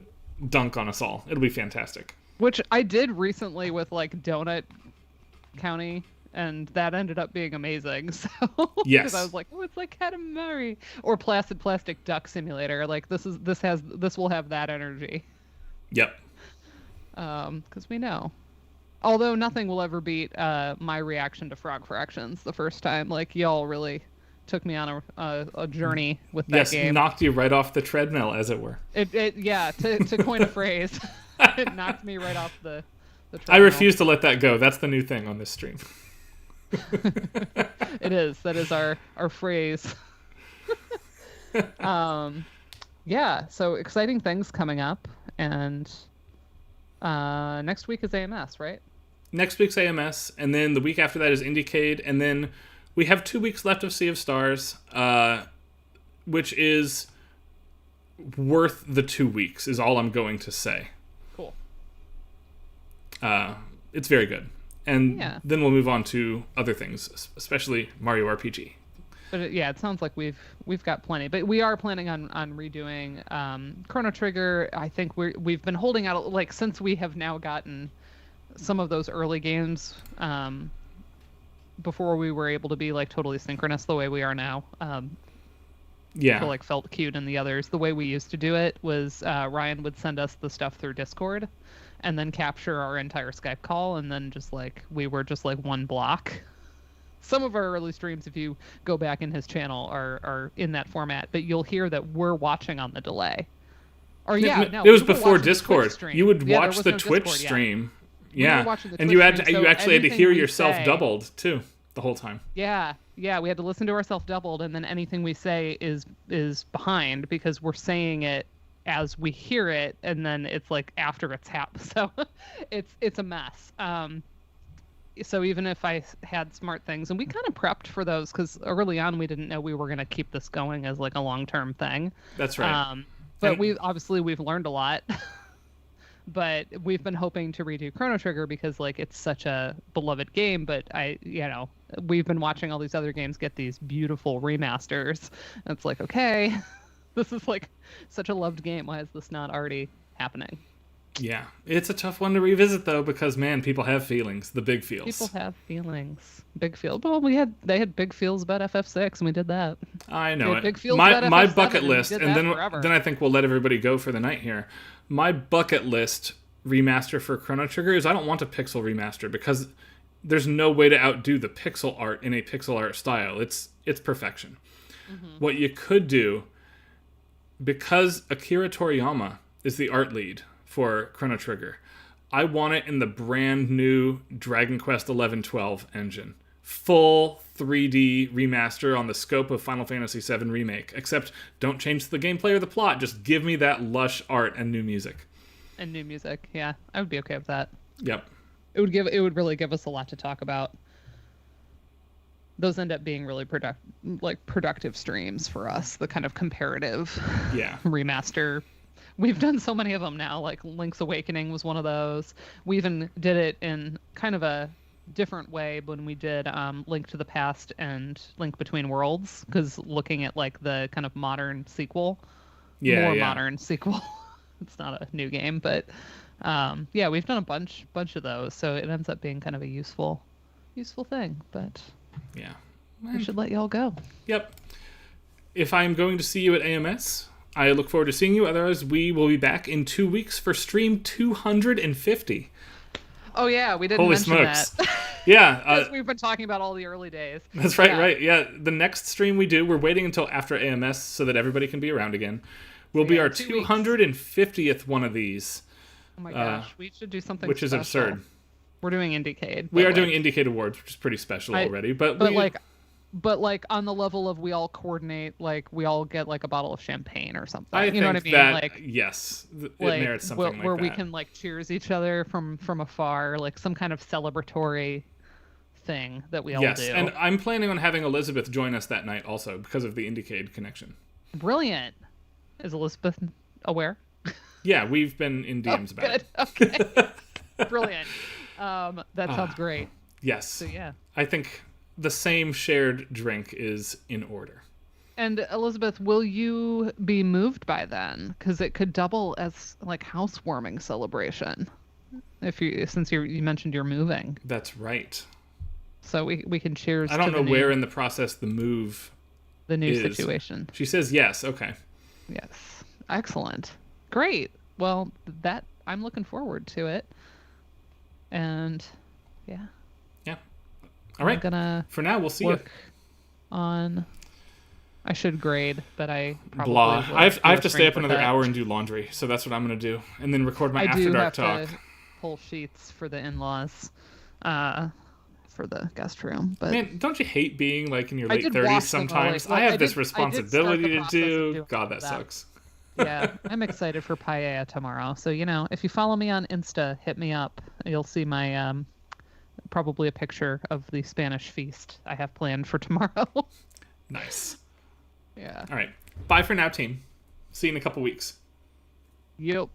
dunk on us all. It'll be fantastic. Which I did recently with like Donut County, and that ended up being amazing. So yes, because I was like, oh, it's like Katamari or Placid Plastic Duck Simulator. Like this will have that energy. Yep. Because we know. Although nothing will ever beat my reaction to Frog Fractions the first time. Like y'all really took me on a journey with that Yes, game. knocked you right off the treadmill, as it were. To coin a phrase, it knocked me right off the treadmill. I refuse to let that go. That's the new thing on this stream. It is. That is our phrase. Yeah, so exciting things coming up, and next week is AMS, right? Next week's AMS, and then the week after that is Indiecade, and then we have 2 weeks left of Sea of Stars, which is worth the 2 weeks, is all I'm going to say. Cool. It's very good. And Yeah. then we'll move on to other things, especially Mario RPG. But it sounds like we've got plenty. But we are planning on redoing Chrono Trigger. I think we've been holding out, like, since we have now gotten some of those early games before we were able to be like totally synchronous the way we are now. Yeah. Feel like felt cute in the others. The way we used to do it was Ryan would send us the stuff through Discord and then capture our entire Skype call, and then just like we were just like one block. Some of our early streams, if you go back in his channel, are in that format, but you'll hear that we're watching on the delay. Or it was before Discord. You would watch the Twitch stream. Yeah, and you actually had to hear yourself doubled too the whole time. Yeah, we had to listen to ourselves doubled, and then anything we say is behind because we're saying it as we hear it, and then it's like after it's happened. So it's a mess. So even if I had smart things, and we kind of prepped for those because early on we didn't know we were going to keep this going as like a long-term thing. That's right. But we've learned a lot. But we've been hoping to redo Chrono Trigger because like it's such a beloved game, but we've been watching all these other games get these beautiful remasters. And it's like, okay, this is like such a loved game. Why is this not already happening? Yeah, it's a tough one to revisit though because man, people have feelings, the big feels. People have feelings, big feels. Well, they had big feels about FF6, and we did that. I know it. Big feels about My FF7, bucket list, and then forever. I think we'll let everybody go for the night here. My bucket list remaster for Chrono Trigger is I don't want a pixel remaster because there's no way to outdo the pixel art in a pixel art style. It's perfection. Mm-hmm. What you could do, because Akira Toriyama is the art lead for Chrono Trigger, I want it in the brand new Dragon Quest 11-12 engine. Full 3D remaster on the scope of Final Fantasy VII Remake. Except don't change the gameplay or the plot. Just give me that lush art and new music. And new music, yeah. I would be okay with that. Yep. It would really give us a lot to talk about. Those end up being really productive streams for us, the kind of comparative remaster. We've done so many of them now, like Link's Awakening was one of those. We even did it in kind of a different way when we did Link to the Past and Link Between Worlds, because looking at like the kind of modern sequel, modern sequel. It's not a new game, but we've done a bunch of those, so it ends up being kind of a useful thing. But yeah, we should let y'all go. Yep. If I'm going to see you at AMS, I look forward to seeing you. Otherwise, we will be back in 2 weeks for stream 250. Oh yeah, we didn't Holy mention smokes. that. Yeah. Because we've been talking about all the early days. That's right, right. Yeah, the next stream we do, we're waiting until after AMS so that everybody can be around again, will be our 250th one of these. Oh my gosh, we should do something which special. is absurd. We're doing Indiecade. We are doing Indiecade Awards, which is pretty special already. But like on the level of we all coordinate, like we all get like a bottle of champagne or something. I you know what I think mean? that, like yes, it like, merits something like that. where we can like cheers each other from afar, like some kind of celebratory thing that we all do. Yes, and I'm planning on having Elizabeth join us that night also because of the Indiecade connection. Brilliant. Is Elizabeth aware? Yeah, we've been in DMs about it. Okay. Brilliant. That sounds great. Yes. So yeah. I think the same shared drink is in order. And Elizabeth, will you be moved by then? Because it could double as like housewarming celebration. Since you mentioned you're moving. That's right. So we can cheers. I don't know where in the process the move. The new is. situation. She says yes. Okay. Yes. Excellent. Great. Well, that I'm looking forward to it. And yeah. Yeah. All right. I'm gonna for now, we'll see you on I should grade, but I probably Blah. will I have do to a stay stream up for another that. hour and do laundry, so that's what I'm gonna do, and then record my I after do dark have talk. to pull sheets for the in-laws, for the guest room. But Man, don't you hate being like in your I late did 30s wash them all, sometimes? well, I have I this did start the responsibility to process of do. doing God, that that. sucks. yeah, I'm excited for paella tomorrow. So if you follow me on Insta, hit me up. You'll see my probably a picture of the Spanish feast I have planned for tomorrow. Nice. Yeah. All right. Bye for now, team. See you in a couple weeks. Yep.